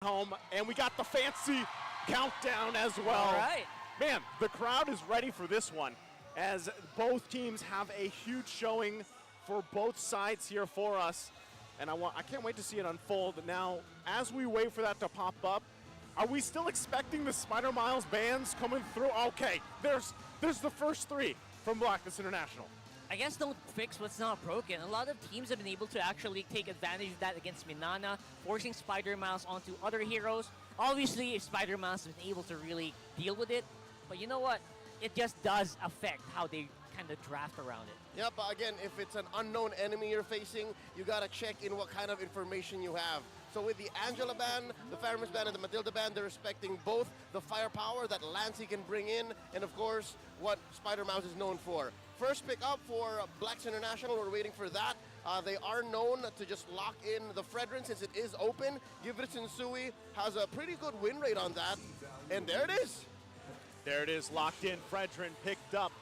home, and we got the fancy countdown as well. All right. Man, the crowd is ready for this one, as both teams have a huge showing for both sides here for us, and I can't wait to see it unfold. Now, as we wait for that to pop up, are we still expecting the Spider Miles bands coming through? Okay, there's the first three from Blacklist International. I guess don't fix what's not broken. A lot of teams have been able to actually take advantage of that against Minana, forcing Spider-Miles onto other heroes. Obviously, Spider-Miles has been able to really deal with it, but you know what? It just does affect how they kind of draft around it. Yeah, but again, if it's an unknown enemy you're facing, you gotta check in what kind of information you have. So with the Angela ban, the Faramis ban, and the Matilda ban, they're respecting both the firepower that Lancey can bring in, and of course, what Spider-Mouse is known for. First pick up for Blacks International, we're waiting for that. They are known to just lock in the Fredrin since it is open. Givritson Sui has a pretty good win rate on that, and there it is. There it is, locked in. Fredrin picked up.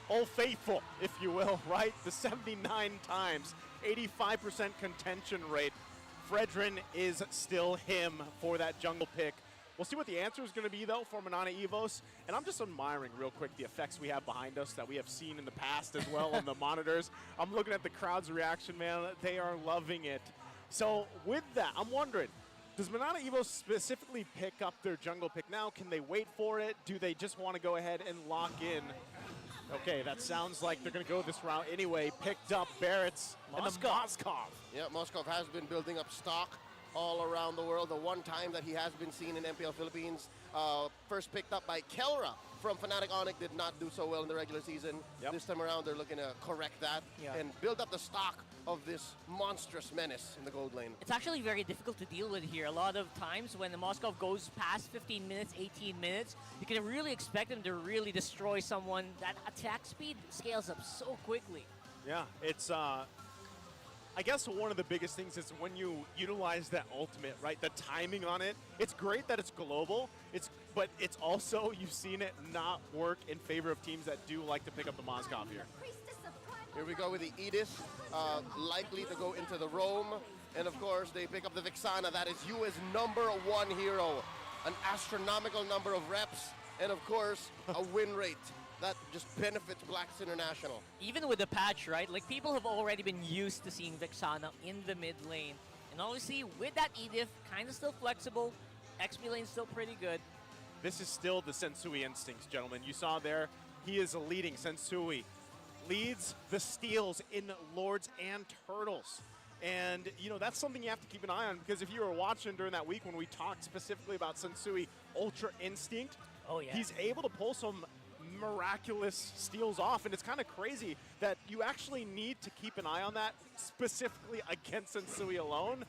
Old Faithful, if you will, right? The 79 times, 85% contention rate. Fredrin is still him for that jungle pick. We'll see what the answer is going to be, though, for Minana Evos. And I'm just admiring, real quick, the effects we have behind us that we have seen in the past as well on the monitors. I'm looking at the crowd's reaction, man. They are loving it. So with that, I'm wondering, does Minana Evos specifically pick up their jungle pick now? Can they wait for it? Do they just want to go ahead and lock in? Okay, that sounds like they're going to go this route anyway. Picked up Barrett's and the Moskov. Yeah, Moskov has been building up stock all around the world. The one time that he has been seen in MPL Philippines, first picked up by Kelra from Fnatic Onyx, did not do so well in the regular season. Yep. This time around, they're looking to correct that and build up the stock of this monstrous menace in the gold lane. It's actually very difficult to deal with here. A lot of times when the Moskov goes past 15 minutes, 18 minutes, you can really expect them to really destroy someone. That attack speed scales up so quickly. Yeah, it's, I guess one of the biggest things is when you utilize that ultimate, right? The timing on it. It's great that it's global, but it's also, you've seen it not work in favor of teams that do like to pick up the Moskov here. Here we go with the Edith, likely to go into the Roam. And of course, they pick up the Vixana. That is US #1 hero. An astronomical number of reps, and of course, a win rate that just benefits Blacks International. Even with the patch, right? Like, people have already been used to seeing Vixana in the mid lane. And obviously, with that Edith, kind of still flexible, XP lane still pretty good. This is still the Sensui instincts, gentlemen. You saw there, he is leading. Sensui leads the steals in Lords and Turtles. And, you know, that's something you have to keep an eye on, because if you were watching during that week when we talked specifically about Sensui Ultra Instinct, oh yeah, he's able to pull some miraculous steals off, and it's kind of crazy that you actually need to keep an eye on that specifically against Sensui alone.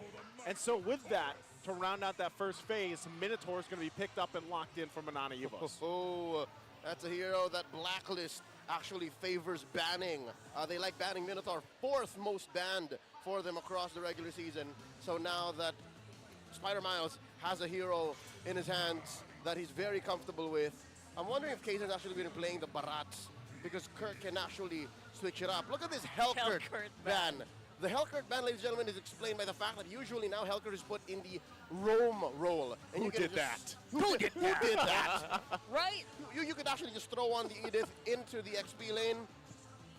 And so with that, to round out that first phase, Minotaur is going to be picked up and locked in for Minana Evos. Oh, that's a hero that Blacklist actually favors banning. They like banning Minotaur, 4th most banned for them across the regular season. So now that Spider-Miles has a hero in his hands that he's very comfortable with, I'm wondering if Kaizen's actually been playing the Barats, because Kurt can actually switch it up. Look at this Hellkurt ban. The Hellkurt ban, ladies and gentlemen, is explained by the fact that usually now Hellkurt is put in the roam role. And Who did that? Who did that? right? You could actually just throw on the Edith into the XP lane,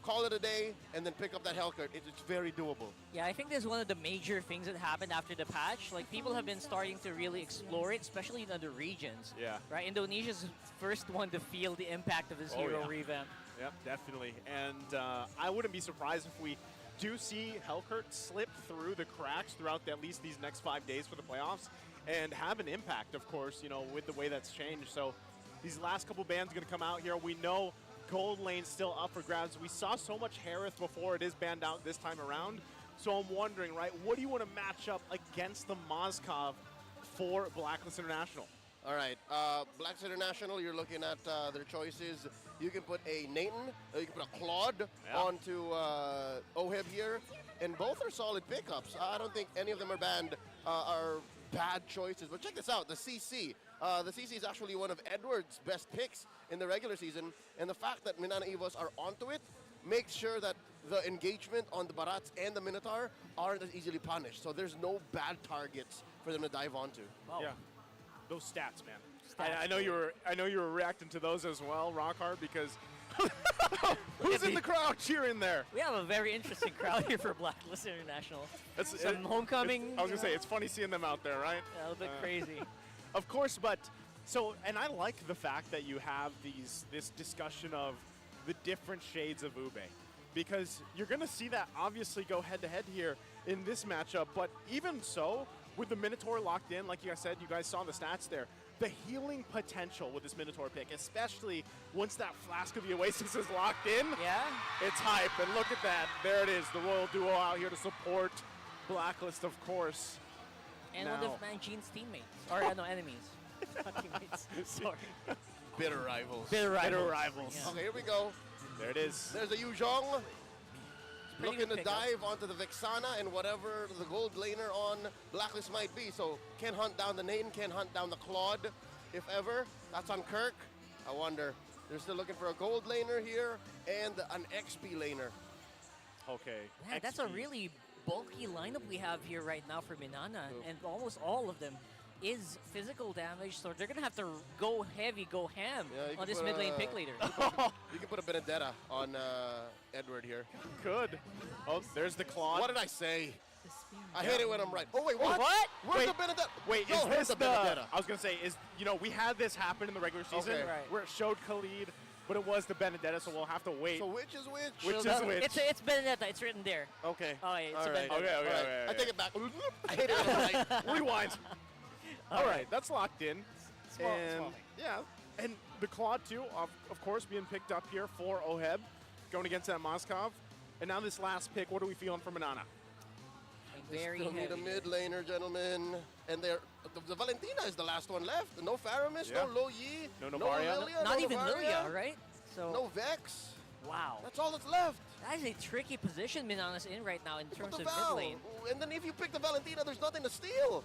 call it a day, and then pick up that Hellkurt. It's very doable. Yeah, I think this is one of the major things that happened after the patch. Like, people have been starting to really explore it, especially in other regions. Yeah. Right? Indonesia's the first one to feel the impact of this hero revamp. Yep, definitely. And I wouldn't be surprised if we do see Hellkurt slip through the cracks throughout at least these next 5 days for the playoffs and have an impact, of course, you know, with the way that's changed. So these last couple bans are going to come out here. We know gold lane's still up for grabs. We saw so much Harith before it is banned out this time around. So I'm wondering, right, what do you want to match up against the Moskov for Blacklist International? All right, Blacks International, you're looking at their choices. You can put a Nathan, you can put a Claude onto Oheb here, and both are solid pickups. I don't think any of them are bad choices, but check this out, the CC. The CC is actually one of Edward's best picks in the regular season, and the fact that Minana Evos are onto it makes sure that the engagement on the Barats and the Minotaur aren't as easily punished. So there's no bad targets for them to dive onto. Oh. Yeah, those stats, man. Stats, I know you were. I know you were reacting to those as well, Rockhard, because who's in the crowd cheering there? We have a very interesting crowd here for Blacklist International. It's- Some homecoming. I was gonna say it's funny seeing them out there, right? Yeah, a little bit crazy. Of course, but so, and I like the fact that you have this discussion of the different shades of Ube, because you're going to see that obviously go head to head here in this matchup. But even so, with the Minotaur locked in, like you guys said, you guys saw the stats there. The healing potential with this Minotaur pick, especially once that Flask of the Oasis is locked in, Yeah. it's hype. And look at that, there it is, the Royal Duo out here to support Blacklist, of course. And one Now- of Manjean's teammates. Or, no, enemies. Not teammates. Sorry. Bitter rivals. Bitter rivals. Bitter rivals. Yeah. Okay, here we go. There it is. There's the Yuzhong. Pretty Looking good to pickup. dive onto the Vexana and whatever the gold laner on Blacklist might be. So can hunt down the Nane, can hunt down the Claude, if ever. That's on Kirk. I wonder. They're still looking for a gold laner here and an XP laner. Okay. Man, that's a XP. really bulky lineup we have here right now for Minana, and almost all of them is physical damage, so they're going to have to go heavy, go ham Yeah, you on can this put mid lane a- pick leader. You can put a Benedetta on Edward here. Could. Oh, there's the Claude. What did I say? I hate it when I'm right. Oh, wait, what? what? Where's Wait, the Benedetta? Wait, no, is here's this the the? Benedetta. I was gonna say, we had this happen in the regular season Okay. Right. where it showed Khalid, but it was the Benedetta, so we'll have to wait. So which is which? Which No, is which? It's Benedetta. It's written there. Okay. Oh, yeah, it's a All right. Benedetta. Okay, All right. okay. I take it back. I hate it when I'm right. Rewind. All right, that's locked in. Small, and small. yeah, and the Claude too, of course, being picked up here for Oheb, going against that Moskov. And now this last pick, what are we feeling for Minana? Very Still need a heavy. mid laner, gentlemen. And the Valentina is the last one left. No Faramis, Yeah. no Lo Yi, No no Novaria. Lilia, Not no even Novaria, Lilia, right? So, No Vex. wow. That's all that's left. That is a tricky position Minana's in right now in Put terms the of mid Val. lane. And then if you pick the Valentina, there's nothing to steal.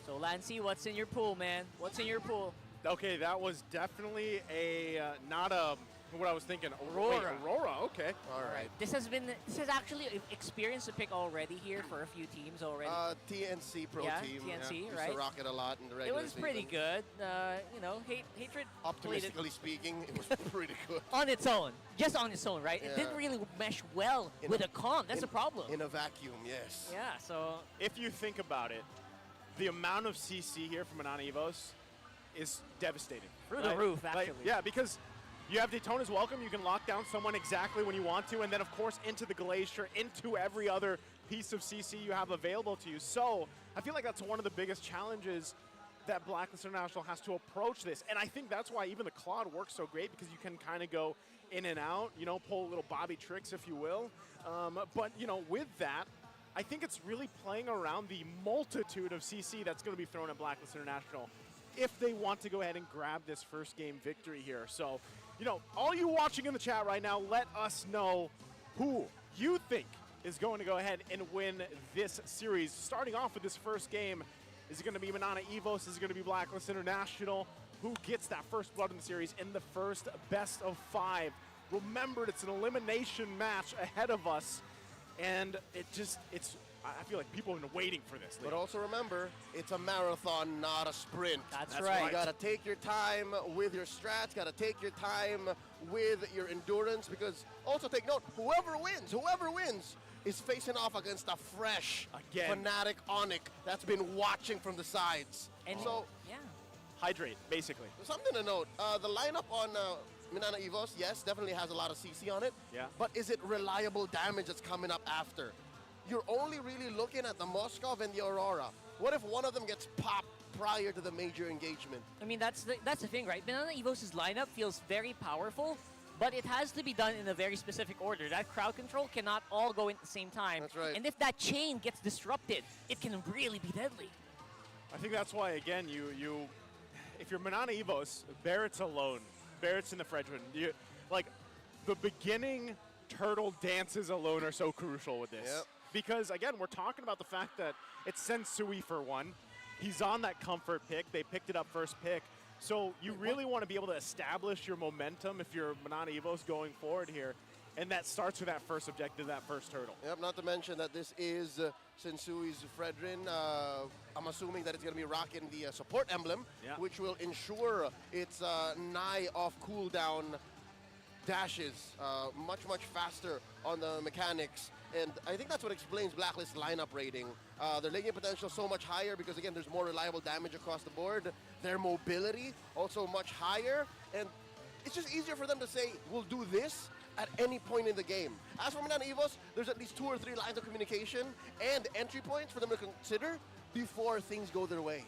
So, Lancey, what's in your pool, man? What's in your pool? Okay, that was definitely not what I was thinking. Aurora. Wait, Aurora, okay. All right. This has actually experienced a pick already here for a few teams already. TNC Pro Yeah, Team. TNC, Used right. to rock it a lot in the It regular was pretty season. good. Hatred played it Optimistically speaking, it was pretty good. on its own, just on its own, right? It Yeah. didn't really mesh well In with a- a comp. That's a problem. In a vacuum, yes. Yeah, so If you think about it, the amount of CC here from Minana Evos is devastating. Through the roof, actually. yeah, because you have Daytona's Welcome, you can lock down someone exactly when you want to, and then of course into the Glacier, into every other piece of CC you have available to you. So I feel like that's one of the biggest challenges that Blacklist International has to approach this. And I think that's why even the Claude works so great, because you can kind of go in and out, pull little Bobby tricks, if you will. But with that, I think it's really playing around the multitude of CC that's going to be thrown at Blacklist International if they want to go ahead and grab this first game victory here. So, all you watching in the chat right now, let us know who you think is going to go ahead and win this series. Starting off with this first game, is it going to be Minana Evos? Is it going to be Blacklist International? Who gets that first blood in the series in the first best of 5? Remember, it's an elimination match ahead of us. And I feel like people have been waiting for this. But Leo. also remember, it's a marathon, not a sprint. That's right. You gotta take your time with your strats, gotta take your time with your endurance, because also take note, whoever wins is facing off against a fresh, Again. fanatic Onyx that's been watching from the sides. And So, yeah, Hydrate, basically. something to note, the lineup on Minana Evos, yes, definitely has a lot of CC on it. Yeah. But is it reliable damage that's coming up after? You're only really looking at the Moskov and the Aurora. What if one of them gets popped prior to the major engagement? I mean that's the thing, right? Banana Evos' lineup feels very powerful, but it has to be done in a very specific order. That crowd control cannot all go in at the same time. That's right. And if that chain gets disrupted, it can really be deadly. I think that's why, again, if you're Minana Evos, Barrett's alone. Barrett's in the Fredrin. The beginning turtle dances alone are so crucial with this. Yep. Because, again, we're talking about the fact that it's Sensui for one. He's on that comfort pick. They picked it up first pick. So you really want to be able to establish your momentum if you're Minana Evos going forward here. And that starts with that first objective, that first hurdle. Yep, not to mention that this is Sensui's Fredrin. I'm assuming that it's going to be rocking the support emblem, Yeah. which will ensure its nigh off cooldown dashes much faster on the mechanics. And I think that's what explains Blacklist lineup rating. Their laning potential so much higher because, again, there's more reliable damage across the board. Their mobility also much higher. And it's just easier for them to say, we'll do this at any point in the game. As for Minana Evos, there's at least 2 or 3 lines of communication and entry points for them to consider before things go their way.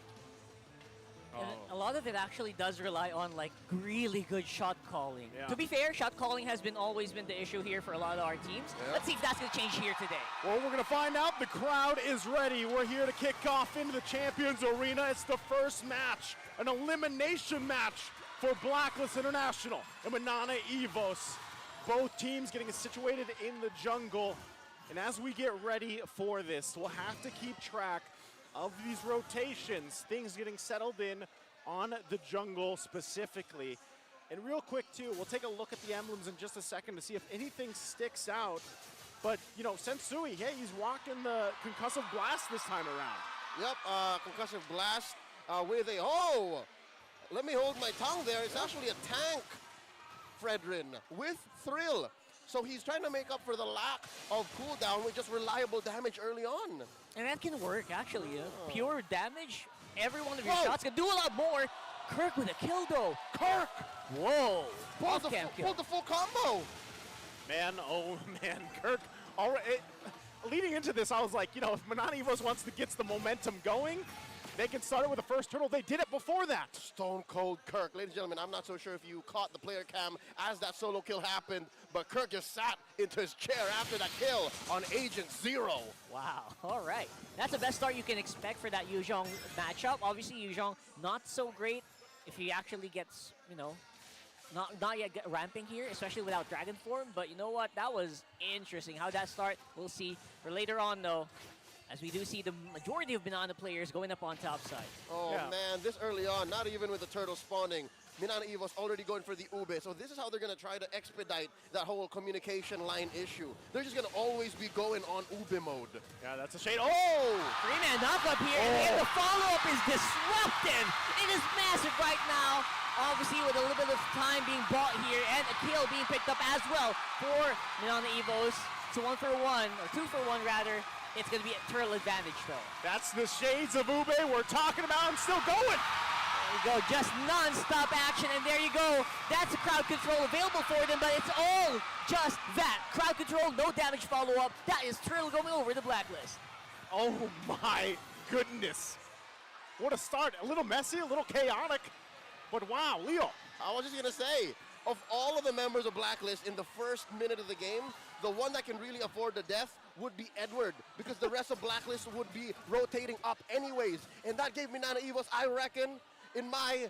And a lot of it actually does rely on like really good shot calling. Yeah. To be fair, shot calling has always been the issue here for a lot of our teams. Yeah. Let's see if that's going to change here today. Well, we're going to find out. The crowd is ready. We're here to kick off into the Champions Arena. It's the first match, an elimination match for Blacklist International and Minana Evos. Both teams getting situated in the jungle. And as we get ready for this, we'll have to keep track of these rotations, things getting settled in on the jungle specifically. And real quick too, we'll take a look at the emblems in just a second to see if anything sticks out. But, you know, Sensui, hey, he's rocking the concussive blast this time around. Yep, concussive blast with a, oh, let me hold my tongue there. It's actually a tank Fredrin with Thrill. So he's trying to make up for the lack of cooldown with just reliable damage early on. And that can work, actually. Pure damage, every one of your Whoa. shots can do a lot more. Kirk with a kill, though. Kirk Whoa. pulled Off-cam kill. the full combo. Man, oh man, Kirk, leading into this, I was like, you know, if Minana Evos wants to get the momentum going, they can start it with the first hurdle. They did it before that. Stone Cold Kirk. Ladies and gentlemen, I'm not so sure if you caught the player cam as that solo kill happened, but Kirk just sat into his chair after that kill on Agent Zero. Wow, all right. That's the best start you can expect for that Yuzhong matchup. Obviously, Yuzhong not so great if he actually gets, you know, not yet ramping here, especially without Dragon Form. But you know what? That was interesting. How that start, we'll see. For later on, though, as we do see the majority of Minana players going up on top side. Oh Yeah. man, this early on, not even with the turtle spawning, Minana Evos already going for the ube. So this is how they're going to try to expedite that whole communication line issue. They're just going to always be going on ube mode. Yeah, that's a shade. Oh! 3-man knockup here, and the follow-up is disrupted. It is massive right now. Obviously, with a little bit of time being bought here, and a kill being picked up as well for Minana Evos. So 1 for 1, or 2 for 1 rather. It's going to be a turtle advantage, though. That's the shades of Ube we're talking about. I'm still going. There you go, just non-stop action, and there you go. That's the crowd control available for them, but it's all just that. Crowd control, no damage follow-up. That is Turtle going over the Blacklist. Oh my goodness. What a start. A little messy, a little chaotic. But wow, Leo. I was just going to say, of all of the members of Blacklist in the first minute of the game, the one that can really afford the death would be Edward, because the rest of Blacklist would be rotating up anyways. And that gave Minana Evos, I reckon, in my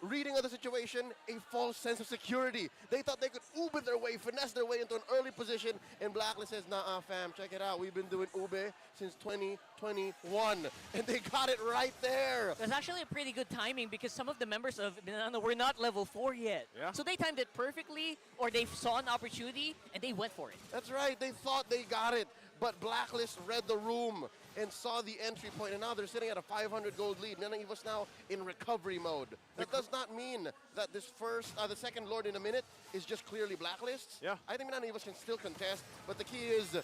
reading of the situation, a false sense of security. They thought they could ube their way, finesse their way into an early position, and Blacklist says, nah, fam, check it out. We've been doing ube since 2021, and they got it right there. That's actually a pretty good timing because some of the members of Minana were not level 4 yet. Yeah. So they timed it perfectly, or they saw an opportunity, and they went for it. That's right, they thought they got it, but Blacklist read the room and saw the entry point, and now they're sitting at a 500 gold lead. Minana Evos now in recovery mode. That does not mean that this the second Lord in a minute is just clearly Blacklist. Yeah. I think Minana Evos can still contest, but the key is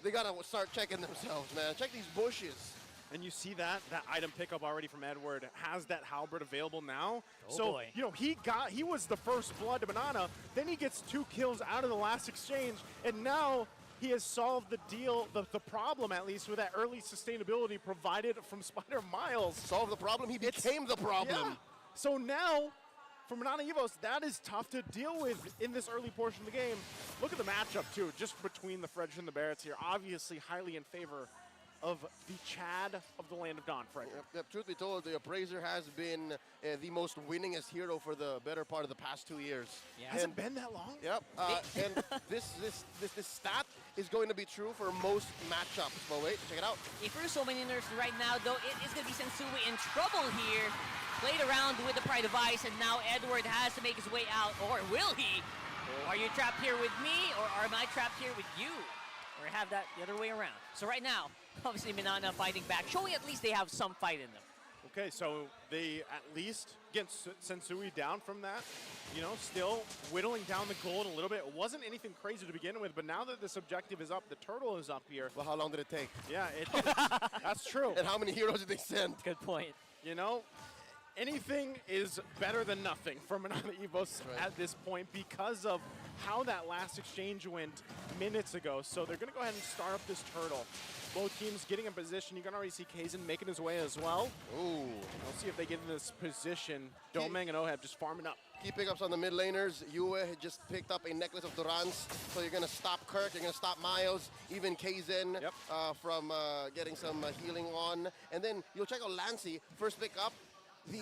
they gotta start checking themselves, man. Check these bushes. And you see that item pickup already from Edward has that halberd available now. Oh so, boy. you know, he was the first blood to Minana. Then he gets 2 kills out of the last exchange, and now he has solved the deal, the problem at least, with that early sustainability provided from Spider Miles. Solve the problem, he became the problem. Yeah. So now, for Minana Evos, that is tough to deal with in this early portion of the game. Look at the matchup, too, just between the Frederick and the Barretts here. Obviously highly in favor of the Chad of the Land of Dawn, Frederick. Yep, truth be told, the Appraiser has been the most winningest hero for the better part of the past 2 years. Yeah. Has it been that long? Yep, and this stat is going to be true for most matchups. But wait, check it out. If we're so many nerfs right now, though, it is going to be Sensui in trouble here. Played around with the Pride of Ice, and now Edward has to make his way out, or will he? Are you trapped here with me, or am I trapped here with you? Or have that the other way around. So right now, obviously Minana fighting back, showing at least they have some fight in them. Okay, so they at least get Sensui down from that. You know, still whittling down the gold a little bit. It wasn't anything crazy to begin with, but now that this objective is up, the turtle is up here. Well, how long did it take? Yeah, that's true. And how many heroes did they send? Good point. You know, anything is better than nothing for Minana Evos at this point because of how that last exchange went minutes ago. So they're going to go ahead and start up this turtle. Both teams getting in position. You can already see Kaizen making his way as well. Ooh. We'll see if they get in this position. Domeng and Oheb just farming up. Key pickups on the mid laners. Yue had just picked up a necklace of Durans, so you're going to stop Kirk, you're going to stop Miles, even Kaizen from getting some healing on. And then you'll check out Lancy, first pick up the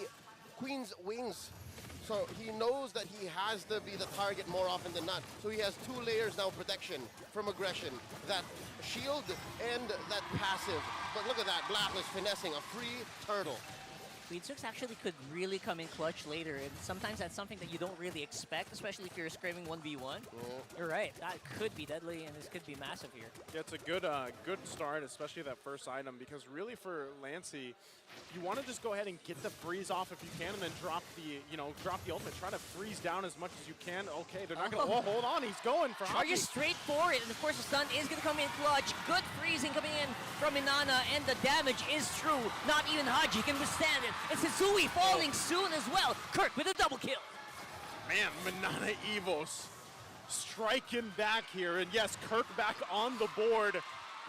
Queen's Wings. So he knows that he has to be the target more often than not. So he has 2 layers now of protection from aggression. That shield and that passive. But look at that, Blacklist finessing a free turtle. Queensix actually could really come in clutch later, and sometimes that's something that you don't really expect, especially if you're screaming 1v1. You're right, that could be deadly, and this could be massive here. Yeah, it's a good start, especially that first item, because really for Lancy, you want to just go ahead and get the freeze off if you can, and then drop the ultimate. Try to freeze down as much as you can. Okay, they're not going to. Oh, hold on, he's going for Haji. Charges straight for it, and of course the stun is going to come in clutch. Good freezing coming in from Minana, and the damage is true. Not even Haji can withstand it. And Sensui falling soon as well. Kirk with a double kill. Man, Minana Evos striking back here, and yes, Kirk back on the board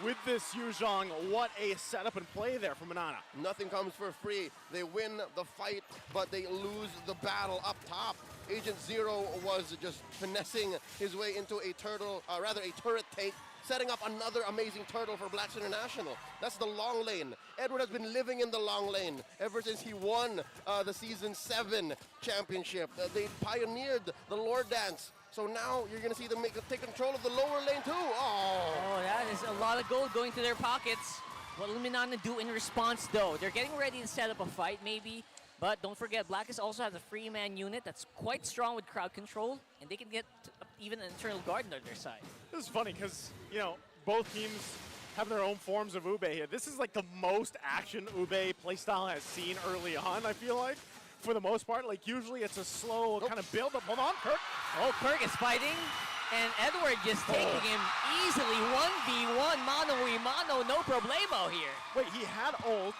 with this Yuzhong. What a setup and play there from Minana. Nothing comes for free. They win the fight, but they lose the battle up top. Agent Zero was just finessing his way into a turret take, setting up another amazing turtle for Blacks International. That's the long lane. Edward has been living in the long lane ever since he won the Season 7 championship. They pioneered the Lord Dance. So now you're going to see them take control of the lower lane too. Oh, that is a lot of gold going to their pockets. What will Minana do in response though? They're getting ready to set up a fight maybe. But don't forget, Blacklist also has a free man unit that's quite strong with crowd control, and they can get even an internal guard on their side. This is funny because, you know, both teams have their own forms of Ube here. This is like the most action Ube playstyle has seen early on, I feel like. For the most part, like usually it's a slow kind of build up. Hold on, Kirk. Oh, Kirk is fighting, and Edward just taking him easily. 1v1, mano y mano, no problemo here. Wait, he had ult,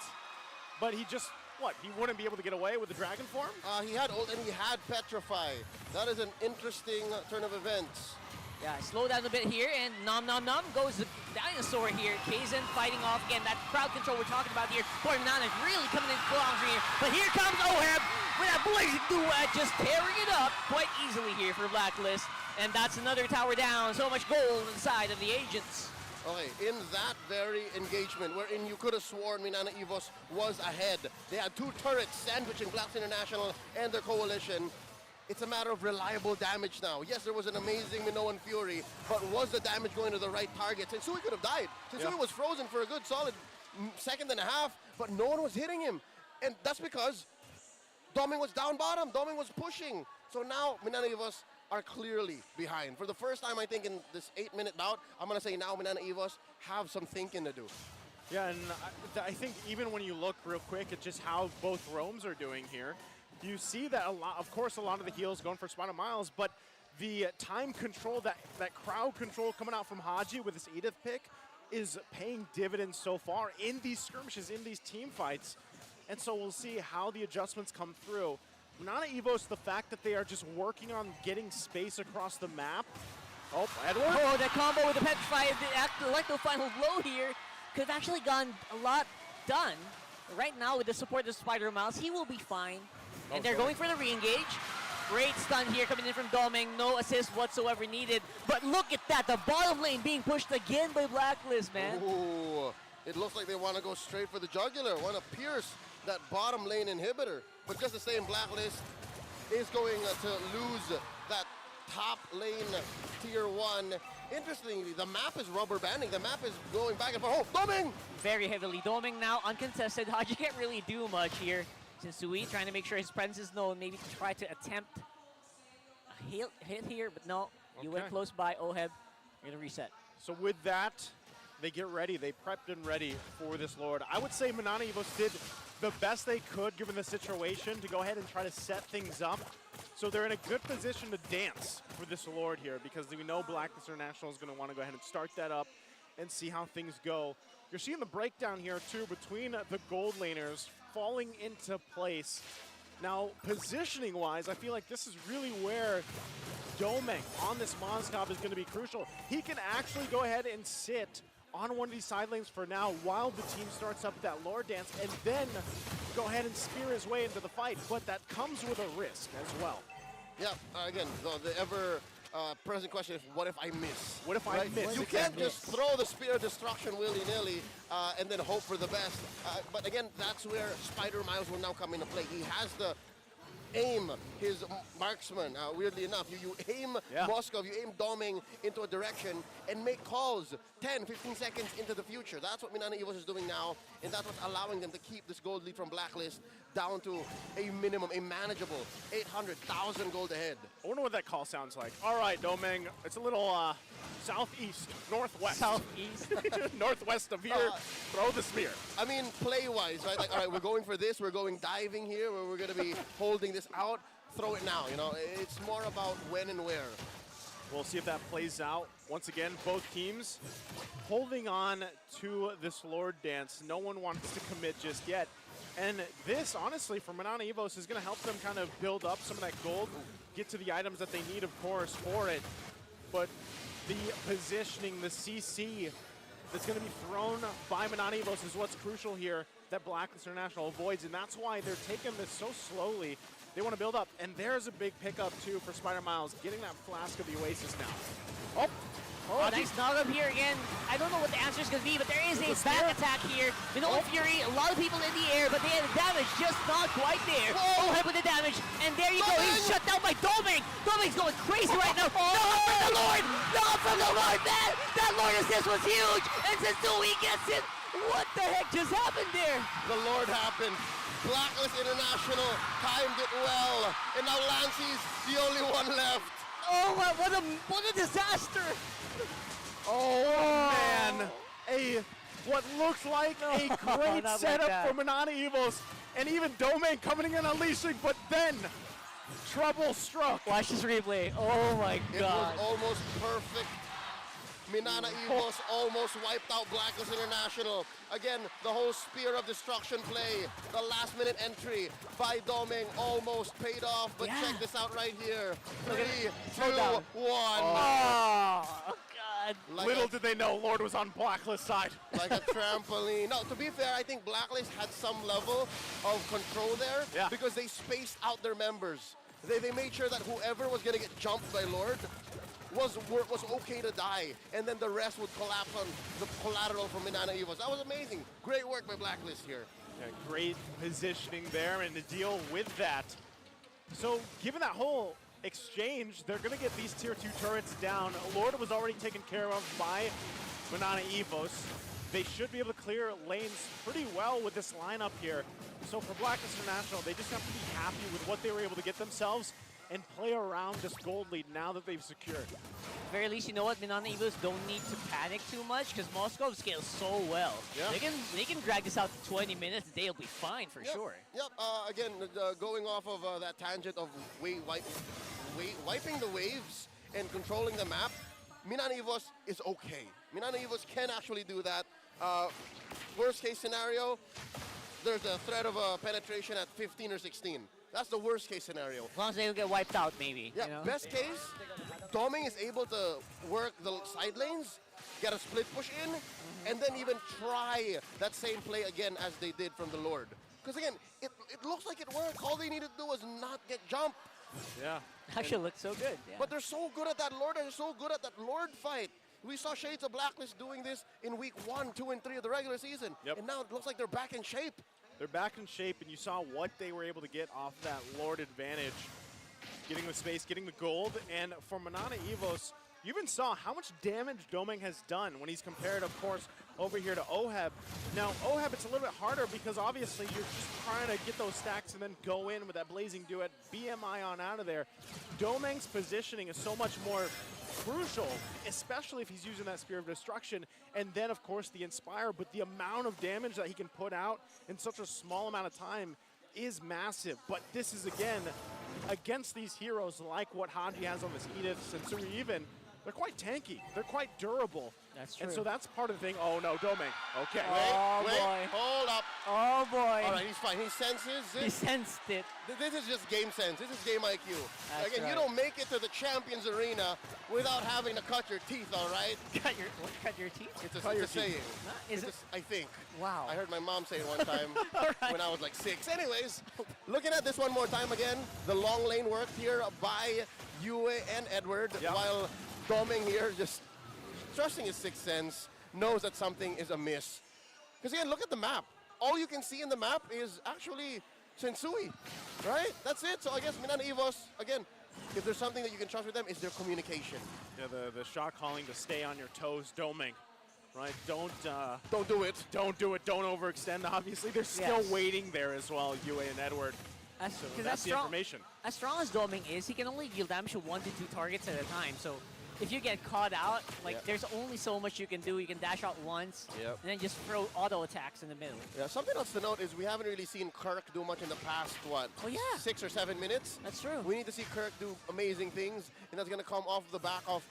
but he just, what, he wouldn't be able to get away with the dragon form? He had ult and he had Petrify. That is an interesting turn of events. Yeah, slow down a bit here, and nom nom nom goes the dinosaur here. Kaizen fighting off again. That crowd control we're talking about here. Poor Minana is really coming in strong here. But here comes Oheb with that blazing duet, just tearing it up quite easily here for Blacklist. And that's another tower down. So much gold inside of the agents. Okay, in that very engagement, wherein you could have sworn Minana Evos was ahead. They had 2 turrets sandwiching Blacks International and their coalition. It's a matter of reliable damage now. Yes, there was an amazing Minoan Fury, but was the damage going to the right target? Sensui could have died. Sensui was frozen for a good solid second and a half, but no one was hitting him. And that's because Doming was down bottom. Doming was pushing. So now Minana Evos are clearly behind. For the first time, I think, in this 8-minute bout, I'm going to say now Minana Evos have some thinking to do. Yeah, and I think even when you look real quick at just how both roams are doing here, you see that a lot of the heals going for Spider Miles, but the time control, that crowd control coming out from Haji with his Edith pick is paying dividends so far in these skirmishes, in these team fights. And so we'll see how the adjustments come through. Minana Evos, the fact that they are just working on getting space across the map. Oh, Edward. Oh, that combo with the Petrify, the Electro final blow here could have actually gone a lot done. Right now with the support of Spider Miles, he will be fine. And they're going for the re-engage. Great stun here coming in from Doming. No assist whatsoever needed. But look at that, the bottom lane being pushed again by Blacklist, man. Ooh, it looks like they want to go straight for the jugular, want to pierce that bottom lane inhibitor. But just the same, Blacklist is going to lose that top lane tier 1. Interestingly, the map is rubber banding. The map is going back and forth. Oh, Doming! Very heavily. Doming now uncontested. Haji can't really do much here. Sensui trying to make sure his presence is known, maybe to try to attempt a hit here, but no. You went Okay. close by, Oheb. You're going to reset. So with that, they get ready. They prepped and ready for this Lord. I would say Minana Evos did the best they could given the situation to go ahead and try to set things up. So they're in a good position to dance for this Lord here because we know Blacklist International is going to want to go ahead and start that up and see how things go. You're seeing the breakdown here too between the gold laners falling into place. Now, positioning-wise, I feel like this is really where Domeng on this Mozgov is going to be crucial. He can actually go ahead and sit on one of these side lanes for now while the team starts up that Lord dance and then go ahead and spear his way into the fight, but that comes with a risk as well. Yeah, again, the ever present question is, what if I miss? What if I miss? You can't just throw the spear of destruction willy-nilly and then hope for the best. But again, that's where Spider Miles will now come into play. He has the aim, his marksman. Weirdly enough, you aim Moskov, you aim Doming into a direction and make calls 10, 15 seconds into the future. That's what Minana Evos is doing now, and that's what's allowing them to keep this gold lead from Blacklist down to a minimum, a manageable 800,000 gold ahead. I wonder what that call sounds like. All right, Domeng, it's a little southeast, northwest. Southeast. Northwest of here, throw the spear. I mean, play-wise, right? Like, all right, we're going for this, we're going diving here, where we're going to be holding this out, throw it now, you know? It's more about when and where. We'll see if that plays out. Once again, both teams holding on to this Lord dance. No one wants to commit just yet. And this, honestly, for Minana Evos is going to help them kind of build up some of that gold, get to the items that they need, of course, for it. But the positioning, the CC that's going to be thrown by Minana Evos is what's crucial here that Blacklist International avoids, and that's why they're taking this so slowly. They want to build up, and there's a big pickup, too, for Spider Miles, getting that Flask of the Oasis now. Oh, nice knock up here again. I don't know what the answer is going to be, but there is a back attack here. Minona Fury, a lot of people in the air, but they had the damage just not quite there. Oh, with the damage, and there you go. He's shut down by Doming. Doming's going crazy right now. No, from the Lord! No, from the Lord, man! That Lord assist was huge, and since Dewey gets it, what the heck just happened there? The Lord happened. Blacklist International timed it well, and now Lancey's the only one left. Oh, what a disaster! Oh, man. What looks like a great setup for Minana Evos, and even Domeng coming in unleashing, but then trouble struck. Watch this replay. Oh my God. It was almost perfect. Minana Evos almost wiped out Blacklist International. Again, the whole Spear of Destruction play, the last minute entry by Domeng almost paid off, but check this out right here. 3, 2, 1. Oh, God. Like Little did they know Lord was on Blacklist side. like a trampoline. No, to be fair, I think Blacklist had some level of control there because they spaced out their members. They made sure that whoever was going to get jumped by Lord was okay to die, and then the rest would collapse on the collateral from Minana Evos. That was amazing. Great work by Blacklist here. Yeah, great positioning there and to deal with that. So given that whole exchange, they're going to get these tier 2 turrets down. Lord was already taken care of by Minana Evos. They should be able to clear lanes pretty well with this lineup here. So for Blacklist International, they just have to be happy with what they were able to get themselves and play around this gold lead now that they've secured. At the very least, you know what? Minana Evos don't need to panic too much because Moscow scales so well. Yeah. They can drag this out to 20 minutes. They'll be fine for sure. Yep. Again, going off of that tangent of wiping the waves and controlling the map, Minana Evos is okay. Minana Evos can actually do that. Worst case scenario, there's a threat of a penetration at 15 or 16. That's the worst case scenario. As long as they don't get wiped out, maybe. Yeah, you know? best case, Doming is able to work the side lanes, get a split push in, and then even try that same play again as they did from the Lord. Because again, it looks like it worked. All they needed to do was not get jumped. Yeah. Actually looks so good. Yeah. But they're so good at that Lord, and they're so good at that Lord fight. We saw Shades of Blacklist doing this in week 1, 2, and 3 of the regular season. Yep. And now it looks like they're back in shape. They're back in shape, and you saw what they were able to get off that Lord advantage. Getting the space, getting the gold, and for Minana Evos, you even saw how much damage Domeng has done when he's compared, of course, over here to Oheb. Now, Oheb, it's a little bit harder because obviously you're just trying to get those stacks and then go in with that Blazing Duet, BMI on out of there. Domeng's positioning is so much more crucial, especially if he's using that Spear of Destruction, and then, of course, the Inspire, but the amount of damage that he can put out in such a small amount of time is massive. But this is, again, against these heroes like what Haji has on this Edith, Sensui even, they're quite tanky. They're quite durable. That's true. And so that's part of the thing. Oh, no, Domeng. Okay. Oh, wait, boy. hold up. Oh, boy. All right, he's fine. He senses it. He sensed it. This is just game sense. This is game IQ. That's Again, you right. don't make it to the Champions Arena without having to cut your teeth, all right? Cut your teeth? It's a, Cut your it's a saying. Is It's it? I think. Wow. I heard my mom say it one time right. when I was like 6. Anyways, looking at this one more time again, the long lane worked here by Yue and Edward, Yep. while Domeng here just trusting his sixth sense, knows that something is amiss. Because again, look at the map. All you can see in the map is actually Sensui, right? That's it. So I guess Minana Evos, again, if there's something that you can trust with them, is their communication. Yeah, the shot calling to stay on your toes, Domeng, right? Don't Don't do it. don't do it. Don't overextend. Obviously, they're still Yes. waiting there as well, Yue and Edward. As, So 'cause that's the strong, information. as strong as Domeng is, he can only deal damage to 1 to 2 targets at a time. So if you get caught out, like Yep. there's only so much you can do. You can dash out once, Yep. and then just throw auto attacks in the middle. Yeah, something else to note is we haven't really seen Kirk do much in the past, what, Oh, yeah. 6 or 7 minutes? That's true. We need to see Kirk do amazing things, and that's going to come off the back of,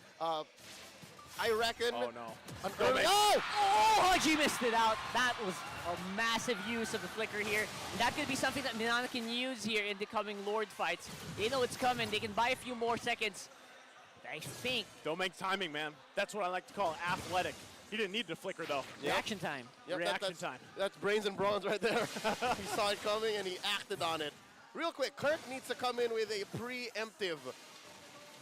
I reckon, Oh no. an Domeng. early... Oh! Oh, Haji missed it out. That was a massive use of the flicker here. And that could be something that Minana can use here in the coming Lord fights. They know it's coming. They can buy a few more seconds. I think Domeng timing, man. That's what I like to call athletic. He didn't need the flicker though. reaction time. Yep, Reaction that's, time. That's brains and bronze right there. He saw it coming and he acted on it. Real quick, Kirk needs to come in with a preemptive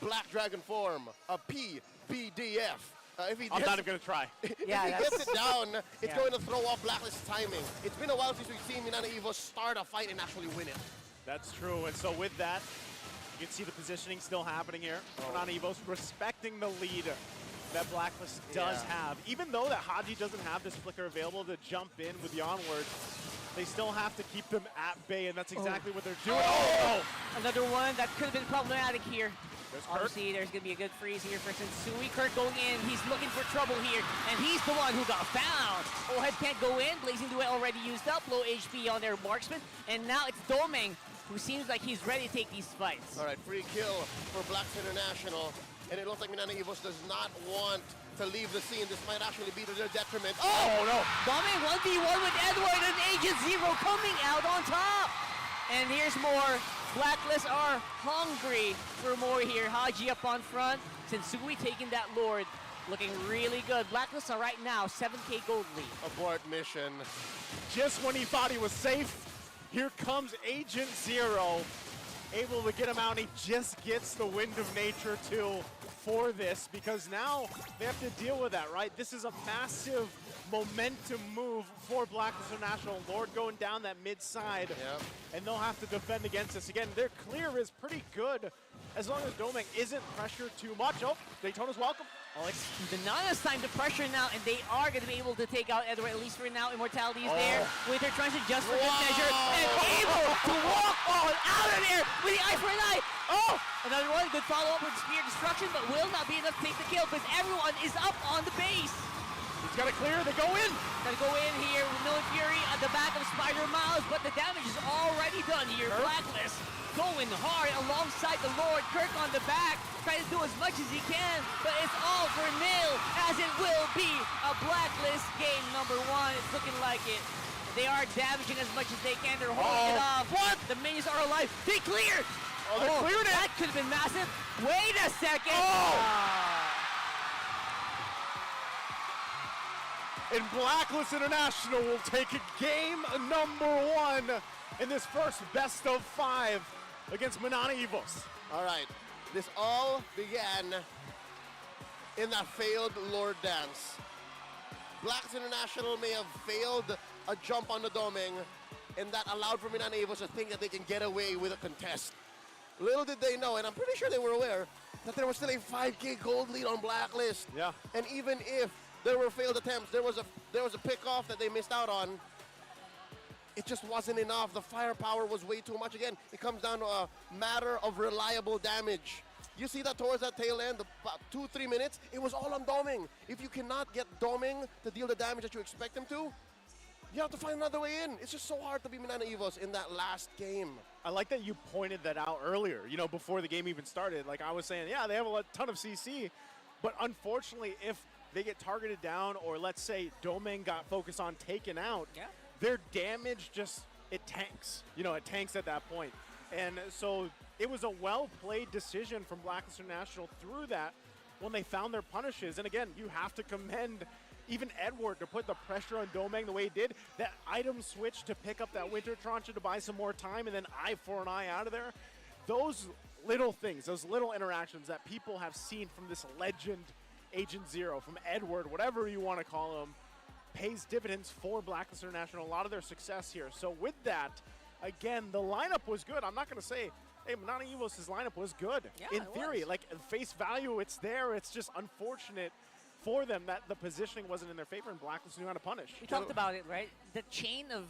Black Dragon form, a PBDF. If he I'm gets, not even gonna try. Yeah, if he that's- gets it down, it's Yeah. going to throw off Blacklist timing. It's been a while since we've seen Minana Evo start a fight and actually win it. That's true. And so with that, you can see the positioning still happening here. Minana Evos respecting the lead that Blacklist does Yeah. have. Even though that Haji doesn't have this flicker available to jump in with the onward, they still have to keep them at bay, and that's exactly what they're doing. Oh! Another one that could have been problematic here. There's Kirk. Obviously, there's going to be a good freeze here for Sensui. Kirk going in. He's looking for trouble here, and he's the one who got found. Ohead can't go in. Blazing Duet already used up. Low HP on their marksman. And now it's Domeng, who seems like he's ready to take these fights. All right, free kill for Blacks International. And it looks like Minana Evos does not want to leave the scene. This might actually be to their detriment. Oh, no. Domeng 1v1 with Edward and Agent Zero coming out on top. And here's more. Blacklist are hungry for more here. Haji up on front. Sensui taking that Lord. Looking really good. Blacklist are right now 7K gold lead. Abort mission. Just when he thought he was safe, here comes Agent Zero, able to get him out, and he just gets the Wind of Nature too for this, because now they have to deal with that, right? This is a massive momentum move for Blacklist International. Lord going down that mid side, Yep. and they'll have to defend against this. Again, their clear is pretty good as long as Domeng isn't pressured too much. Oh, Daytona's welcome. Oh, it's Minana's time to pressure now, and they are going to be able to take out Edward, at least for now. Immortality is there with her transit just for good measure, and able to walk on out of there with the eye for an eye. Oh, another one, good follow-up with Spear Destruction, but will not be enough to take the kill because everyone is up on the base. He's got to clear, they go in. Gonna go in here with Millen Fury at the back of Spider Miles, but the damage is already done here. Blacklist going hard alongside the Lord. Kirk on the back, trying to do as much as he can, but it's all for nil, as it will be a Blacklist game number 1. It's looking like it. They are damaging as much as they can. They're holding it off. What? The minions are alive. They cleared. Oh, they cleared it. That could have been massive. Wait a second. And Blacklist International will take game number 1 in this first best of 5 against Minana Evos. All right, this all began in that failed Lord dance. Blacks International may have failed a jump on the Domeng, and that allowed for Minana Evos to think that they can get away with a contest. Little did they know, and I'm pretty sure they were aware, that there was still a 5K gold lead on Blacklist. Yeah. And even if There were failed attempts. There was a pickoff that they missed out on. It just wasn't enough. The firepower was way too much. Again, it comes down to a matter of reliable damage. You see that towards that tail end, about 2-3 minutes, it was all on Doming. If you cannot get Doming to deal the damage that you expect him to, you have to find another way in. It's just so hard to be Minana Evos in that last game. I like that you pointed that out earlier, you know, before the game even started. Like I was saying, yeah, they have a ton of CC, but unfortunately, if they get targeted down, or let's say Doming got focused on taken out, their damage just, it tanks. You know, it tanks at that point. And so it was a well-played decision from Blacklist International through that when they found their punishes. And again, you have to commend even Edward to put the pressure on Domeng the way he did. That item switch to pick up that Winter Trancha to buy some more time, and then eye for an eye out of there. Those little things, those little interactions that people have seen from this legend Agent Zero, from Edward, whatever you want to call him, pays dividends for Blacklist International. A lot of their success here. So with that, again, the lineup was good. I'm not going to say, hey, Minana Evos' lineup was good. Yeah, in theory, like face value, it's there. It's just unfortunate for them that the positioning wasn't in their favor, and Blacklist knew how to punish. We talked about it, right? The chain of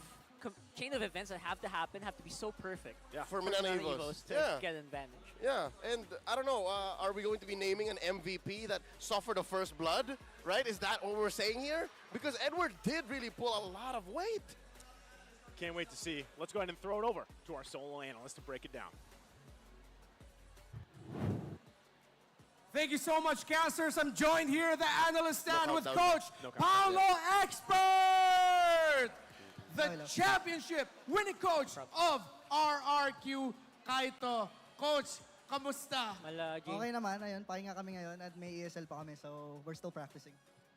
events that have to be so perfect. Yeah. For Minana Evos. to get an advantage. Yeah, and I don't know, are we going to be naming an MVP that suffered a first blood, right? Is that what we're saying here? Because Edward did really pull a lot of weight. Can't wait to see. Let's go ahead and throw it over to our solo analyst to break it down. Thank you so much, casters. I'm joined here at the analyst stand with Coach No count. Paolo Expert, the championship winning coach of RRQ Kaito. Coach, kamusta? Malagi. Okay naman, ayun, pahinga kami ngayon at may ESL pa kami, so we're still practicing.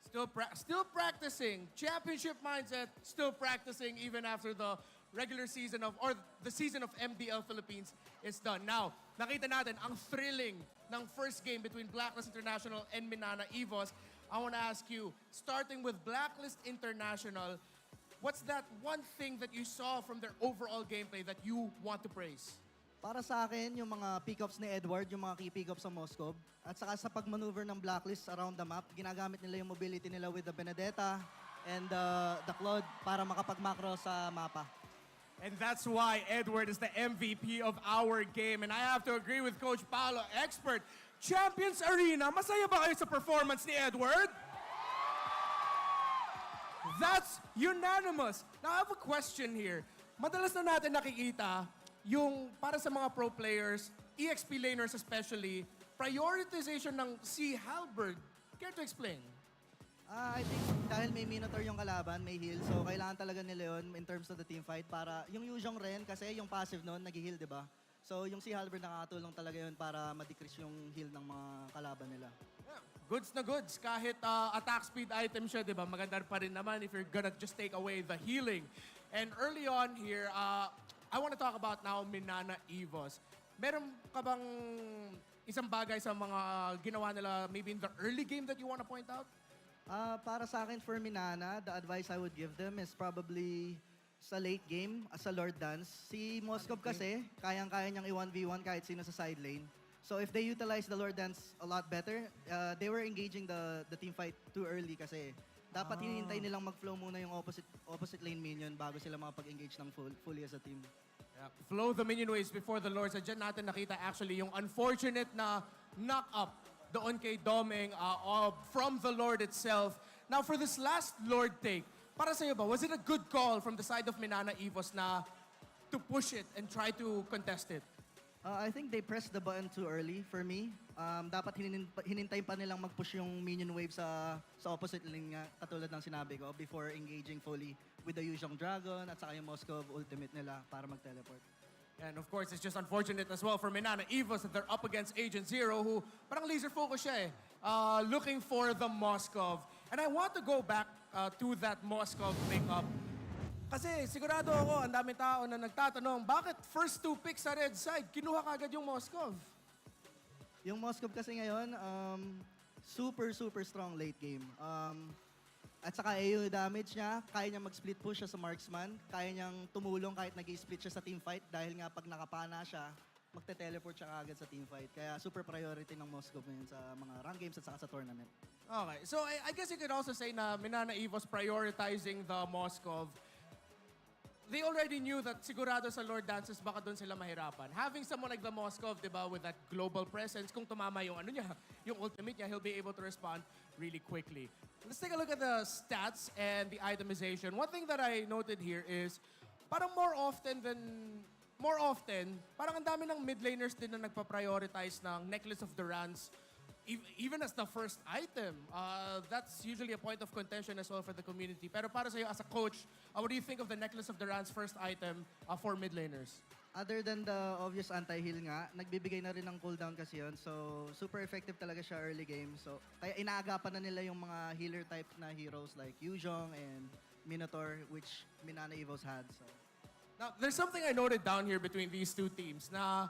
Still practicing. Championship mindset, still practicing even after the regular season of, or the season of MPL Philippines is done. Now, nakita natin ang thrilling ng first game between Blacklist International and Minana Evos. I want to ask you, starting with Blacklist International, what's that one thing that you saw from their overall gameplay that you want to praise? Para sa akin, yung mga pick-ups ni Edward, yung mga key pick-ups sa Moscow, at saka sa pag-maneuver ng Blacklist around the map, ginagamit nila yung mobility nila with the Benedetta and the Claude para makapag-macro sa mapa. And that's why Edward is the MVP of our game. And I have to agree with Coach Paolo, Expert. Champions Arena, masaya ba kayo sa performance ni Edward? That's unanimous. Now, I have a question here. Madalas na natin nakikita yung para sa mga pro players, EXP laners especially, prioritization ng C halberd. Care to explain? I think dahil may Minotaur yung kalaban, may heal, so kailangan talaga nila yun in terms of the team fight para yung Yuzhong rin, kasi yung passive nun, nag-heal, di ba? So yung si Halberd nakakatulong talaga yun para ma-decrease yung heal ng mga kalaban nila. Yeah, goods na goods. Kahit attack speed item siya, di ba? Maganda pa rin naman if you're gonna just take away the healing. And early on here, I want to talk about now Minana Evos. Meron ka bang isang bagay sa mga ginawa nila maybe in the early game that you want to point out? Para sa akin, for Minana, the advice I would give them is probably sa late game, as a Lord Dance. Si Moskov kasi, kayang-kaya niyang i-1v1 kahit sino sa side lane. So if they utilize the Lord Dance a lot better, they were engaging the team fight too early kasi dapat hinihintay nilang mag-flow muna yung opposite lane minion bago sila makapag-engage ng fully as a team. Yeah. Flow the minion waves before the Lords. At dyan natin nakita actually yung unfortunate na knock-up doon kay Domeng from the Lord itself. Now for this last Lord take, para sa iyo ba, was it a good call from the side of Minana Evos na to push it and try to contest it? I think they pressed the button too early for me. Dapat hinintay pa nilang mag-push yung minion wave sa opposite lane nga, katulad ng sinabi ko, before engaging fully with the Yuzhong Dragon at saka yung Moskov ultimate nila para mag-teleport. And of course, it's just unfortunate as well for Minana Evos that they're up against Agent Zero who parang laser focus siya looking for the Moskov. And I want to go back to that Moskov pickup. Kasi sigurado ako, ang daming tao na nagtatanong, bakit first two picks sa red side, kinuha kagad yung Moskov? Yung Moskov kasi ngayon, super strong late game. At saka AoE damage niya, kaya niya mag-split push siya sa marksman, kaya niyang tumulong kahit nag-split siya sa team fight dahil nga pag nakapana siya, magte-teleport siya agad sa teamfight. Kaya super priority ng Moscow ngayon sa mga run games at saka sa tournament. Okay, so I guess you could also say na Minana Evo's prioritizing the Moscow. They already knew that sigurado sa Lord Dances baka doon sila mahirapan. Having someone like the Moscow, di ba, with that global presence, kung tumama yung ano niya, yung ultimate niya, he'll be able to respond really quickly. Let's take a look at the stats and the itemization. One thing that I noted here is parang more often, parang ang dami ng mid laners din na nagpa-prioritize ng Necklace of the Runs even as the first item. That's usually a point of contention as well for the community. Pero para sa'yo, as a coach, what do you think of the Necklace of the Runs first item for mid laners? Other than the obvious anti-heal nga, nagbibigay na rin ng cooldown kasi yun. So, super effective talaga siya early game. So, kaya inaagapan na nila yung mga healer type na heroes like Yuzhong and Minotaur, which Minana Evos had. So, Now, there's something I noted down here between these two teams. Na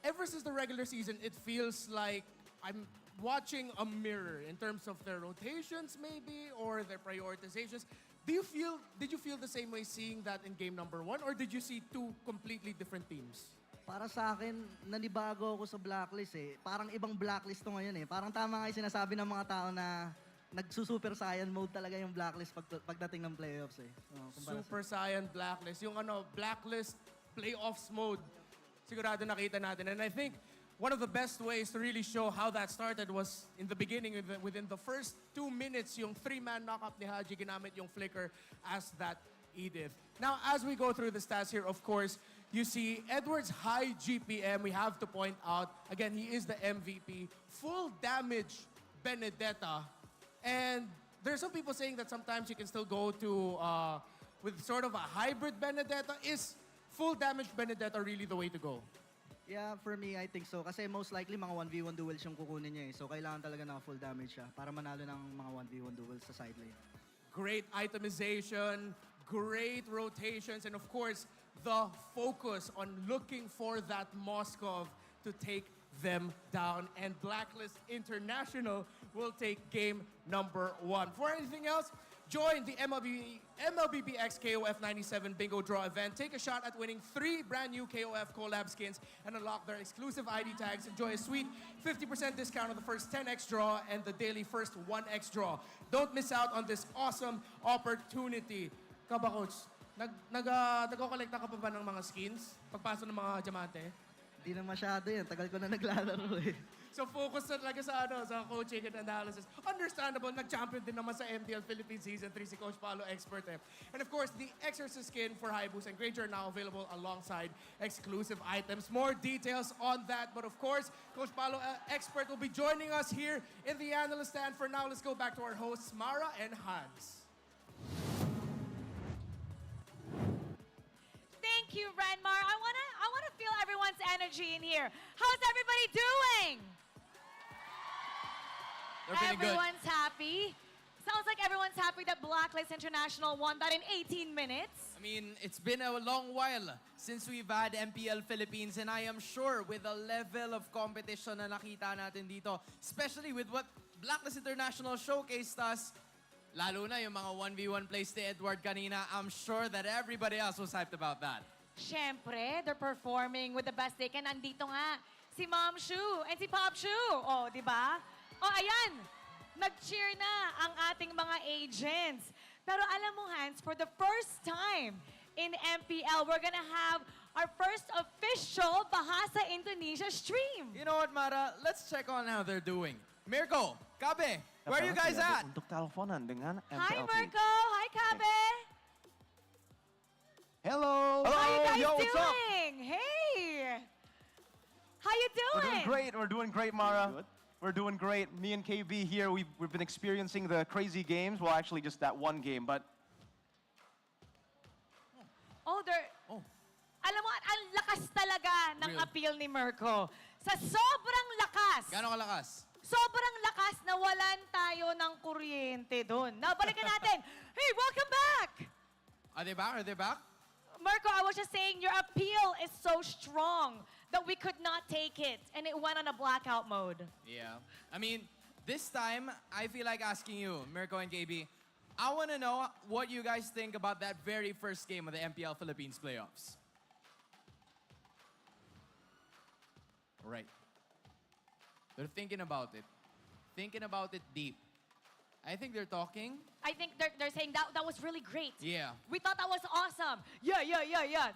ever since the regular season, it feels like I'm watching a mirror in terms of their rotations maybe or their prioritizations. Did you feel the same way seeing that in game number 1 or did you see two completely different teams? para sa akin, nanibago ako sa Blacklist eh. Parang ibang Blacklist to ngayon eh. Parang tama nga yung sinasabi ng mga tao na nagsusuper saiyan mode talaga yung Blacklist pagdating ng playoffs eh. So, Super Saiyan Blacklist. Yung Blacklist Playoffs mode. Sigurado nakita natin. And I think one of the best ways to really show how that started was in the beginning, within the first 2 minutes, yung 3-man knockup ni Haji, ginamit yung flicker as that Edith. Now, as we go through the stats here, of course, you see Edward's high GPM. We have to point out, again, he is the MVP. Full damage Benedetta. And there's some people saying that sometimes you can still go to, with sort of a hybrid Benedetta. Is full damage Benedetta really the way to go? Yeah, for me, I think so. Kasi most likely, mga 1v1 duels yung kukunin niya eh. So, kailangan talaga ng full damage siya para manalo ng mga 1v1 duels sa side lane. Great itemization, great rotations, and of course, the focus on looking for that Moskov to take them down. And Blacklist International will take game number 1. For anything else, join the MLBBX KOF 97 Bingo Draw event. Take a shot at winning 3 brand new KOF collab skins and unlock their exclusive ID tags. Enjoy a sweet 50% discount on the first 10x draw and the daily first 1x draw. Don't miss out on this awesome opportunity. Kaba, Coach, nag-collect ka pa ba ng mga skins pagpasok ng mga diamante? Hindi na masyado yan. Tagal ko na naglalaro eh. So focus na talaga sa coaching and analysis. Understandable, nag-champion din naman sa MPL Philippines Season 3 si Coach Paolo Expert eh. And of course, the Exorcist skin for Haibus and Granger are now available alongside exclusive items. More details on that. But of course, Coach Paolo Expert will be joining us here in the analyst stand. For now, let's go back to our hosts, Mara and Hans. Thank you, Renmar. I wanna feel everyone's energy in here. How's everybody doing? Everyone's happy. Sounds like everyone's happy that Blacklist International won that in 18 minutes. I mean, it's been a long while since we've had MPL Philippines, and I am sure with the level of competition na nakita natin dito, especially with what Blacklist International showcased us, lalo na yung mga 1v1 plays ni Edward kanina, I'm sure that everybody else was hyped about that. Siyempre, they're performing with the best they can. Nandito nga si Mom Shu and si Pop Shu. Oh, di ba? Oh, ayan. Nag-cheer na ang ating mga agents. Pero alam mo, Hans, for the first time in MPL, we're gonna have our first official Bahasa Indonesia stream. You know what, Mara? Let's check on how they're doing. Mirko, Kabe, where are you guys at? Untuk teleponan dengan Hi, MPL Mirko. Hi, Kabe. Hello. How you guys Yo, what's up? doing? Hey. How you We're doing? doing great. We're doing great, Mara. We're doing great. Me and KB here, we've been experiencing the crazy games. Well, actually, just that one game, but Alam mo, ang lakas talaga ng Real. appeal ni Mirko. Sa sobrang lakas. Gano'ng kalakas? Sobrang lakas na walan tayo ng kuryente doon. Nabalikan natin. Hey, welcome back! Are they back? Are they back? Mirko, I was just saying your appeal is so strong that we could not take it. And it went on a blackout mode. Yeah. I mean, this time, I feel like asking you, Mirko and KB, I want to know what you guys think about that very first game of the MPL Philippines playoffs. right. They're thinking about it. Thinking about it deep. I think they're talking. I think they're saying that was really great. Yeah. We thought that was awesome. Yeah.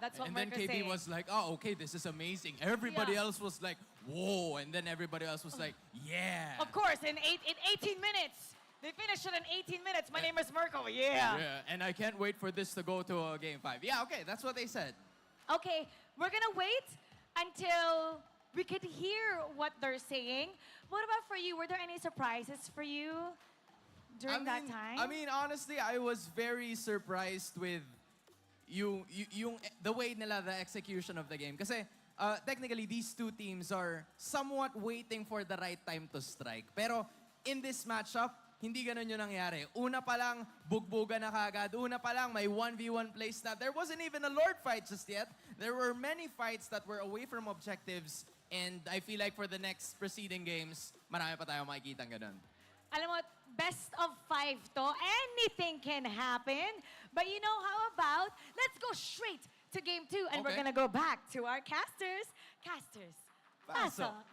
That's what And then Merc is KB saying. was like, oh, okay, this is amazing. Everybody Yeah. else was like, whoa. And then everybody else was like, yeah. Of course, in 18 minutes. They finished it in 18 minutes. My name is Merkel. Yeah. Yeah, and I can't wait for this to go to a game 5. Yeah, okay, that's what they said. Okay, we're gonna wait until we could hear what they're saying. What about for you? Were there any surprises for you during that time? I mean, honestly, I was very surprised with the way nila, the execution of the game. Kasi technically, these two teams are somewhat waiting for the right time to strike. Pero in this matchup, hindi ganun yung nangyari. Una pa lang, bugbuga na kagad. Una pa lang, may 1v1 play stat. There wasn't even a Lord fight just yet. There were many fights that were away from objectives. And I feel like for the next preceding games, marami pa tayo makikita ganun. Alam mo, best of 5 to. Anything can happen. But you know how about, let's go straight to game 2. And we're Okay. gonna go back to our casters. Casters, Pasok. pasok.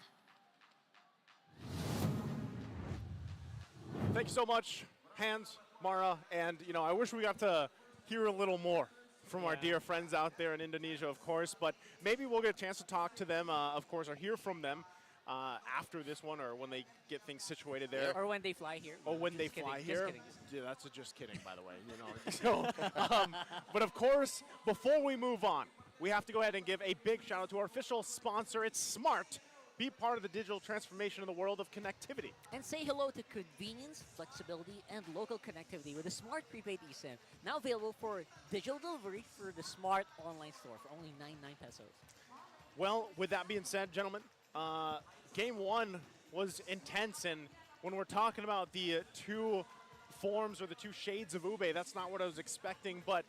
Thank you so much, Hans, Mara, and I wish we got to hear a little more from our dear friends out there in Indonesia, of course, but maybe we'll get a chance to talk to them, of course, or hear from them after this one or when they get things situated there. Or when they fly here. Or when they Just kidding, fly just here. kidding. Yeah, that's just kidding, by the way. So, but of course, before we move on, we have to go ahead and give a big shout out to our official sponsor. It's Smart. Be part of the digital transformation of the world of connectivity. And say hello to convenience, flexibility, and local connectivity with a smart prepaid eSIM. Now available for digital delivery for the Smart online store for only 99 pesos. Well, with that being said, gentlemen, game 1 was intense, and when we're talking about the two forms or the two shades of Ube, that's not what I was expecting, but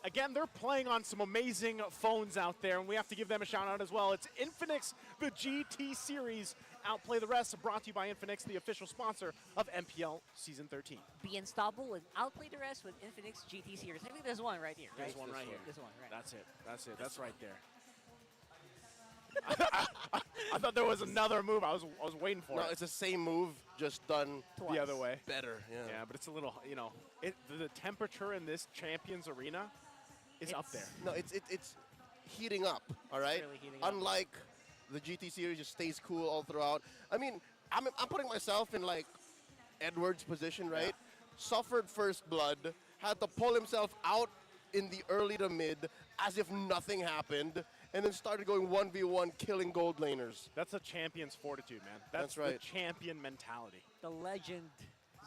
again, they're playing on some amazing phones out there, and we have to give them a shout out as well. It's Infinix, the GT series. Outplay the rest, brought to you by Infinix, the official sponsor of MPL Season 13. Be unstoppable and outplay the rest with Infinix GT series. I think there's one right here. There's right? one right here. This one, right. That's it. That's right there. I thought there was another move. I was waiting for No, it. it's the same move, just done The other way. better. Yeah. Yeah, but it's a little, the temperature in this Champions Arena is up there. No, it's heating up. All right. really heating up. Unlike the GT series, just stays cool all throughout. I mean, I'm putting myself in like Edward's position, right? Suffered first blood, had to pull himself out in the early to mid as if nothing happened, and then started going 1v1, killing gold laners. That's a champion's fortitude, man. That's right. The champion mentality. The legend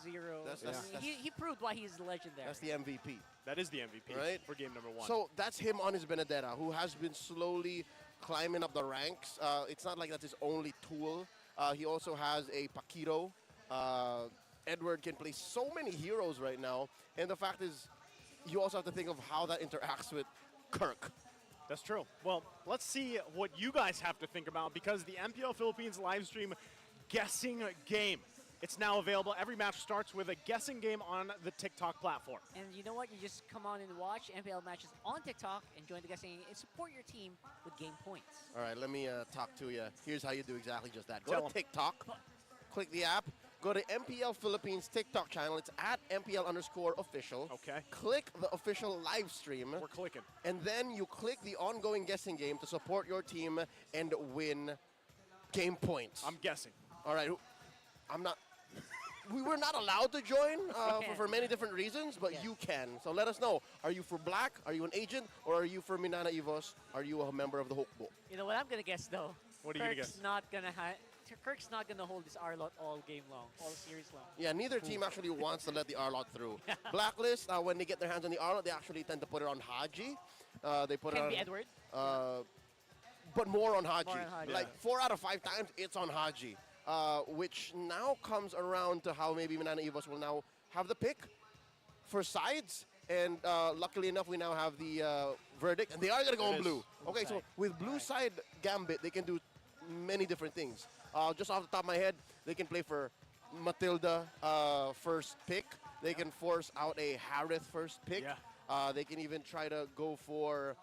Zero. That's- He proved why he's the legend there. That's the MVP. That is the MVP Right. for game number 1. So that's him on his Benedetta, who has been slowly climbing up the ranks. It's not like that's his only tool. He also has a Paquito. Edward can play so many heroes right now. And the fact is, you also have to think of how that interacts with Kirk. That's true. Well, let's see what you guys have to think about, because the MPL Philippines live stream guessing game. It's now available. Every match starts with a guessing game on the TikTok platform. And you know what? You just come on and watch MPL matches on TikTok and join the guessing and support your team with game points. All right, let me talk to you. Here's how you do exactly just that. Go Tell to 'em. TikTok, click the app, go to MPL Philippines TikTok channel. It's at MPL_official. Okay. Click the official live stream. We're clicking. And then you click the ongoing guessing game to support your team and win game points. I'm guessing. All right, I'm not. We were not allowed to join for many different reasons, but you can. So let us know. Are you for Black? Are you an agent? Or are you for Minana Evos? Are you a member of the Hokbo? You know what I'm gonna guess though? What are you gonna Kirk's guess? not gonna Kirk's not gonna hold this R-Lot all game long, all series long. Yeah, neither team actually wants to let the R-Lot through. Blacklist, when they get their hands on the R-Lot, they actually tend to put it on Haji. They put Can it on be Edward. but more on Haji. More on Haji. Like 4 out of 5 times, it's on Haji. Which now comes around to how maybe Minana Evos will now have the pick for sides. And luckily enough, we now have the verdict. And they are going to go It on is. blue. Okay, so with blue side Gambit, they can do many different things. Just off the top of my head, they can play for Matilda first pick. They can force out a Harith first pick. Yeah. They can even try to go for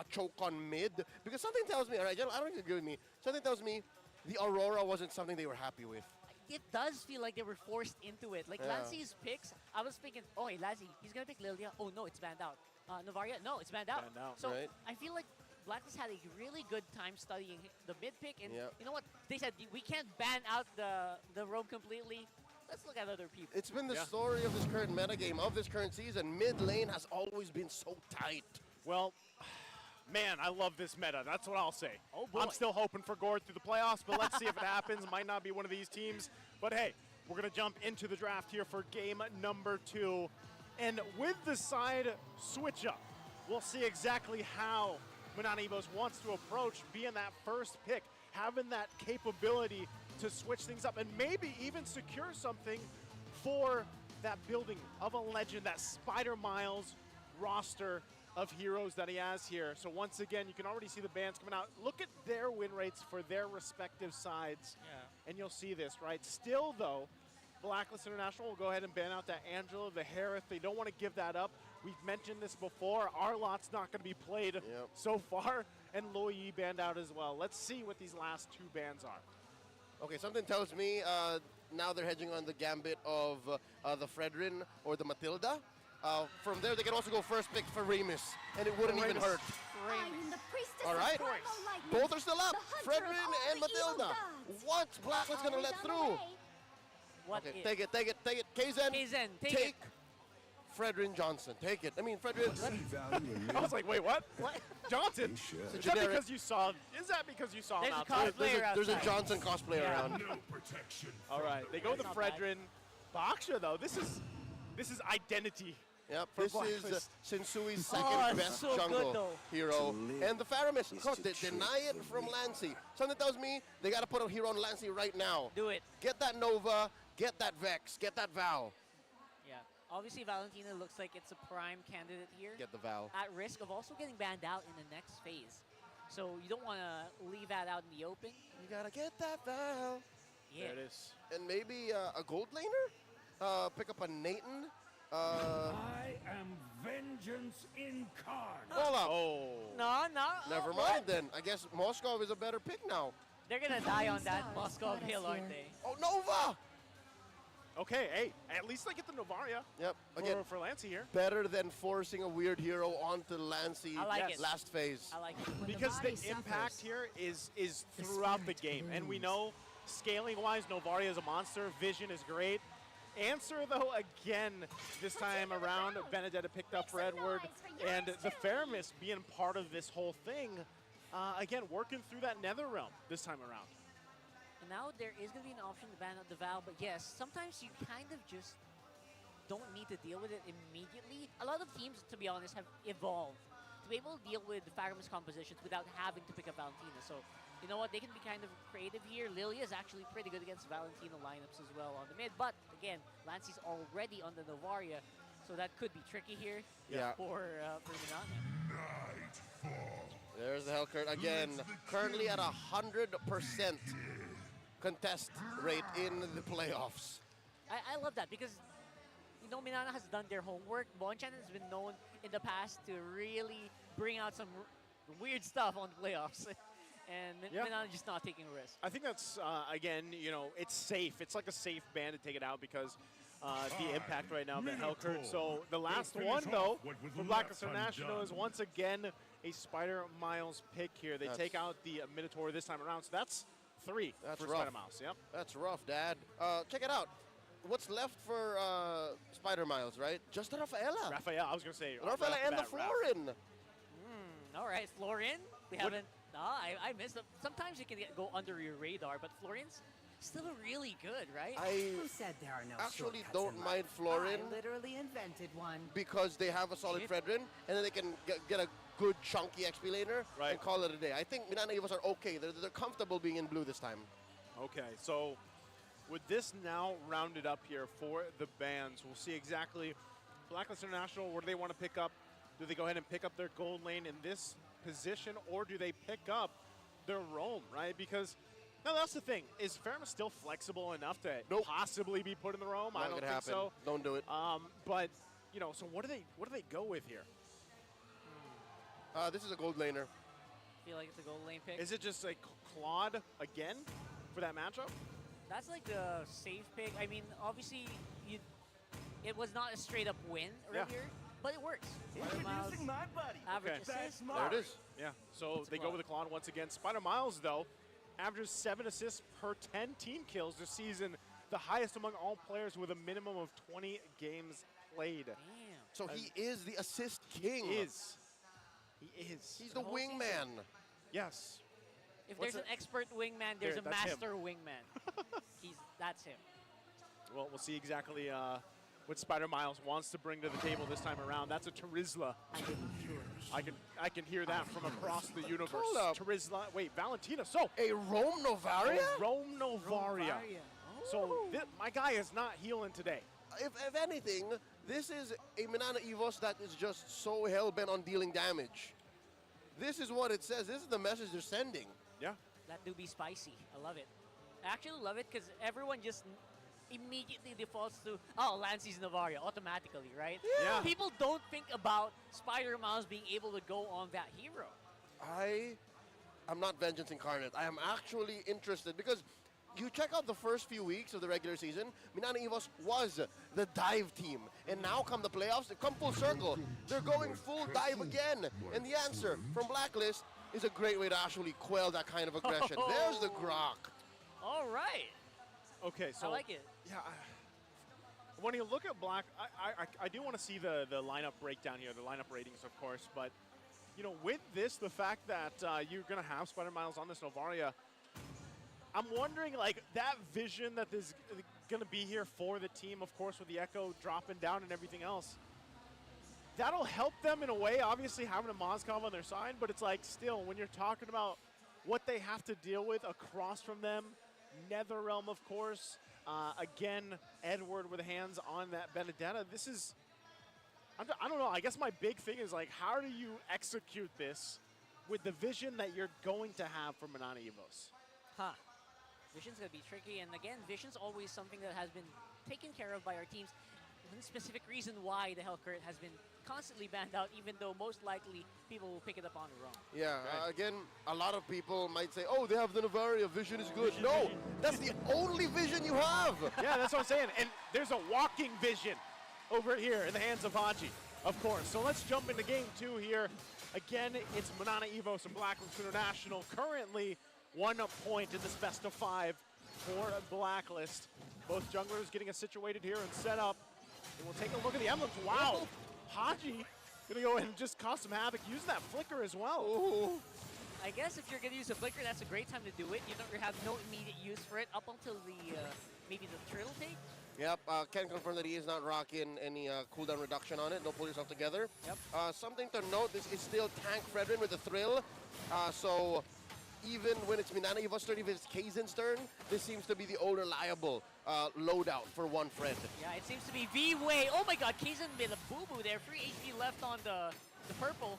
a choke on mid? Because something tells me, all right, I don't think you agree with me. Something tells me the Aurora wasn't something they were happy with. It does feel like they were forced into it. Like Yeah. Lancey's picks, I was thinking, oh, hey, Lancey, he's going to pick Lilia. Oh, no, it's banned out. Novaria, no, it's banned out. Banned out. So Right. I feel like Blacklist had a really good time studying the mid pick. And Yep. you know what? They said, we can't ban out the roam completely. Let's look at other people. It's been the Yeah. story of this current metagame, of this current season. Mid lane has always been so tight. Well, man, I love this meta. That's what I'll say. Oh, boy. I'm still hoping for Gord through the playoffs, but let's see if it happens. Might not be one of these teams. But hey, we're going to jump into the draft here for game number 2. And with the side switch up, we'll see exactly how Minana Evos wants to approach being that first pick, having that capability to switch things up and maybe even secure something for that building of a legend, that Spider Miles roster of heroes that he has here. So once again, you can already see the bands coming out. Look at their win rates for their respective sides. And you'll see this, right? Still, though, Blacklist International will go ahead and ban out that Angela, the Harith. They don't want to give that up. We've mentioned this before. Our lot's not going to be played so far, and Loyi banned out as well. Let's see what these last 2 bans are. Okay, something tells me now they're hedging on the gambit of the Fredrin or the Matilda. From there, they can also go first pick for Remus, and it wouldn't even hurt. I am the priestess All right, of primal lightning, both are still up. the hunter of Fredrin all and the evil Matilda. gods. What's Blacklist gonna let Always on the through? way. What Okay, if? take it. Kzen, Kzen, take take it. Fredrin Johnson. Take it. I mean, Fredrin. I was like, wait, what? Johnson? It's a Is that generic- because you saw? Is that because you saw him There's a outside? cosplayer There's a outside. Johnson cosplay Yeah. around. All right, they go with the That's not bad. Fredrin. Baksha, though, this is identity. Yep, For this is Blacklist. Sinsui's Oh, second it's best so good, jungle though. hero. And the Faramis, they deny it from Lancey. Something tells me they got to put a hero on Lancey right now. Do it. Get that Nova, get that Vex, get that Val. Yeah. Obviously, Valentina looks like it's a prime candidate here. Get the Val. At risk of also getting banned out in the next phase. So you don't want to leave that out in the open. You got to get that Val. Yeah. There it is. And maybe a gold laner? Pick up a Nathan? I am vengeance incarnate. Hold up. Oh. No. Never what? mind then. I guess Moskov is a better pick now. They're going to die on that Stars Moscow got us hill, aren't here. they? Oh, Nova! Okay, hey, at least I get the Novaria Yep, again, for Lancey here. better than forcing a weird hero onto Lancey I like it. last phase. I like it. When Because the body impact suffers, here is the throughout the spirit game. And we blooms. know, scaling-wise, Novaria is a monster. Vision is great. Answer, though, again, this time around, Benedetta picked up for Edward. And the Faramis being part of this whole thing, again, working through that Nether Realm this time around. And now there is going to be an option to ban out the Val, but yes, sometimes you kind of just don't need to deal with it immediately. A lot of teams, to be honest, have evolved to be able to deal with the Faramis compositions without having to pick up Valentina. So, you know what, they can be kind of creative here. Lilia is actually pretty good against Valentina lineups as well on the mid, but again, Lancey's already on the Novaria, so that could be tricky here Yeah. for Minana. There's the Hellcurt again. Currently at 100% contest rate in the playoffs. I love that because, you know, Minana has done their homework. Bonchan has been known in the past to really bring out some weird stuff on the playoffs. And Yeah. Minana just not taking a risk. I think that's, again, you know, it's safe. It's like a safe ban to take it out because the impact right now of the Hellcurt. So the last one, though, for Blacklist International is once again a Spider Miles pick here. They take out the Minotaur this time around. So that's 3 That's for rough. Spider Miles. Yep. That's rough, Dad. Check it out. What's left for Spider Miles, right? Just Rafaela. Rafael, I was going to say. Rafaela right off and the bat, Raph. Florin. All right, Florian. We haven't. I missed them. Sometimes you can go under your radar, but Florian's still really good, right? I Who said there are no actually shortcuts don't in mind life? Florin I literally invented one. because they have a solid Fredrin, and then they can get a good chunky XP laner Right. and call it a day. I think Minana Evos are okay. They're comfortable being in blue this time. Okay, so with this now rounded up here for the bans, we'll see exactly Blacklist International, where do they want to pick up? Do they go ahead and pick up their gold lane in this position, or do they pick up their roam, right? Because now that's the thing. Is Faramis still flexible enough to possibly be put in the roam? I Not don't gonna think happen. so. Don't do it. But you know, so what do they go with here? This is a gold laner. Feel like it's a gold lane pick. Is it just like Claude again for that matchup? That's like the safe pick. I mean, obviously, it was not a straight up win Yeah. earlier, but it works. Introducing my buddy. Average Okay. That's assist. smart. There it is. Yeah, so It's a they go Claude. with the Claude once again. Spider Miles, though, averages 7 assists per 10 team kills this season, the highest among all players with a minimum of 20 games played. Damn. So he is the assist king. He is. He is. He's the whole season. wingman. Yes. If What's there's it- an expert wingman, there's There, a that's him. master wingman. That's him. Well, we'll see exactly what Spider Miles wants to bring to the table this time around. That's a Terizla. I can hear that from across the universe. Hold up. Terizla. Wait, Valentina. So A Rome Novaria? Rome Novaria. So my guy is not healing today. If anything, this is a Minana Evos that is just so hell-bent on dealing damage. This is what it says. This is the message they're sending. Yeah. That do be spicy. I love it. I actually love it because everyone just immediately defaults to, oh, Lancey's Navaria automatically, right? Yeah. People don't think about Spider Miles being able to go on that hero. I'm not Vengeance Incarnate. I am actually interested because you check out the first few weeks of the regular season, Minana Evos was the dive team. And now come the playoffs, they come full circle. They're going full dive again. And the answer from Blacklist is a great way to actually quell that kind of aggression. There's the grok. All right. Okay, so I like it. Yeah. When you look at Black, I do want to see the lineup breakdown here, the lineup ratings, of course. But, you know, with this, the fact that you're going to have Spider Miles on this Novaria, I'm wondering, like, that vision that is going to be here for the team, of course, with the Echo dropping down and everything else. That'll help them in a way, obviously, having a Moskov on their side. But it's like, still, when you're talking about what they have to deal with across from them, Netherrealm, of course. Again, Edward with hands on that Benedetta. This is, I don't know, I guess my big thing is, like, how do you execute this with the vision that you're going to have for Minana Evos? Huh. Vision's going to be tricky. And again, Vision's always something that has been taken care of by our teams. One specific reason why the Hellcurt has been constantly banned out, even though most likely people will pick it up on their own. Yeah, again, a lot of people might say, oh, they have the Navaria, vision is good. No, that's the only vision you have. Yeah, that's what I'm saying. And there's a walking vision over here in the hands of Haji, of course. So let's jump into game 2 here. Again, it's Minana Evos and Blacklist International. Currently 1 point in this best of 5 for Blacklist. Both junglers getting us situated here and set up. And we'll take a look at the emblems. Wow, Haji gonna go in and just cause some havoc. Use that flicker as well. Ooh. I guess if you're going to use a flicker, that's a great time to do it. You don't have no immediate use for it up until the maybe the turtle take. Yep, can confirm that he is not rocking any cooldown reduction on it. Don't pull yourself together. Yep. Something to note, this is still Tank Fredrin with the thrill. So even when it's Minana Evos turn, if it's Kaizen's turn, this seems to be the old reliable loadout for one Fred. Yeah, it seems to be V-Way. Oh my god, Kaizen made a boo-boo there. 3 HP left on the purple.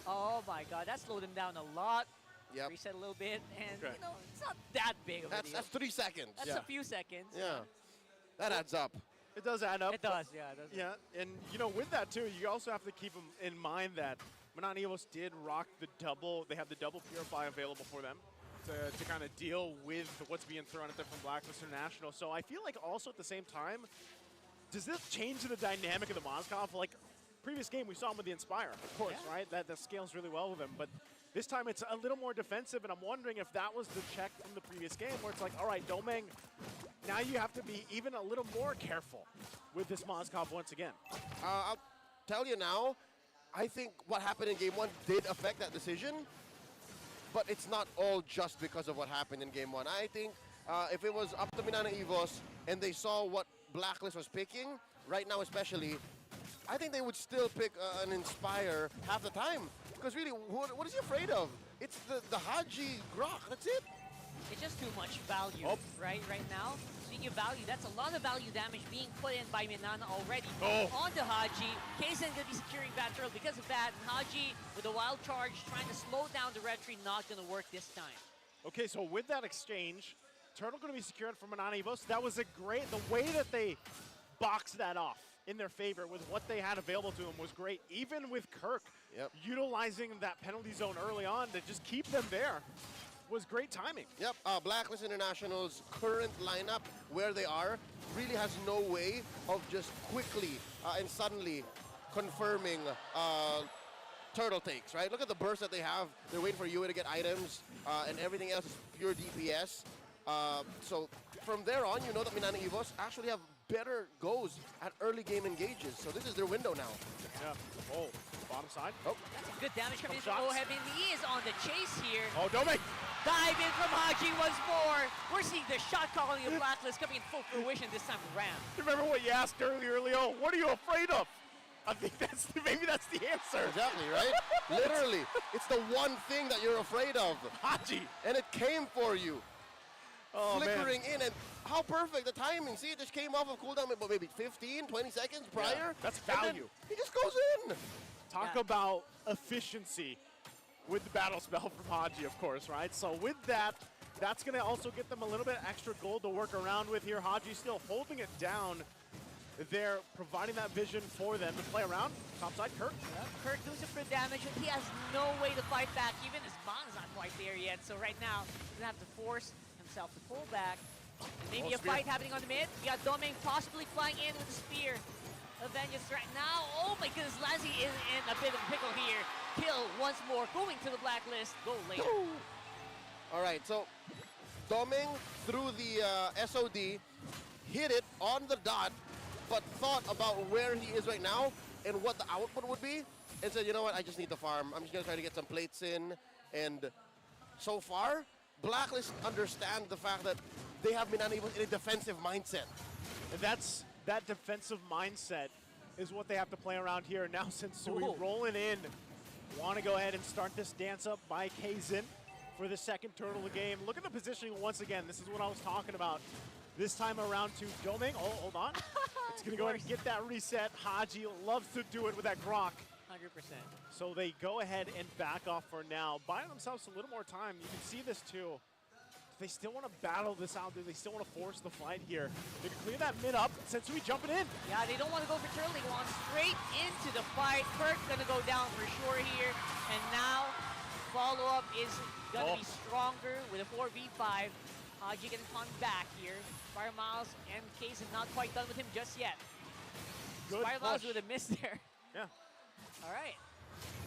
Oh my god, that slowed him down a lot. Yep. Reset a little bit, and Okay. you know, it's not that big of a deal. That's 3 seconds. That's a few seconds. Yeah, that adds up. It does add up. It does, yeah. It does. Yeah, and you know, with that too, you also have to keep in mind that Minana Evos did rock the double. They have the double Purify available for them to kind of deal with what's being thrown at them from Blacklist International. So I feel like also at the same time, does this change the dynamic of the Moskov? Like previous game, we saw him with the Inspire, of course, Yeah. right? That scales really well with him, but this time it's a little more defensive, and I'm wondering if that was the check from the previous game where it's like, all right, Domeng, now you have to be even a little more careful with this Moskov once again. I'll tell you now, I think what happened in game 1 did affect that decision, but it's not all just because of what happened in game 1. I think if it was up to Minana Evos and they saw what Blacklist was picking, right now especially, I think they would still pick an Inspire half the time. Because really, what is he afraid of? It's the Haji Grok, that's it. It's just too much value, Oh. right now. Speaking of value, that's a lot of value damage being put in by Minana already. Oh. Onto Haji. Kaizen going to be securing that turtle because of that. And Haji, with a wild charge, trying to slow down the red tree, not going to work this time. Okay, so with that exchange, Turtle going to be secured from Minana Evos. That was a great, the way that they boxed that off in their favor with what they had available to them was great. Even with Kirk utilizing that penalty zone early on to just keep them there was great timing. Yep, Blacklist International's current lineup, where they are, really has no way of just quickly and suddenly confirming turtle takes, right? Look at the burst that they have. They're waiting for Yue to get items, and everything else is pure DPS. So from there on, you know that Minana Evos actually have better goes at early game engages. So this is their window now. Yeah. Oh, bottom side. Oh. That's some good damage coming in from Shots. Oheb, and he is on the chase here. Oh, Doming. Dive in from Haji once more. We're seeing the shot calling of Blacklist coming in full fruition this time around. Remember what you asked earlier, Leo? What are you afraid of? I think maybe that's the answer. Exactly, right? Literally. It's the one thing that you're afraid of. Haji. And it came for you. Oh, Flickering man. in, and how perfect the timing. See, it just came off of cooldown but maybe 15, 20 seconds prior. Yeah, that's and then value. He just goes in. Talk about efficiency with the battle spell from Haji, of course, right? So with that, that's going to also get them a little bit extra gold to work around with here. Haji still holding it down. They're providing that vision for them to play around. Topside, Kirk. Kirk doing some good damage, and he has no way to fight back. Even his bond's not quite there yet. So right now, he's going to have to force himself to pull back. Maybe a fight happening on the mid. You got Doming possibly flying in with a spear. Vengeance right now. Oh my goodness, Lazzy is in a bit of a pickle here. Kill once more, going to the Blacklist. Go later. All right, so Doming through the SOD, hit it on the dot, but thought about where he is right now and what the output would be, and said, you know what, I just need the farm. I'm just going to try to get some plates in. And so far, Blacklist understand the fact that they have been unable in a defensive mindset. And that defensive mindset is what they have to play around here. Now, Sensui rolling in, want to go ahead and start this dance up by Kazin for the second turtle of the game. Look at the positioning once again. This is what I was talking about. This time around to Doming. Oh, hold on. It's going to go ahead and get that reset. Haji loves to do it with that grok. 100%. So they go ahead and back off for now, buying themselves a little more time. You can see this too. They still want to battle this out. They still want to force the fight here. They can clear that mid up. Sensui jumping in. Yeah, they don't want to go for turtle. They want straight into the fight. Kirk's going to go down for sure here. And now, follow-up is going to be stronger with a 4v5. Haji getting come back here. Fire Miles and Case is not quite done with him just yet. Good Fire Miles push. with a miss there. Yeah. All right.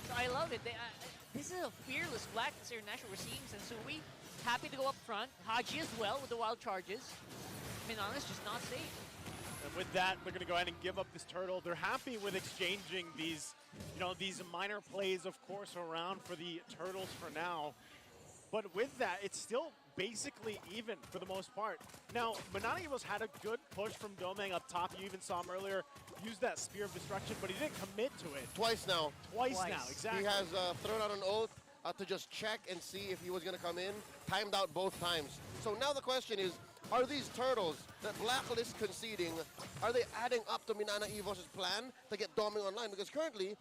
So I love it. This is a fearless Blacklist International we're seeing. Sensui happy to go up front. Haji as well with the wild charges. Minana's just not safe. And with that, they're going to go ahead and give up this turtle. They're happy with exchanging these, these minor plays, of course, around for the turtles for now. But with that, it's still basically even for the most part. Now, Minana Evos had a good push from Doming up top. You even saw him earlier use that Spear of Destruction, but he didn't commit to it. Twice now. Twice now, exactly. He has thrown out an ult to just check and see if he was going to come in. Timed out both times. So now the question is, are these turtles that Blacklist conceding, are they adding up to Minana Evos' plan to get Doming online? Because currently,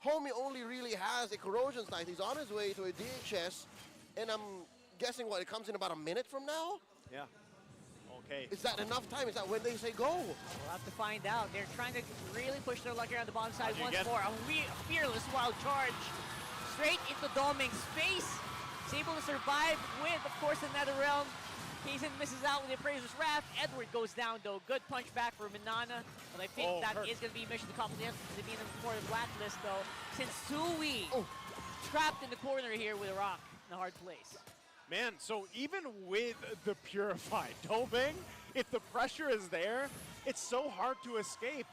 Homie only really has a Corrosion Snipe. He's on his way to a DHS, and I'm guessing, what, it comes in about a minute from now? Yeah. Okay. Is that enough time? Is that when they say go? We'll have to find out. They're trying to really push their luck around the bottom side once get? more. A fearless wild charge straight into Doming's face. He's able to survive with, of course, the Nether Realm. Kazin misses out with the Appraiser's Wrath. Edward goes down, though. Good punch back for Minana. But I think that is going to be mission accomplished to be in the Blacklist, though. Sensui trapped in the corner here with a rock in a hard place. Man, so even with the Purified Doming, if the pressure is there, it's so hard to escape.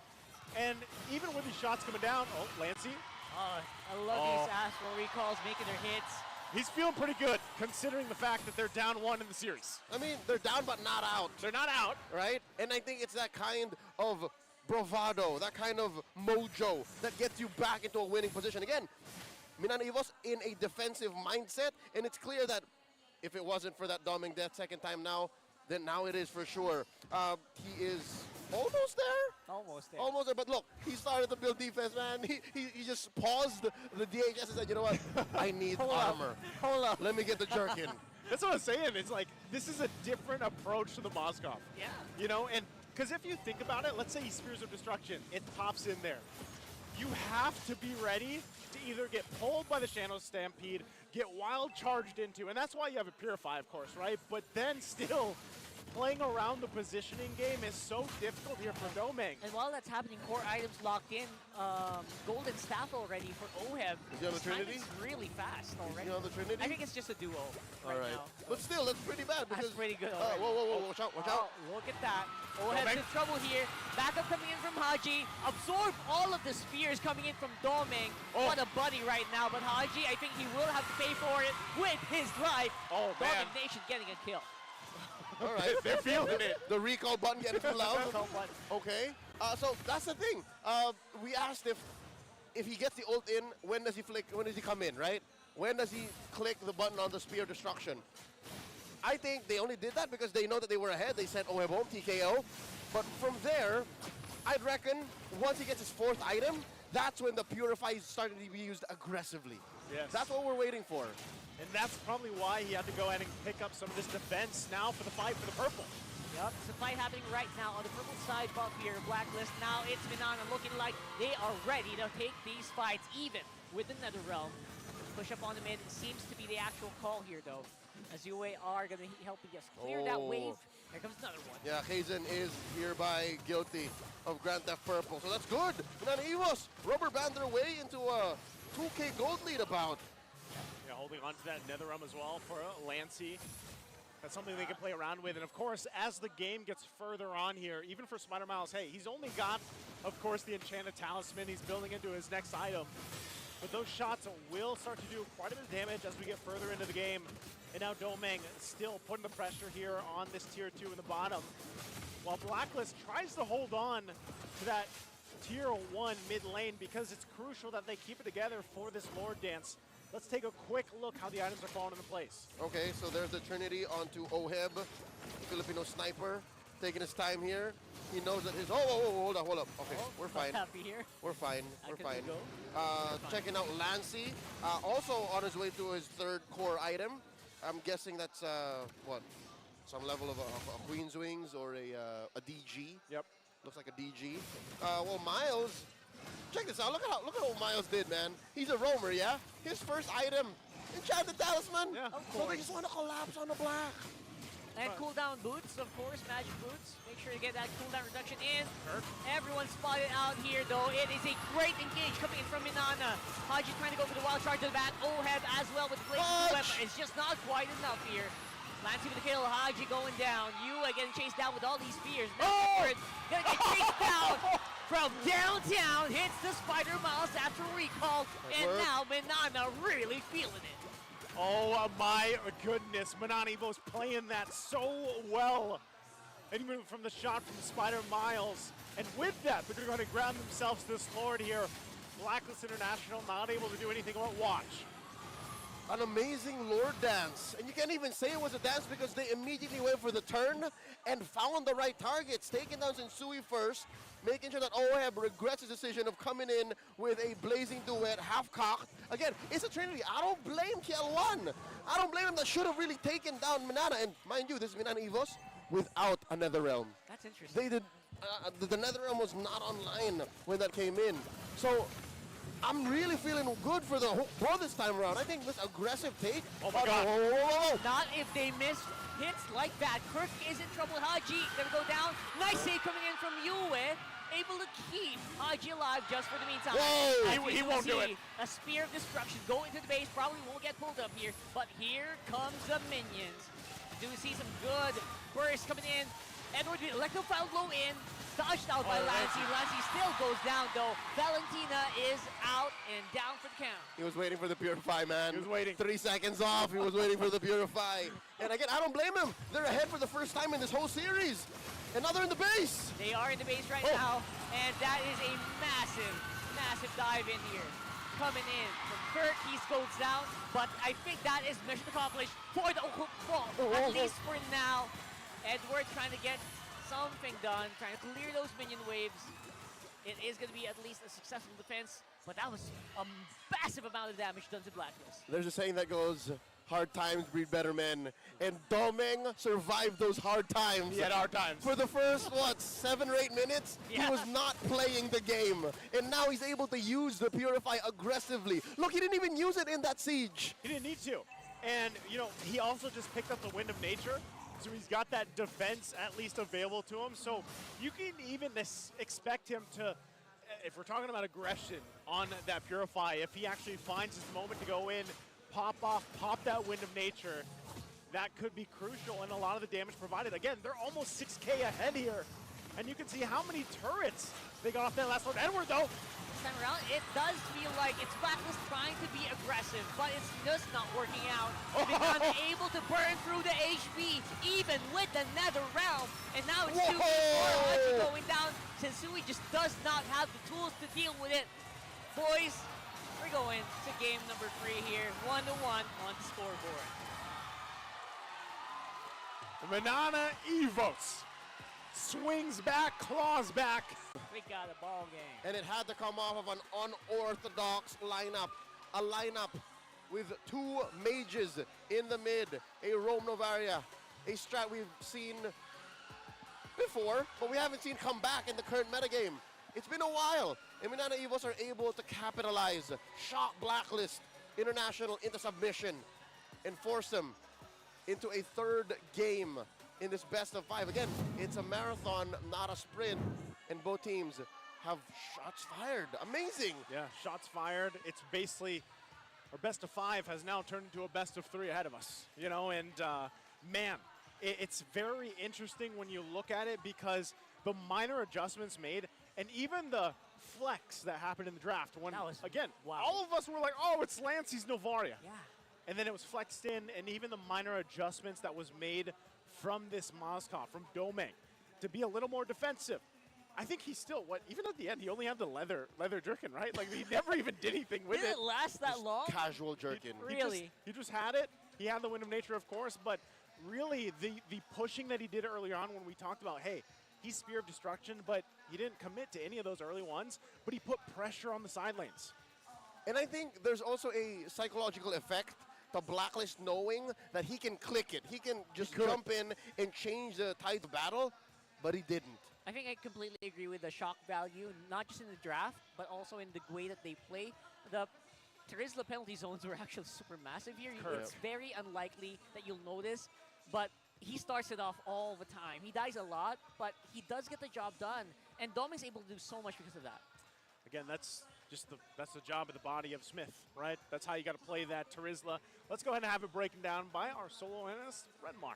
And even with these shots coming down, Lancey. Oh, I love these Astral Recalls making their hits. He's feeling pretty good, considering the fact that they're down one in the series. I mean, they're down but not out. They're not out. Right? And I think it's that kind of bravado, that kind of mojo that gets you back into a winning position. Again, Minana Evos in a defensive mindset, and it's clear that if it wasn't for that Doming death second time now, then now it is for sure. He is almost there. Almost there. Almost there, but look, he started to build defense, man. He just paused the DHS and said, you know what, I need armor. Hold up. Let me get the jerkin. That's what I'm saying. It's like, this is a different approach to the Moskov. Yeah. And Because if you think about it, let's say he Spears of Destruction, it pops in there. You have to be ready to either get pulled by the Shadow Stampede, get wild charged into, and that's why you have a Purify, of course, right? But then still, playing around the positioning game is so difficult here for Domeng. And while that's happening, core items locked in. Golden Staff already for Oheb. Does he have a Trinity? It's really fast already. Is he on the Trinity? I think it's just a duo All right. now. But still, that's pretty bad. Because, That's pretty good. Whoa, whoa, whoa, watch out, watch out. Oh, look at that. Oheb's in trouble here. Backup coming in from Haji. Absorb all of the spears coming in from Domeng. What a buddy right now. But Haji, I think he will have to pay for it with his life. Oh, man. Domeng Nation getting a kill. All right. They're feeling it. The recall button getting too loud. Recall button. Okay. So that's the thing. We asked if he gets the ult in, when does he flick? When does he come in? Right? When does he click the button on the Spear Destruction? I think they only did that because they know that they were ahead. They sent Oheb home, TKO. But from there, I'd reckon once he gets his 4th item, that's when the Purify is starting to be used aggressively. Yes. That's what we're waiting for. And that's probably why he had to go ahead and pick up some of this defense now for the fight for the purple. Yep, it's a fight happening right now on the purple side buff here, Blacklist. Now it's Minana looking like they are ready to take these fights even with the Netherrealm. Push up on the mid seems to be the actual call here though. As UA are going to help you just clear that wave. Here comes another one. Yeah, Hazen is hereby guilty of Grand Theft Purple. So that's good. Minana Evos rubber band their way into a 2K gold lead about. Yeah, holding on to that Netherrealm as well for Lancy. That's something they can play around with. And of course, as the game gets further on here, even for Spider Miles, hey, he's only got, of course, the Enchanted Talisman he's building into his next item. But those shots will start to do quite a bit of damage as we get further into the game. And now Domeng still putting the pressure here on this tier 2 in the bottom. While Blacklist tries to hold on to that tier 1 mid lane because it's crucial that they keep it together for this Lord Dance. Let's take a quick look how the items are falling into place. Okay, so there's the Trinity onto Oheb, Filipino sniper, taking his time here. He knows that his, hold up. Okay, we're fine. Happy here. We're fine, we're fine. Go. Checking out Lancy, also on his way to his 3rd core item. I'm guessing that's, what, some level of a Queen's Wings or a DG. Yep. Looks like a DG. Well, Miles, check this out. Look at what Miles did, man. He's a roamer, yeah? His first item, Enchanted Talisman. Yeah, of So course. they just want to collapse on the black. And cooldown boots, of course, magic boots. Make sure to get that cooldown reduction in. Everyone spotted out here, though. It is a great engage coming in from Minana. Haji trying to go for the wild charge to the back. Oheb as well with the blazing weapon. It's just not quite enough here. Lancy with the kill. Haji going down. Yua getting chased down with all these spears. Gonna get chased down from downtown. Hits the Spider Miles after recall. And now Minana really feeling it. Oh my goodness, Minana Evo's playing that so well. And even from the shot from Spider Miles. And with that, they're going to grab themselves this Lord here. Blacklist International not able to do anything but watch. An amazing Lord dance. And you can't even say it was a dance because they immediately went for the turn and found the right targets. Taking down Sensui first, making sure that Oheb regrets his decision of coming in with a blazing duet, half-cocked. Again, it's a Trinity. I don't blame KL1. I don't blame him. That should have really taken down Minana. And mind you, this is Minana Evos without a Netherrealm. That's interesting. They did. The Netherrealm was not online when that came in. So I'm really feeling good for the for this time around. I think this aggressive take. Oh my God. Not if they miss hits like that. Kirk is in trouble. Haji gonna go down. Nice save coming in from Yue. Able to keep Haji alive just for the meantime. Whoa! He won't do it. A spear of destruction go into the base. Probably won't get pulled up here. But here comes the minions. Do see some good bursts coming in. Edward with Electrofile low in. Dodged out by Lancy. Lancy still goes down though. Valentina is out and down for the count. He was waiting for the Purify, man. He was waiting. 3 seconds off. He was waiting for the Purify. And again, I don't blame him. They're ahead for the first time in this whole series. And now they're in the base. They are in the base right now. And that is a massive, massive dive in here. Coming in from Kurt. He goes down. But I think that is mission accomplished for the Okupong. At least for now. Edward trying to get something done, trying to clear those minion waves. It is going to be at least a successful defense, but that was a massive amount of damage done to Blacklist. There's a saying that goes, hard times breed better men. And Domeng survived those hard times. He had hard times. For the first, 7 or 8 minutes, he was not playing the game. And now he's able to use the Purify aggressively. Look, he didn't even use it in that siege. He didn't need to. And, he also just picked up the Wind of Nature. So he's got that defense at least available to him. So you can even expect him to, if we're talking about aggression on that Purify, if he actually finds his moment to go in, pop that Wind of Nature, that could be crucial in a lot of the damage provided. Again, they're almost 6K ahead here. And you can see how many turrets they got off that last one. Edward, though. This time around, it does feel like it's Blacklist trying to be aggressive, but it's just not working out. They're unable to burn through the HP, even with the Nether Realm. And now it's 2v4 going down. Sensui just does not have the tools to deal with it. Boys, we're going to game number 3 here, 1-1 on the scoreboard. Minana Evos swings back, claws back. We got a ball game. And it had to come off of an unorthodox lineup. A lineup with 2 mages in the mid. A Roam Novaria. A strat we've seen before, but we haven't seen come back in the current metagame. It's been a while. And Minana Evos are able to capitalize. Shock Blacklist International into submission. And force them into a 3rd game in this best of 5. Again, it's a marathon, not a sprint. And both teams have shots fired. Amazing. Yeah, shots fired. It's basically, our best of 5 has now turned into a best of 3 ahead of us. And man, it's very interesting when you look at it because the minor adjustments made and even the flex that happened in the draft when, again, all of us were like, oh, it's Lancey's Novaria. Yeah. And then it was flexed in, and even the minor adjustments that was made from this Moskov, from Domeng, to be a little more defensive. I think he's still, even at the end, he only had the leather jerkin, right? Like, he never even did anything with it. Did it last that long? Casual jerkin. He just had it. He had the Wind of Nature, of course, but really the pushing that he did earlier on when we talked about, hey, he's Spear of Destruction, but he didn't commit to any of those early ones, but he put pressure on the side lanes. And I think there's also a psychological effect to Blacklist knowing that he can click it. He can just jump in and change the tide of battle, but he didn't. I think I completely agree with the shock value, not just in the draft, but also in the way that they play. The Terizla penalty zones were actually super massive here. It's very unlikely that you'll notice, but he starts it off all the time. He dies a lot, but he does get the job done, and Doming's able to do so much because of that. Again, that's the job of the body of Smith, right? That's how you got to play that Terizla. Let's go ahead and have it broken down by our solo analyst, Redmar.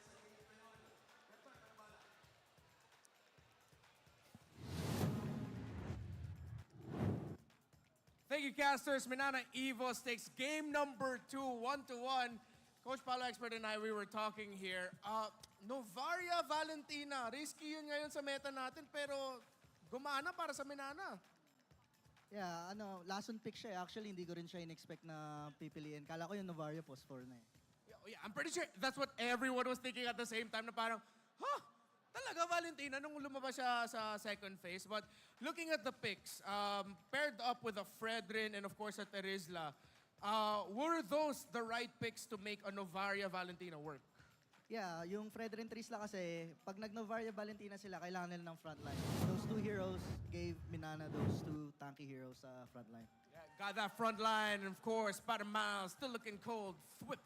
Thank you, casters. Minana Evos takes game number 2, 1-1. Coach Paolo Expert and I, we were talking here. Novaria Valentina, risky yun ngayon sa meta natin, pero gumana para sa Minana. Yeah, last on pick siya. Actually, hindi ko rin siya in-expect na pipiliin. Kala ko yung Novaria post 4 na eh. Yeah, I'm pretty sure that's what everyone was thinking at the same time na parang, talaga Valentina nung lumabas siya sa second phase. But looking at the picks, paired up with a Fredrin and of course a Terizla, were those the right picks to make a Novaria Valentina work? Yeah, yung Fredrin Trisla kasi, pag nag-Novaria Valentina sila, kailangan nila ng frontline. Those 2 heroes gave Minana those 2 tanky heroes sa frontline. Yeah, got that frontline, and of course, Spider Miles still looking cold. Whip.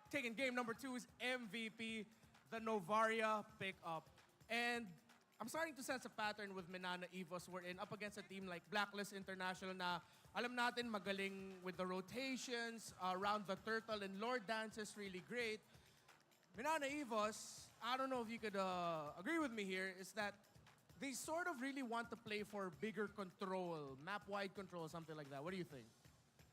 Taking game number 2's MVP, the Novaria pickup. And I'm starting to sense a pattern with Minana Evos. We're up against a team like Blacklist International na alam natin magaling with the rotations, around the turtle and Lord Dance is really great. Minana Evos, I don't know if you could agree with me here, is that they sort of really want to play for bigger control, map-wide control, something like that. What do you think?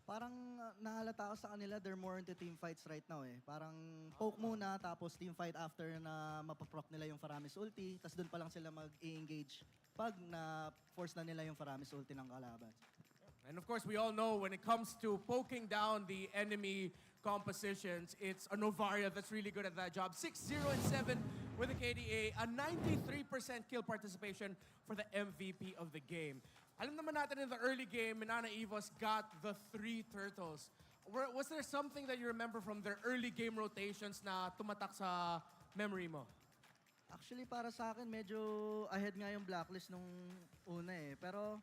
Parang nahalata ko sa kanila, they're more into team fights right now eh. Parang poke muna, tapos team fight after na mapaproc nila yung Faramis ulti, tapos doon pa lang sila mag-i-engage pag na-force na nila yung Faramis ulti ng kalaban. And of course, we all know when it comes to poking down the enemy compositions, it's a Novaria that's really good at that job. 6-0-7 with a KDA, a 93% kill participation for the MVP of the game. Alam naman natin in the early game, Minana Evos got the 3 turtles. Was there something that you remember from their early game rotations na tumatak sa memory mo? Actually, para sa akin, medyo ahead nga yung Blacklist nung una eh. Pero,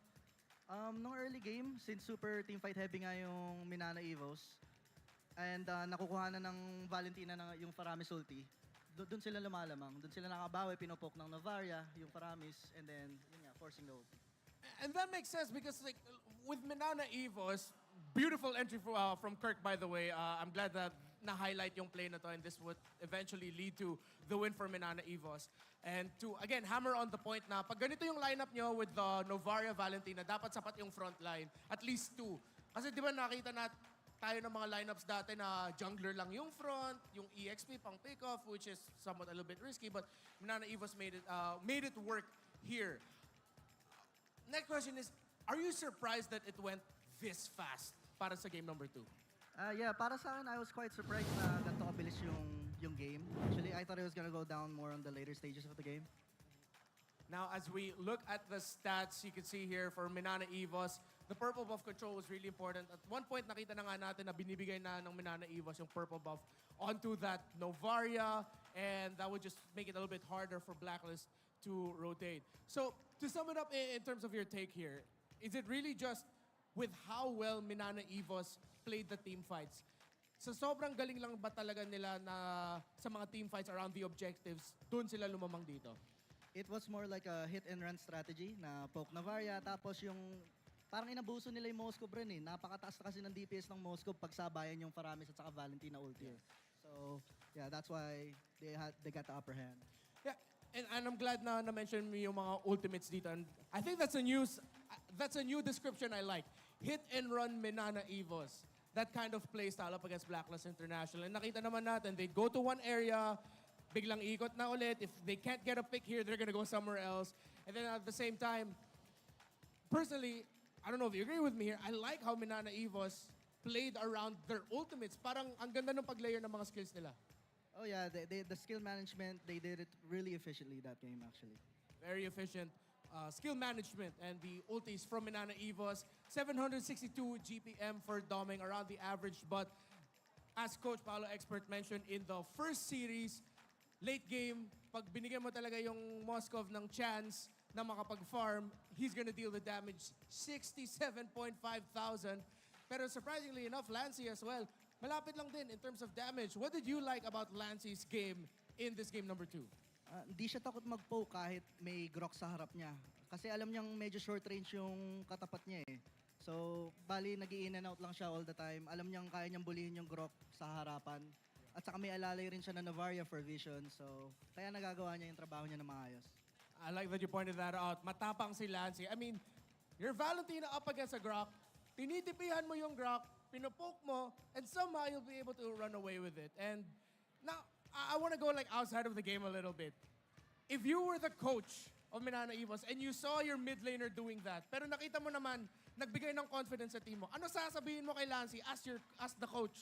nung early game, since super teamfight heavy nga yung Minana Evos, and nakukuha na ng Valentina yung Faramis ulti, doon sila lumalamang. Doon sila nakabawi, pinopoke ng Novaria, yung Faramis, and then, yun nga, forcing the ulti. And that makes sense because like with Minana Evos, beautiful entry from Kirk, by the way. I'm glad that na-highlight yung play na to, and this would eventually lead to the win for Minana Evos. And to, again, hammer on the point na pag ganito yung lineup nyo with the Novaria Valentina, dapat sapat yung front line. At least 2. Kasi di ba nakita na tayo ng mga lineups dati na jungler lang yung front, yung EXP pang pick-off, which is somewhat a little bit risky, but Minana Evos made it work here. Next question is, are you surprised that it went this fast para sa game number 2? Yeah, para sa akin, I was quite surprised na ganito kabilis yung game. Actually, I thought it was gonna go down more on the later stages of the game. Now, as we look at the stats, you can see here for Minana Evos, the purple buff control was really important. At one point, nakita na nga natin na binibigay na ng Minana Evos yung purple buff onto that Novaria, and that would just make it a little bit harder for Blacklist to rotate. So, to sum it up in terms of your take here, is it really just with how well Minana Evos played the team fights? So sobrang galing lang ba talaga nila na sa mga team fights around the objectives, doon sila lumamang dito? It was more like a hit-and-run strategy na poke Novaria, tapos yung parang inabuso nila yung Moskov rin eh. Napakataas na kasi ng DPS ng Moskov pag sabayan yung Faramis at saka Valentina ulti. So, yeah, that's why they got the upper hand. Yeah, and I'm glad na na-mention mo yung mga ultimates dito. And I think that's a new description I like. Hit and run Minana Evos. That kind of play style up against Blacklist International. And nakita naman natin, they go to one area, biglang ikot na ulit. If they can't get a pick here, they're gonna go somewhere else. And then at the same time, personally, I don't know if you agree with me here, I like how Minana Evos played around their ultimates. Parang ang ganda ng pag-layer ng mga skills nila. Oh yeah, the skill management, they did it really efficiently that game actually. Very efficient skill management and the ultis from Minana Evos. 762 GPM for doming around the average, but as Coach Paolo Expert mentioned in the first series, late game, pag binigyan mo talaga yung Moskov ng chance na makapag-farm, he's gonna deal the damage 67.5 thousand. Pero surprisingly enough, Lancy as well, malapit lang din in terms of damage. What did you like about Lancy's game in this game number 2? Hindi siya takot mag-poke kahit may grok sa harap niya. Kasi alam niyang medyo short range yung katapat niya eh. So, bali nag-i-in and out lang siya all the time. Alam niyang kaya niyang bulihin yung grok sa harapan. At saka may alalay rin siya na Novaria for vision. So, kaya nagagawa niya yung trabaho niya na maayos. I like that you pointed that out. Matapang si Lancy. I mean, you're Valentina up against a grok. Tinitipihan mo yung grok, pinopoke mo, and somehow you'll be able to run away with it. And now, I want to go like outside of the game a little bit. If you were the coach of Minana Evos and you saw your mid laner doing that, pero nakita mo naman, nagbigay ng confidence sa team mo, ano sasabihin mo kay Lancy as the coach?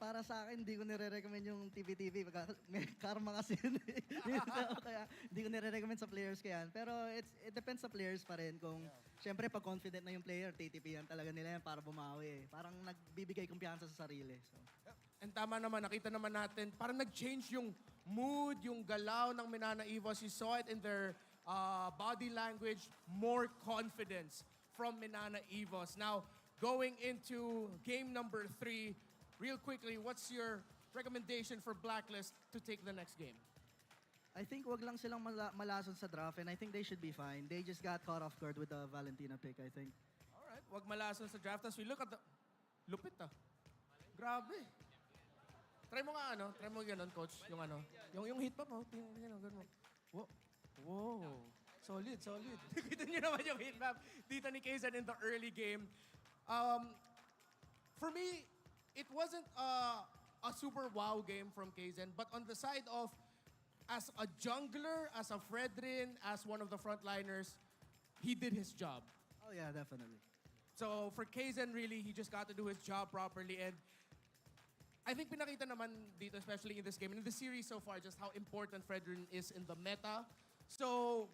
Para sa akin, hindi ko nire-recommend yung TV-TV. May karma kasi yun. Kaya hindi ko nire-recommend sa players ko yan. Pero it depends sa players pa rin. Kung syempre pag confident na yung player, titipihan talaga nila yan para bumawi. Parang nagbibigay kumpiyansa sa sarili. So. And tama naman, nakita naman natin, parang nag-change yung mood, yung galaw ng Minana Evos. You saw it in their body language, more confidence from Minana Evos. Now, going into game number 3, real quickly, what's your recommendation for Blacklist to take the next game? I think wag lang silang malason sa draft and I think they should be fine. They just got caught off guard with the Valentina pick, I think. All right, wag malason sa draft. As we look at the... Lupit ah. Grabe. Try mo ganun, coach, yung yung hit pop mo, ganun mo. Whoa. Solid. Kita niyo naman yung hit map dito ni Kaysen in the early game. For me, it wasn't a super wow game from Kaysen, but on the side of as a jungler, as a Fredrin, as one of the frontliners, he did his job. Oh yeah, definitely. So for Kaysen, really, he just got to do his job properly, and I think pinakita naman dito, especially in this game, and in the series so far, just how important Fredrin is in the meta. So,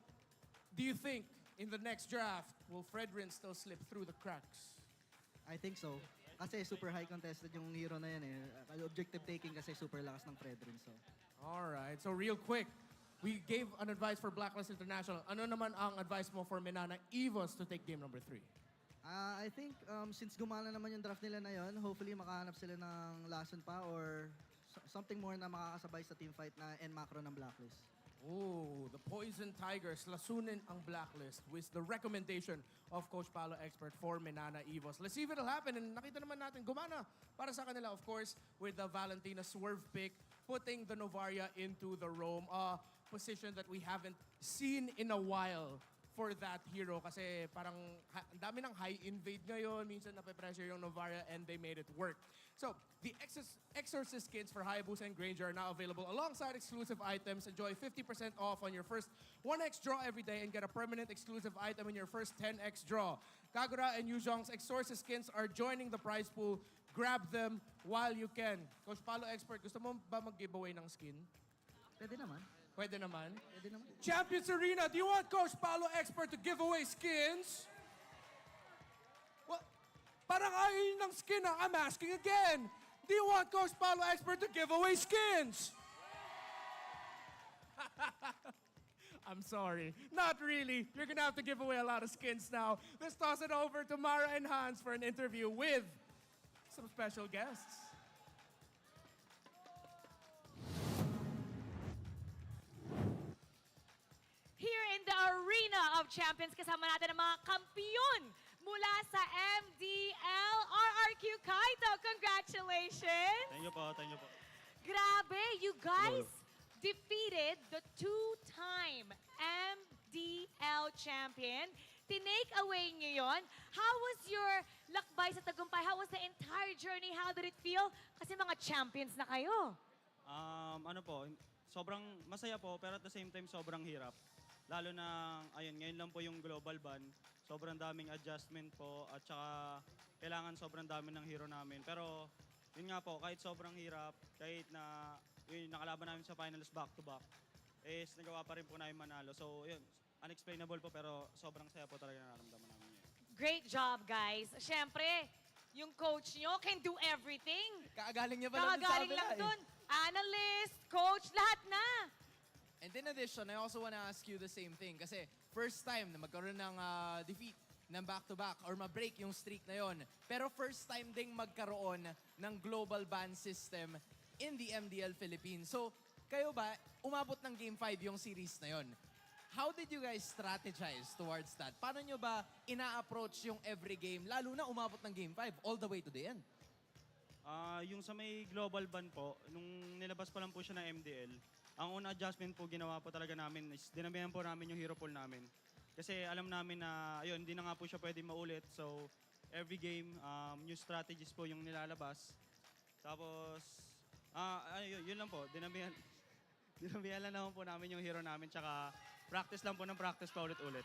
do you think in the next draft, will Fredrin still slip through the cracks? I think so. Kasi super high contested yung hero na yan eh. Objective taking kasi super lakas ng Fredrin. So. Alright, so real quick, we gave an advice for Blacklist International. Ano naman ang advice mo for Minana Evos to take game number 3? I think since gumana naman yung draft nila na yon, hopefully makahanap sila ng lason pa or something more na makakasabay sa team fight na end macro ng Blacklist. Ooh, the Poison Tigers lasunin ang Blacklist with the recommendation of Coach Paolo Expert for Minana Evos. Let's see if it'll happen. And nakita naman natin, gumana para sa kanila, of course, with the Valentina swerve pick, putting the Novaria into the roam, a position that we haven't seen in a while for that hero kasi parang ang dami ng high invade ngayon, minsan nape-pressure yung Novaria and they made it work. So, the Exorcist skins for Hayabusa and Granger are now available alongside exclusive items. Enjoy 50% off on your first 1x draw every day and get a permanent exclusive item in your first 10x draw. Kagura and Yuzhong's Exorcist skins are joining the prize pool. Grab them while you can. Coach Paolo Expert, gusto mo ba mag-giveaway ng skin? Pwede naman. Pwede naman. Pwede naman. Champions Arena, do you want Coach Paolo Expert to give away skins? Well, parang ayaw ng skin na. I'm asking again. Do you want Coach Paolo Expert to give away skins? I'm sorry. Not really. You're gonna have to give away a lot of skins now. Let's toss it over to Mara and Hans for an interview with some special guests. Here in the Arena of Champions, kasama natin ang mga kampiyon mula sa MDL RRQ Kaito. Congratulations! Thank you po, thank you po. Grabe, you guys defeated the two-time MDL champion. Tinake away niyo yun. How was your lakbay sa tagumpay? How was the entire journey? How did it feel? Kasi mga champions na kayo. Ano po, sobrang masaya po, pero at the same time, sobrang hirap. Lalo na, ayun, ngayon lang po yung global ban. Sobrang daming adjustment po at saka kailangan sobrang dami ng hero namin. Pero yun nga po, kahit sobrang hirap, kahit na yun, nakalaban namin sa finals back-to-back, is nagawa pa rin po namin manalo. So yun, unexplainable po pero sobrang saya po talaga nararamdaman namin yun. Great job, guys. Siyempre, yung coach nyo can do everything. Kaagaling niya pa lang dun sa Kakagaling kabila lang eh. dun. Analyst, coach, lahat na. And in addition, I also want to ask you the same thing. Kasi first time na magkaroon ng defeat ng back-to-back or ma-break yung streak na yon. Pero first time ding magkaroon ng global ban system in the MDL Philippines. So, kayo ba, umabot ng Game 5 yung series na yon? How did you guys strategize towards that? Paano nyo ba ina-approach yung every game, lalo na umabot ng Game 5 all the way to the end? Yung sa may global ban po, nung nilabas pa lang po siya ng MDL, ang unang adjustment po ginawa po talaga namin is dinabihan po namin yung hero pool namin. Kasi alam namin na, ayun, hindi na nga po siya pwede maulit. So, every game, new strategies po yung nilalabas. Tapos, yun lang po, dinabihan lang naman po namin yung hero namin. Tsaka, practice lang po ng practice pa ulit-ulit.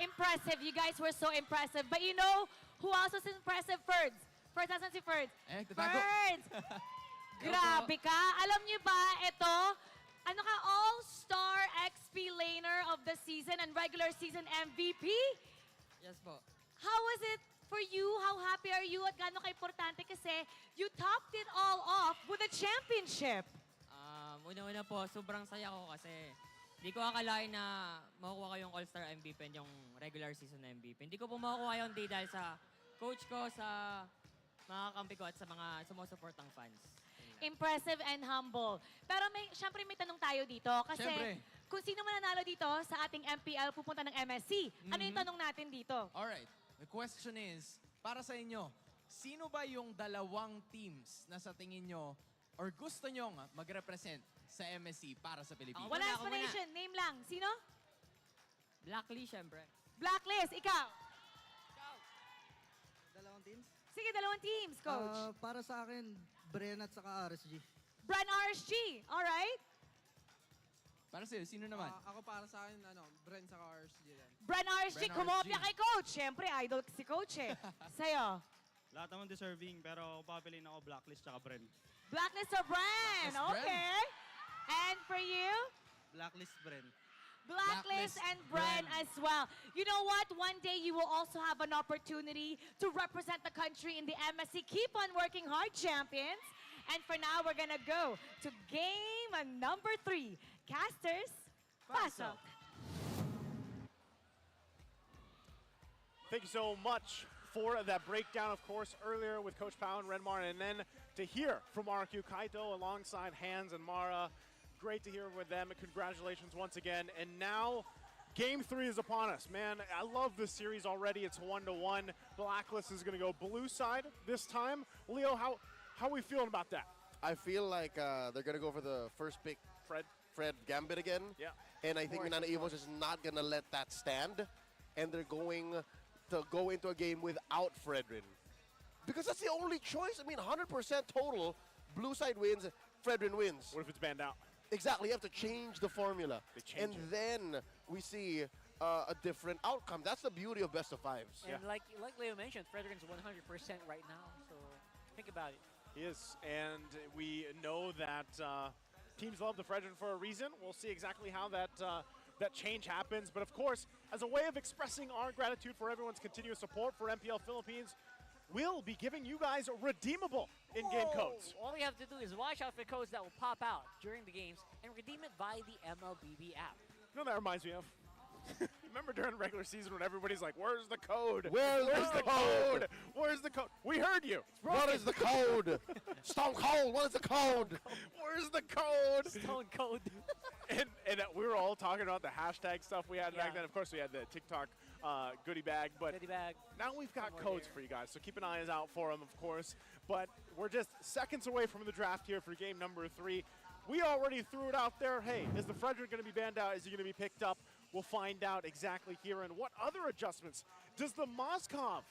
Impressive. You guys were so impressive. But you know who else was impressive? Ferds. Ferds, nasan si Ferds? Tatago. Ferds! Grabe ka. Alam niyo ba, ito, ano ka, all-star XP laner of the season and regular season MVP? Yes po. How was it for you? How happy are you? At gaano ka-importante kasi you topped it all off with a championship. Una-una po, sobrang saya ko kasi hindi ko akalain na makukuha ko yung All-Star MVP and yung regular season MVP. Hindi ko po makukuha yun dahil sa coach ko, sa mga kampi ko at sa mga sumusuportang fans. Impressive and humble. Pero syempre may tanong tayo dito. Kasi Syempre. kung sino mananalo dito sa ating MPL, pupunta ng MSC. Ano yung tanong natin dito? Alright, the question is, para sa inyo, sino ba yung dalawang teams na sa tingin nyo or gusto nyong mag-represent sa MSC para sa Pilipinas? Wala Ako muna. explanation. Name lang. Sino? Blacklist, syempre. Blacklist. Ikaw. Dalawang teams? Sige, dalawang teams, coach. Para sa akin, Bren at saka RSG. Bran RSG. Alright? Para sa'yo, sino naman? Ako para sa akin, Bren sa RSG din. Bran RSG. Bran Kumopya RSG. kay coach. Siyempre, idol si coach eh. Sa'yo. Lahat naman deserving, pero kung papiliin ako, Blacklist tsaka Bren. Blacklist or Bran? Blacklist, Bran. Okay. And for you? Blacklist, Bren. Blacklist and Bren as well. You know what? One day you will also have an opportunity to represent the country in the MSC. Keep on working hard, champions. And for now, we're gonna go to game number 3. Casters, pasok. Thank you so much for that breakdown, of course, earlier with Coach Pao and Renmar, and then to hear from RQ Kaito alongside Hans and Mara. Great to hear with them, and congratulations once again. And now, Game 3 is upon us, man. I love this series already. It's 1-1. Blacklist is going to go blue side this time. Leo, how are we feeling about that? I feel like they're going to go for the first pick, Fred Gambit again. Yeah. And I think Minana Evos is not going to let that stand. And they're going to go into a game without Fredrin. Because that's the only choice. I mean, 100% total. Blue side wins, Fredrin wins. What if it's banned out? Exactly. You have to change the formula. Then we see a different outcome. That's the beauty of best of fives. And like Leo mentioned, Fredrin's 100% right now. So think about it. He is. And we know that teams love the Fredrin for a reason. We'll see exactly how that change happens. But of course, as a way of expressing our gratitude for everyone's continuous support for MPL Philippines, we'll be giving you guys redeemable in-game codes. All you have to do is watch out for codes that will pop out during the games and redeem it via the MLBB app. You know what that reminds me of? Remember during regular season when everybody's like, where's the code? Where's the code? Where's the code? We heard you. What is the code? Stone Cold, what is the code? Where's the code? Stone Cold. and we were all talking about the hashtag stuff we had back then. Of course, we had the TikTok goodie bag, but now we've got codes for you guys, so keep an eye out for them, of course. But we're just seconds away from the draft here for game number 3. We already threw it out there. Hey, is the Frederick going to be banned out? Is he going to be picked up? We'll find out exactly here. And what other adjustments does the Moskov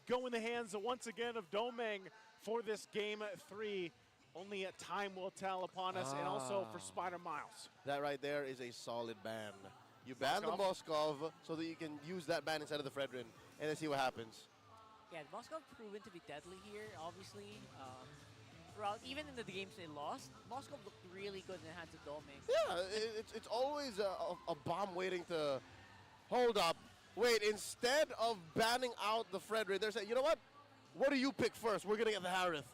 go in the hands once again of Domeng for this game 3? Only a time will tell upon us, and also for Spider Miles. That right there is a solid ban. You ban the Moskov so that you can use that ban instead of the Fredrin, and then see what happens. Yeah, Moskov proven to be deadly here, obviously. Throughout, even in the games they lost, Moskov looked really good in the hands of Domeng. Yeah, it's always a bomb waiting to hold up. Wait, instead of banning out the Fredrin, they're saying, you know what do you pick first? We're going to get the Harith.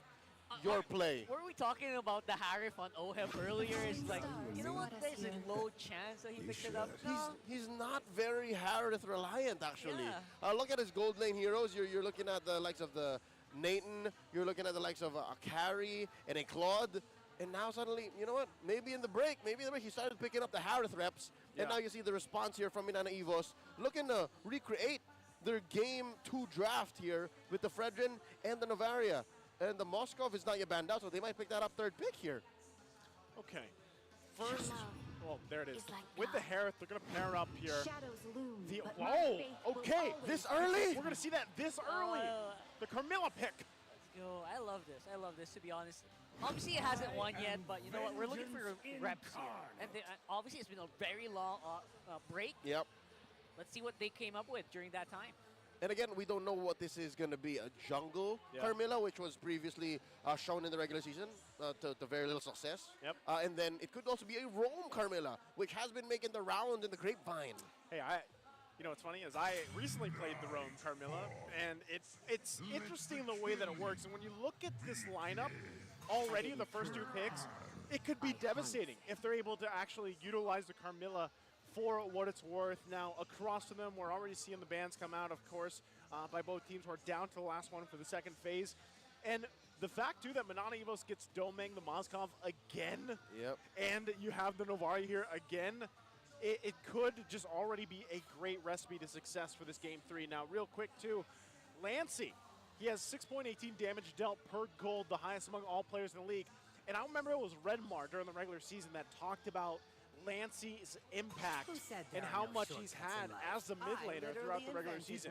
Your play. Were we talking about the Harif on OHEP earlier? It's like, you know what? There's a low chance that he picks it up. No. He's not very Harith reliant, actually. Yeah. Look at his gold lane heroes. You're looking at the likes of the Nathan. You're looking at the likes of a Carry and a Claude. And now suddenly, you know what? Maybe in the break, he started picking up the Harith reps. And now you see the response here from Minana Evos, looking to recreate their game 2 draft here with the Fredrin and the Novaria. And the Moskov is not yet banned out, so they might pick that up 3rd pick here. Okay. First, well, there it is. With the Harith, they're going to pair up here. Okay. This early? We're going to see that this early. The Carmilla pick. Yo, I love this, to be honest. Obviously, it hasn't won yet, but you know what? We're looking for reps here. And obviously, it's been a very long break. Yep. Let's see what they came up with during that time. And again, we don't know what this is going to be. A jungle Carmilla, which was previously shown in the regular season to very little success. Yep. And then it could also be a roam Carmilla, which has been making the round in the grapevine. Hey, you know what's funny is I recently played the roam Carmilla, and it's interesting the way that it works. And when you look at this lineup already, the first 2 picks, it could be devastating if they're able to actually utilize the Carmilla for what it's worth. Now, across from them, we're already seeing the bans come out, of course, by both teams. We're down to the last one for the second phase. And the fact, too, that Minana Evos gets Domeng the Moskov again, and you have the Novaria here again, it could just already be a great recipe to success for this Game 3. Now, real quick, too, Lancey, he has 6.18 damage dealt per gold, the highest among all players in the league. And I remember it was Redmar during the regular season that talked about Lancey's impact and how much he's had as a mid laner throughout the regular season.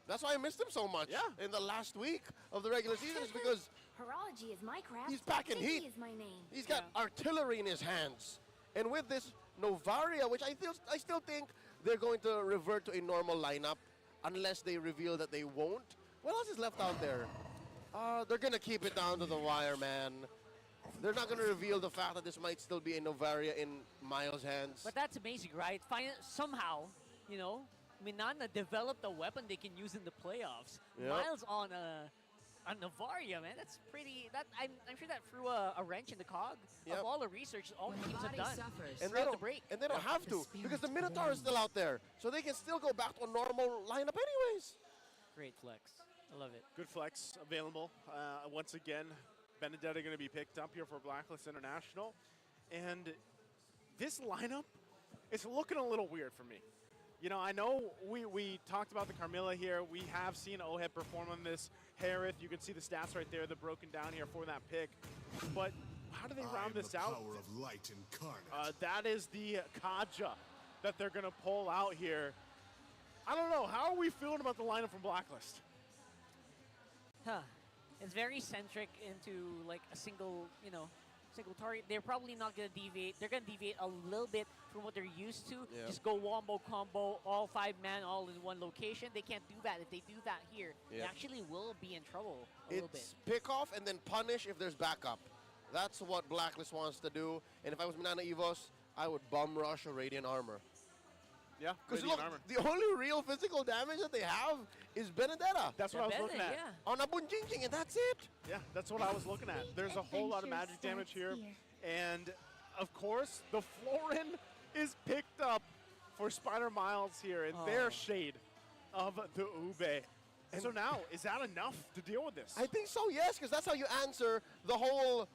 That's why I missed him so much in the last week of the regular season, is because Horology is my craft. he's packing heat. Is my name. He's got artillery in his hands. And with this Novaria, which I still think they're going to revert to a normal lineup unless they reveal that they won't. What else is left out there? They're going to keep it down to the wire, man. They're not going to reveal the fact that this might still be a Novaria in Miles' hands. But that's amazing, right? Somehow, you know, Minana developed a weapon they can use in the playoffs. Yep. Miles on a Novaria, man. That's pretty. I'm sure that threw a wrench in the cog of all the research all the teams have done. And throughout the break. and they don't have to because the Minotaur is still out there. So they can still go back to a normal lineup anyways. Great flex. I love it. Good flex available. Once again, Benedetta going to be picked up here for Blacklist International. And this lineup is looking a little weird for me. You know, I know we talked about the Carmilla here. We have seen Ohed perform on this. Harith, you can see the stats right there. They're broken down here for that pick. But how do they round this out? Power of light incarnate. That is the Kaja that they're going to pull out here. I don't know. How are we feeling about the lineup from Blacklist? It's very centric into like a single, single target. They're probably not going to deviate. They're going to deviate a little bit from what they're used to. Yeah. Just go wombo combo, all 5-man, all in one location. They can't do that. If they do that here, they Yeah. actually will be in trouble a little bit. It's pick off and then punish if there's backup. That's what Blacklist wants to do. And if I was Minana Evos, I would bum rush a Radiant Armor. Yeah, Because Radiant look, Armor. the only real physical damage that they have is Benedetta. That's what I was looking at. On a Bunjingjing, and that's it. Yeah, that's what I was looking at. There's a whole lot of magic damage here. And, of course, the Florin is picked up for Spider Miles here in their shade of the Ube. And so now, is that enough to deal with this? I think so, yes, because that's how you answer the whole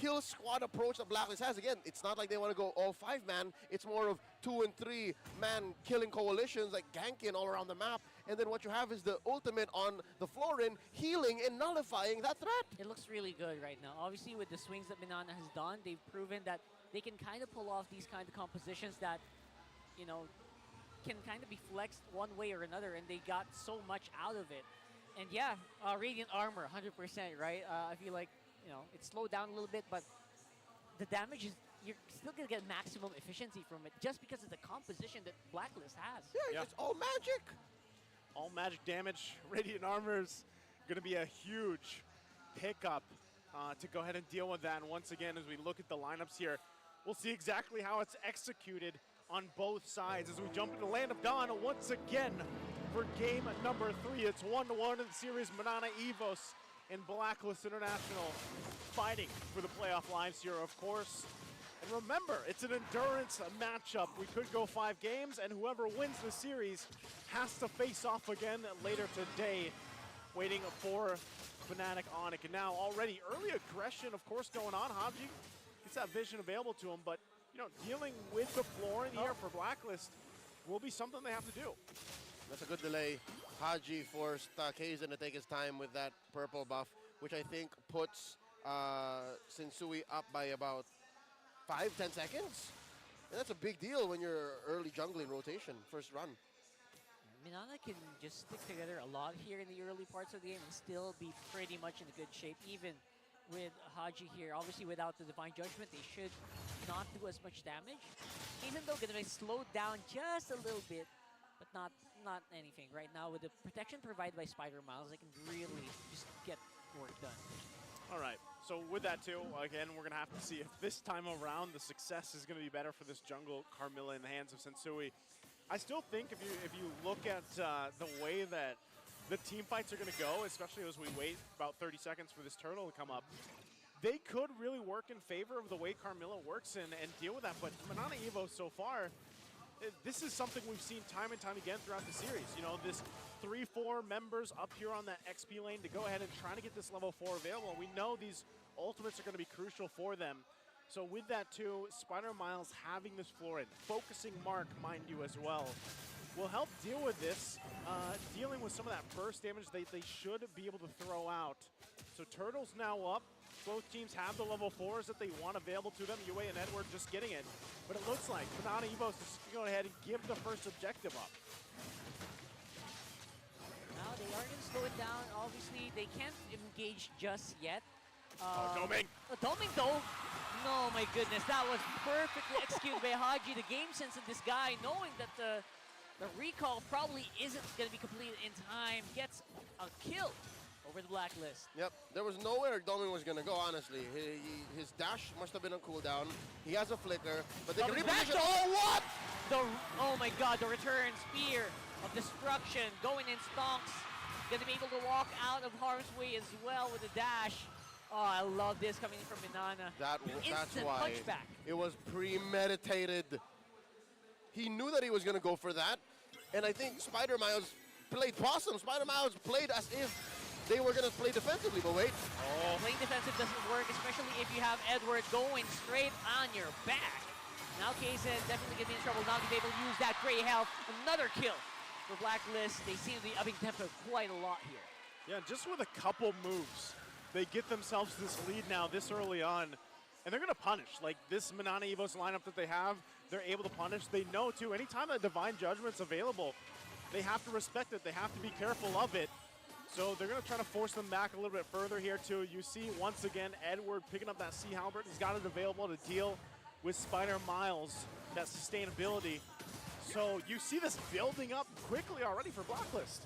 kill squad approach that Blacklist has. Again, it's not like they want to go all 5-man. It's more of 2- and 3-man killing coalitions like ganking all around the map. And then what you have is the ultimate on the Florin healing and nullifying that threat. It looks really good right now. Obviously, with the swings that Minana has done, they've proven that they can kind of pull off these kind of compositions that, can kind of be flexed one way or another, and they got so much out of it. And yeah, Radiant Armor, 100%, right? I feel like, it slowed down a little bit, but the damage is, you're still going to get maximum efficiency from it just because of the composition that Blacklist has. Yeah, it's all magic. All magic damage. Radiant Armor's going to be a huge pickup to go ahead and deal with that. And once again, as we look at the lineups here, we'll see exactly how it's executed on both sides as we jump into Land of Dawn once again for game number 3. It's 1-1 in the series. Minana Evos and Blacklist International fighting for the playoff lives here, of course. And remember, it's an endurance matchup. We could go 5 games, and whoever wins the series has to face off again later today, waiting for Fnatic Onic. And now already early aggression, of course, going on. Haji gets that vision available to him, but dealing with the floor in here for Blacklist will be something they have to do. That's a good delay. Haji forced Kaizen to take his time with that purple buff, which I think puts Sensui up by about 5-10 seconds. And that's a big deal when you're early jungling rotation, first run. Minana can just stick together a lot here in the early parts of the game and still be pretty much in a good shape, even with Haji here. Obviously, without the Divine Judgment, they should not do as much damage. Even though gonna be slowed down just a little bit, but not anything. Right now, with the protection provided by Spider Miles, they can really just get work done. All right, so with that too, again, we're gonna have to see if this time around the success is gonna be better for this jungle Carmilla in the hands of Sensui. I still think if you look at the way that the team fights are gonna go, especially as we wait about 30 seconds for this turtle to come up, they could really work in favor of the way Carmilla works and deal with that. But Minana Evo so far, this is something we've seen time and time again throughout the series. This 3-4 members up here on that XP lane to go ahead and try to get this level 4 available. We know these ultimates are going to be crucial for them. So with that too, Spider Miles having this floor in, focusing Mark, mind you, as well, will help deal with this, dealing with some of that burst damage they should be able to throw out. So Turtle's now up. Both teams have the level 4s that they want available to them. UA and Edward just getting it. But it looks like Minana Evos is going to go ahead and give the first objective up. Now they are going to slow it down. Obviously, they can't engage just yet. Doming. Doming, though. No, my goodness. That was perfectly executed by Haji. The game sense of this guy, knowing that the recall probably isn't going to be completed in time, gets a kill over the Blacklist. Yep, there was nowhere Doming was gonna go, honestly. His dash must have been on cooldown. He has a flicker, but they can reposition. Oh, what? Oh my god, the return spear of destruction going in stonks. Gonna be able to walk out of harm's way as well with a dash. Oh, I love this coming in from Minana. That's Instant why punchback. it was premeditated. He knew that he was gonna go for that, and I think Spider Miles played possum. Spider Miles played as if they were gonna play defensively, but wait. Oh, playing defensive doesn't work, especially if you have Edward going straight on your back. Now Kaysen definitely gonna be in trouble, not gonna be able to use that gray health. Another kill for Blacklist. They seem to be upping tempo quite a lot here. Yeah, just with a couple moves, they get themselves this lead now this early on, and they're gonna punish. Like this Minana Evos lineup that they have, they're able to punish. They know too, anytime that Divine Judgment's available, they have to respect it. They have to be careful of it. So they're gonna try to force them back a little bit further here too. You see once again, Edward picking up that Sea Halberd. He's got it available to deal with Spider Miles, that sustainability. So you see this building up quickly already for Blacklist.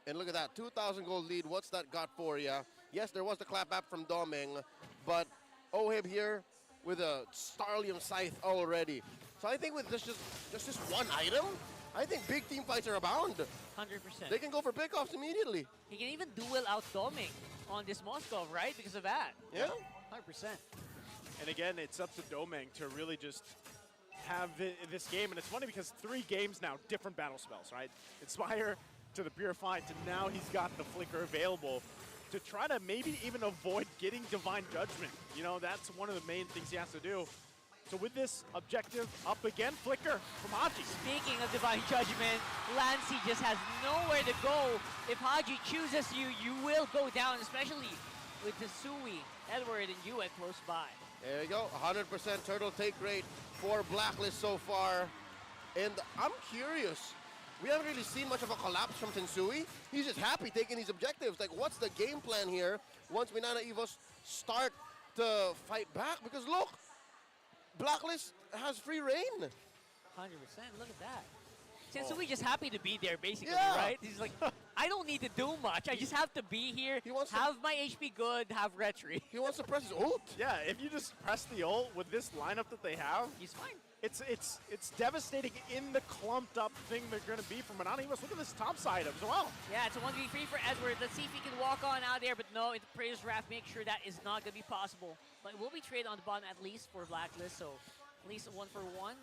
And look at that, 2,000 gold lead. What's that got for you? Yes, there was the clap back from Doming, but Ohib here with a Starlium Scythe already. So I think with just this one item, I think big team fights are abound. 100%. They can go for pickoffs immediately. He can even duel out Doming on this Moskov, right? Because of that. Yeah. 100%. And again, it's up to Doming to really just have this game. And it's funny because 3 games now, different battle spells, right? Inspire to the Purify to now he's got the Flicker available to try to maybe even avoid getting Divine Judgment. You know, that's one of the main things he has to do. So with this objective up again, Flicker from Haji. Speaking of Divine Judgment, Lancey just has nowhere to go. If Haji chooses you, you will go down, especially with Hisui, Edward, and Yue close by. There you go, 100% turtle take rate for Blacklist so far. And I'm curious, we haven't really seen much of a collapse from Tensui. He's just happy taking these objectives. Like, what's the game plan here once Minana Evos start to fight back? Because look, Blacklist has free reign. 100%, look at that. Tensui just happy to be there, basically, Yeah. right? He's like, I don't need to do much. I just have to be here, have my HP good, have retry. He wants to press his ult. Yeah, if you just press the ult with this lineup that they have, he's fine. It's devastating in the clumped up thing they're going to be from Minana Evos. Look at this top side as well. Yeah, it's a 1v3 for Edward. Let's see if he can walk on out there, but no, it's Praise Raft. Make sure that is not going to be possible. But it will be traded on the bottom at least for Blacklist, so at least a 1-for-1.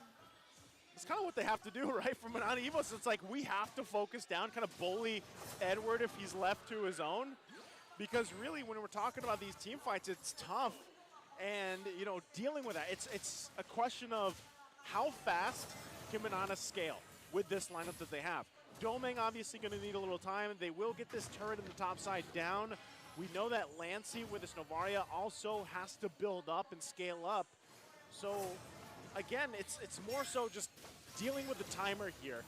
It's kind of what they have to do, right? From Minana Evos, it's like we have to focus down, kind of bully Edward if he's left to his own. Because really, when we're talking about these team fights, it's tough. And, you know, dealing with that, it's a question of how fast can Minana scale with this lineup that they have. Doming obviously going to need a little time. They will get this turret in the top side down. We know that Lancey with this Novaria also has to build up and scale up. So, again, it's more so just dealing with the timer here.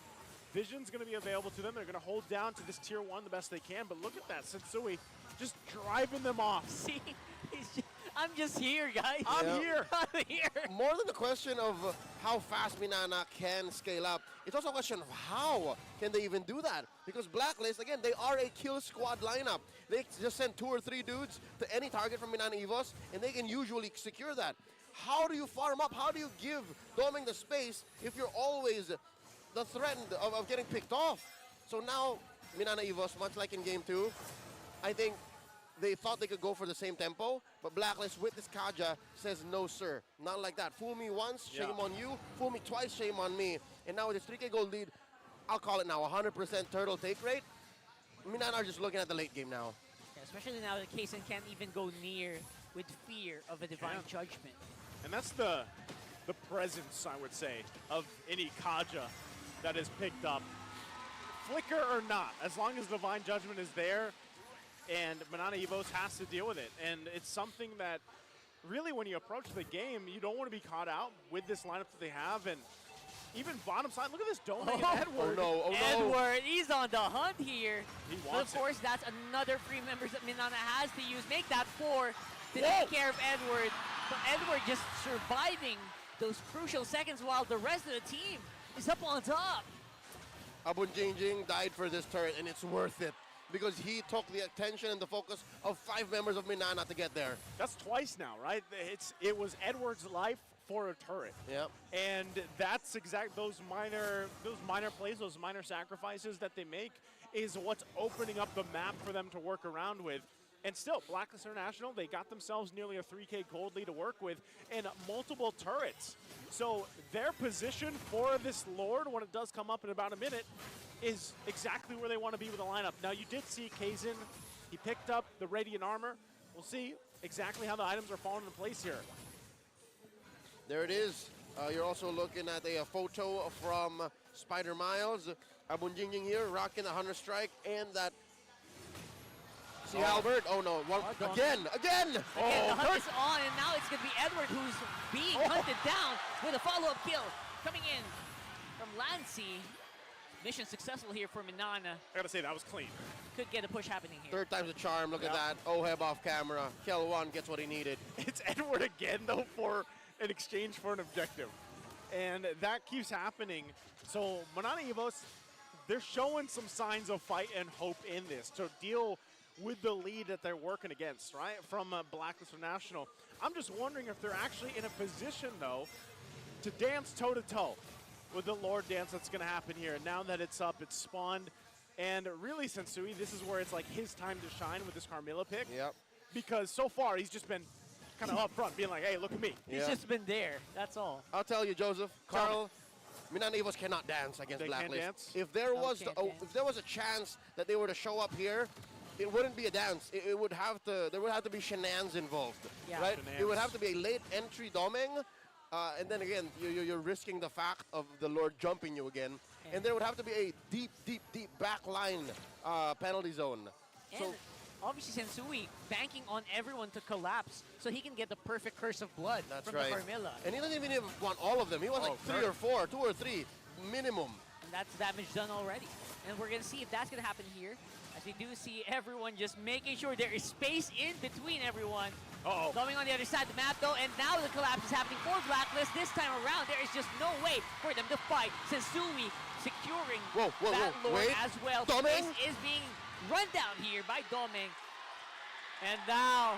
Vision's going to be available to them. They're going to hold down to this tier 1 the best they can. But look at that, Sensui just driving them off. See, I'm just here, guys. I'm here. I'm here. More than the question of how fast Minana can scale up, it's also a question of how can they even do that? Because Blacklist, again, they are a kill squad lineup. They just send 2 or 3 dudes to any target from Minana Evos, and they can usually secure that. How do you farm up? How do you give Doming the space if you're always the threat of getting picked off? So now, Minana Evos, much like in Game 2, I think they thought they could go for the same tempo, but Blacklist with this Kaja says, no, sir, not like that. Fool me once, shame on you. Fool me twice, shame on me. And now with this 3K gold lead, I'll call it now, 100% turtle take rate. Minana are just looking at the late game now. Yeah, especially now that Kaysen can't even go near with fear of a Divine Judgment. And that's the presence, I would say, of any Kaja that is picked up. Flicker or not, as long as Divine Judgment is there, and Minana Evos has to deal with it. And it's something that really when you approach the game, you don't want to be caught out with this lineup that they have. And even bottom side, look at this Doming and Edward. Oh no. Edward, he's on the hunt here. He But wants of course, that's another free members that Minana has to use. Make that 4 to take care of Edward. But Edward just surviving those crucial seconds while the rest of the team is up on top. Abun Jingjing died for this turret, and it's worth it. because he took the attention and the focus of 5 members of Minana to get there. That's twice now, right? It was Edward's life for a turret. Yep. And that's those minor plays, those minor sacrifices that they make is what's opening up the map for them to work around with. And still, Blacklist International, they got themselves nearly a 3K gold lead to work with and multiple turrets. So their position for this Lord, when it does come up in about a minute, is exactly where they want to be with the lineup. Now, you did see Kazin. He picked up the Radiant Armor. We'll see exactly how the items are falling into place here. There it is. You're also looking at a photo from Spider Miles. Abunjingjing here, rocking the Hunter Strike and that. See Albert? Oh no! Again! Again, the hunt is on, and now it's going to be Edward who's being hunted down with a follow-up kill coming in from Lancy. Mission successful here for Minana. I gotta say, that was clean. Could get a push happening here. 3rd time's a charm. Look at that. Oheb off camera. Kill 1 gets what he needed. It's Edward again, though, for in exchange for an objective. And that keeps happening. So Minana Evos, they're showing some signs of fight and hope in this to deal with the lead that they're working against, right, from Blacklist International. I'm just wondering if they're actually in a position, though, to dance toe-to-toe with the Lord dance that's going to happen here. Now that it's up, it's spawned. And really, Sensui, this is where it's like his time to shine with this Carmilla pick. Yep. Because so far, he's just been kind of up front, being like, hey, look at me. He's just been there. That's all. I'll tell you, Joseph, Carl, Minana Evos cannot dance against They Blacklist. can't dance? If there was a chance that they were to show up here, it wouldn't be a dance. There would have to be shenanigans involved, right? Shenanigans. It would have to be a late entry doming, and then again, you're risking the fact of the Lord jumping you again, and there would have to be a deep back line penalty zone. And So obviously Sensui banking on everyone to collapse so he can get the perfect curse of blood that's from right. the Carmilla. And he doesn't even want all of them. He wants like 3 or 4, 2 or 3 minimum. And that's damage done already. And we're going to see if that's going to happen here. As we do see everyone just making sure there is space in between everyone. Going on the other side of the map, though, and now the collapse is happening for Blacklist. This time around, there is just no way for them to fight. Sensui securing that Lord as well. Doming? Space is being run down here by Doming. And now,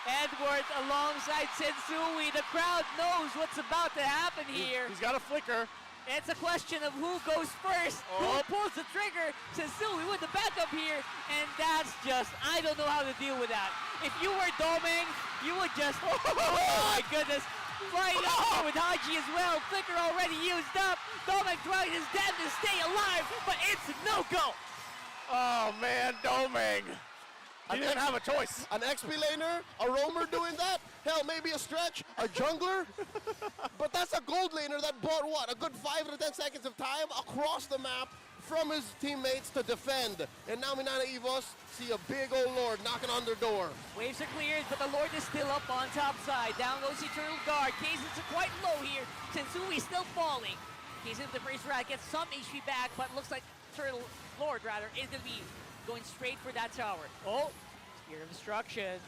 Edward alongside Sensui. The crowd knows what's about to happen here. He's got a flicker. It's a question of who goes first, who pulls the trigger. Sensui with the backup here, and that's just, I don't know how to deal with that. If you were Doming, you would just, oh my goodness, right up here with Haji as well. Flicker already used up. Doming trying his damn to stay alive, but it's no-go. Oh man, Doming. He didn't have a choice. An XP laner, a roamer doing that? Hell, maybe a stretch, a jungler? But that's a gold laner that bought what? A good 5 to 10 seconds of time across the map from his teammates to defend. And now Minana Evos see a big old Lord knocking on their door. Waves are cleared, but the Lord is still up on top side. Down goes the Eternal Guard. Kazins are quite low here. Sensui still falling. Kazin with the first rat gets some HP back, but looks like Eternal Lord, rather, is going to be going straight for that tower. Oh, Spear of Destruction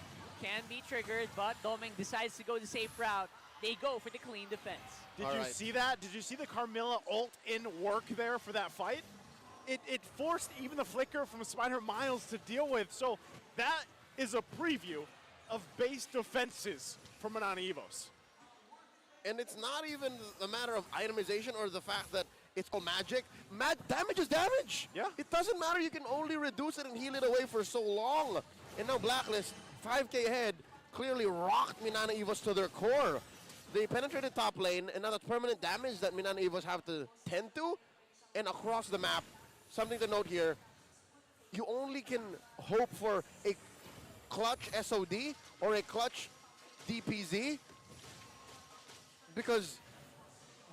can be triggered, but Doming decides to go the safe route. They go for the clean defense. Did you see that? Did you see the Carmilla ult in work there for that fight? It forced even the flicker from Spider Miles to deal with. So that is a preview of base defenses for Minana Evos. And it's not even the matter of itemization or the fact that it's all magic. Damage is damage. Yeah. It doesn't matter. You can only reduce it and heal it away for so long. And now Blacklist, 5K ahead, clearly rocked Minana Evos to their core. They penetrated top lane, and now that's permanent damage that Minana Evos have to tend to. And across the map, something to note here, you only can hope for a clutch SOD or a clutch DPZ because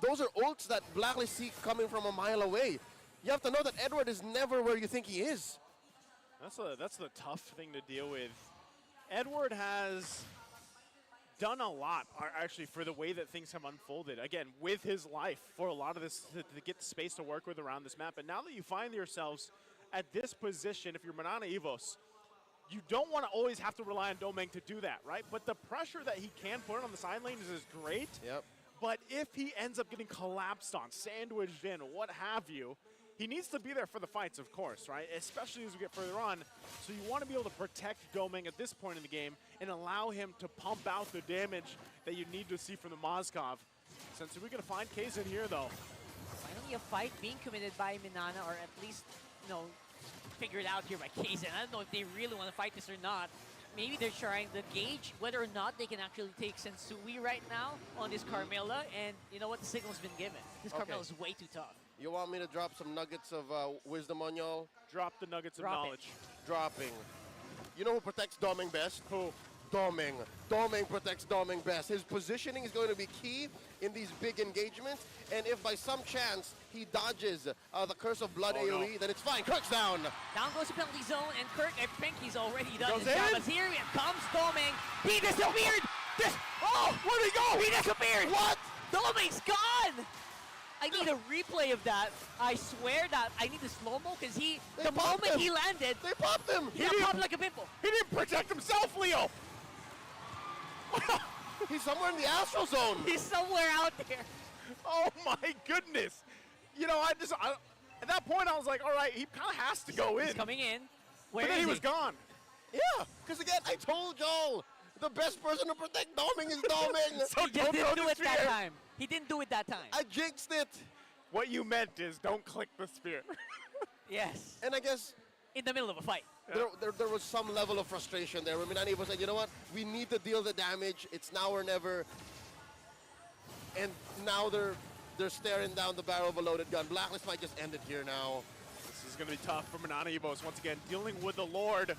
those are ults that Blacklist see coming from a mile away. You have to know that Edward is never where you think he is. That's the tough thing to deal with. Edward has done a lot, actually, for the way that things have unfolded. Again, with his life for a lot of this, to get the space to work with around this map. And now that you find yourselves at this position, if you're Minana Evos, you don't want to always have to rely on Doming to do that, right? But the pressure that he can put on the side lane is great. Yep. But if he ends up getting collapsed on, sandwiched in, what have you, he needs to be there for the fights, of course, right? Especially as we get further on. So you want to be able to protect Doming at this point in the game and allow him to pump out the damage that you need to see from the Mozgov. Since we're going to find Kazin here, though. Finally, a fight being committed by Minana, or at least, figured out here by Kazin. I don't know if they really want to fight this or not. Maybe they're trying to gauge whether or not they can actually take Sensui right now on this Carmilla, and you know what? The signal's been given. This Carmilla is way too tough. You want me to drop some nuggets of wisdom on y'all? Drop the nuggets of knowledge. Dropping. You know who protects Doming best? Who? Doming. Doming protects Doming best. His positioning is going to be key in these big engagements, and if by some chance he dodges the Curse of Blood AoE, then it's fine. Kirk's down. Down goes the penalty zone, and Kirk, I think he's already done Goes his job. in. As here comes Doming. He disappeared! Oh, where'd he go? He disappeared! What? Doming's gone! I need a replay of that. I swear that I need the slow-mo because the moment he landed, they popped him. He got popped like a pimple. He didn't protect himself, Leo. He's somewhere in the astral zone. He's somewhere out there. Oh my goodness. At that point I was like, all right, he kind of has to go in. He's coming in. Where but then is he was gone. Yeah, because again, I told y'all, the best person to protect Doming is Doming. So He just didn't do it that time. He didn't do it that time. I jinxed it. What you meant is don't click the spear. Yes. And I guess in the middle of a fight. There was some level of frustration there. Minana was like, you know what? We need to deal the damage. It's now or never. And now they're staring down the barrel of a loaded gun. Blacklist might just end it here now. This is going to be tough for Minana Evos once again, dealing with the Lord.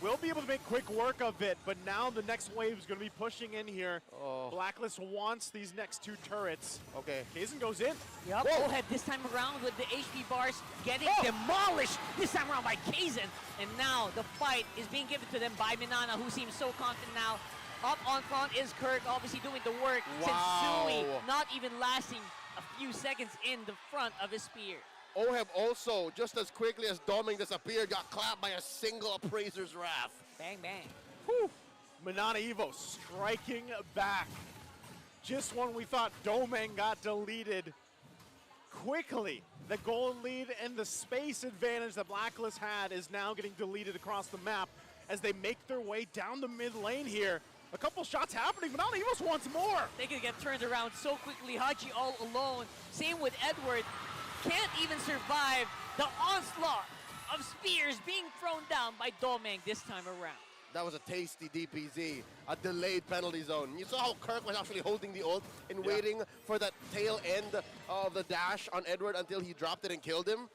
We'll be able to make quick work of it, but now the next wave is going to be pushing in here. Oh. Blacklist wants these next two turrets. Okay. Kazin goes in. Yep, Bullhead this time around with the HP bars getting demolished this time around by Kazin. And now the fight is being given to them by Minana, who seems so confident now. Up on front is Kirk, obviously doing the work. Wow. Sensui not even lasting a few seconds in the front of his spear. Oheb also, just as quickly as Doming disappeared, got clapped by a single Appraiser's Wrath. Bang, bang. Whew. Minana Evo striking back. Just when we thought Doming got deleted quickly, the gold lead and the space advantage that Blacklist had is now getting deleted across the map as they make their way down the mid lane here. A couple shots happening, but Minana Evos wants more. They can get turned around so quickly. Haji all alone. Same with Edward. Can't even survive the onslaught of spears being thrown down by Doming this time around. That was a tasty DPZ, a delayed penalty zone. You saw how Kirk was actually holding the ult and waiting for that tail end of the dash on Edward until he dropped it and killed him.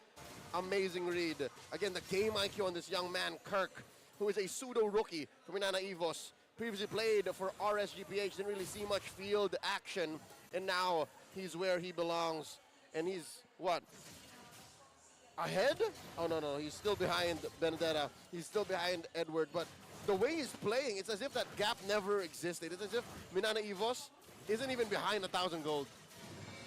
Amazing read. Again, the game IQ on this young man, Kirk, who is a pseudo-rookie for Minana Evos. Previously played for RSGPH, didn't really see much field action, and now he's where he belongs. And he's, what, ahead? Oh, no, he's still behind Benedetta. He's still behind Edward, but the way he's playing, it's as if that gap never existed. It's as if Minana Evos isn't even behind 1,000 gold.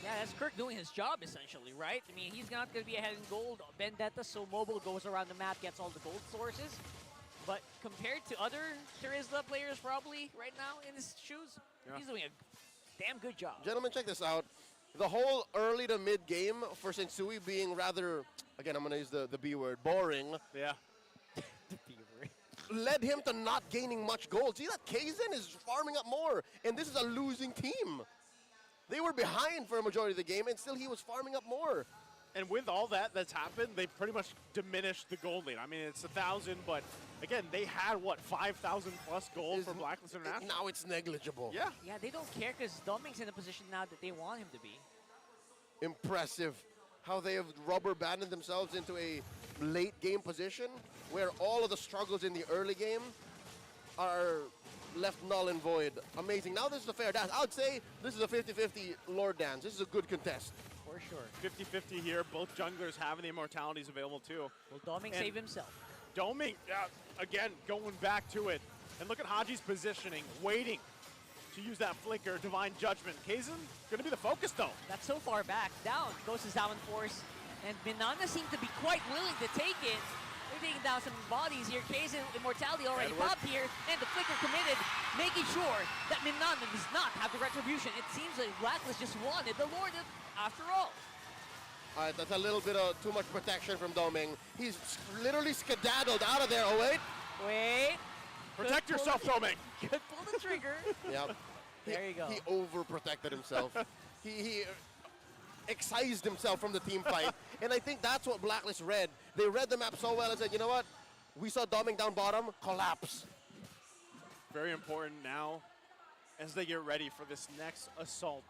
Yeah, that's Kirk doing his job, essentially, right? I mean, he's not going to be ahead in gold. Vendetta, so mobile, goes around the map, gets all the gold sources. But compared to other Terizla players probably right now in his shoes, he's doing a damn good job. Gentlemen, check this out. The whole early to mid game for Sensui being rather, again, I'm going to use the B word, boring. Yeah. The B word. Led him to not gaining much gold. See that Kazin is farming up more, and this is a losing team. They were behind for a majority of the game, and still he was farming up more. And with all that's happened, they pretty much diminished the gold lead. I mean, it's 1,000, but again, they had, what, 5,000 plus gold for Blacklist International? Now it's negligible. Yeah. Yeah, they don't care because Doming's in a position now that they want him to be. Impressive how they have rubber banded themselves into a late game position where all of the struggles in the early game are left null and void. Amazing. Now this is a fair dance. I would say this is a 50-50 Lord dance. This is a good contest. For sure. 50-50 here. Both junglers having the immortalities available too. Will Doming save himself? Doming, again, going back to it. And look at Haji's positioning, waiting to use that flicker, Divine Judgment. Kazin, going to be the focus though. That's so far back. Down goes his Down Force. And Minana seemed to be quite willing to take it. They're taking down some bodies here. Kazin, Immortality already popped here. And the flicker committed, making sure that Minana does not have the retribution. It seems like Blacklist just wanted the Lord after all. All right, that's a little bit of too much protection from Doming. He's literally skedaddled out of there. Oh, wait. Wait. Protect yourself, Doming. Could pull the trigger. Yep. There you go. He overprotected himself. he excised himself from the team fight. And I think that's what Blacklist read. They read the map so well and said, you know what? We saw Doming down bottom, collapse. Very important now as they get ready for this next assault.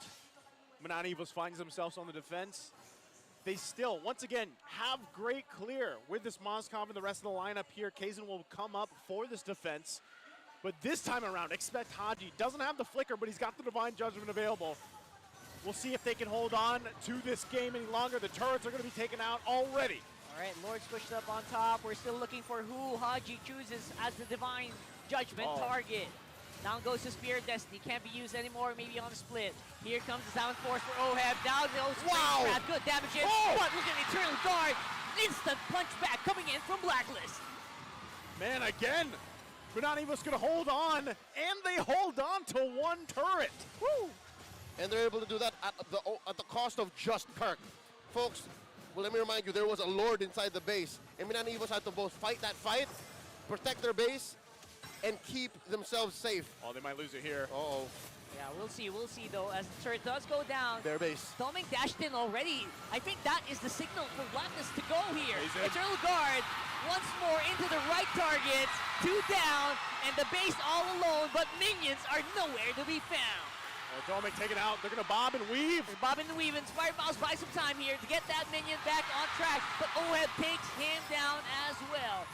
Minana Evos finds themselves on the defense. They still, once again, have great clear with this Mozcov and the rest of the lineup here. Kaizen will come up for this defense. But this time around, expect Haji. Doesn't have the flicker, but he's got the Divine Judgment available. We'll see if they can hold on to this game any longer. The turrets are going to be taken out already. All right, Lord's pushed up on top. We're still looking for who Haji chooses as the Divine Judgment target. Down goes the Spear of Destiny. Can't be used anymore, maybe on the split. Here comes the Sound Force for Oheb. Down goes Springtrap. Good damage in. But look at the Eternal Guard. Instant punch back coming in from Blacklist. Man, again, Minana Evos going to hold on, and they hold on to one turret. Woo! And they're able to do that at the cost of just Kirk. Folks, well, let me remind you, there was a Lord inside the base, and Minana Evos had to both fight that fight, protect their base, and keep themselves safe. Oh, they might lose it here. Uh-oh. Yeah, we'll see though, as the turret does go down. Their base. Doming dashed in already. I think that is the signal for Blacklist to go here. Amazing. Eternal Guard once more into the right targets. 2 down, and the base all alone, but minions are nowhere to be found. Doming taken out. They're going to bob and weave. They're bobbing and weaving. Inspired Mouse buy some time here to get that minion back on track, but Oheb takes him down as well.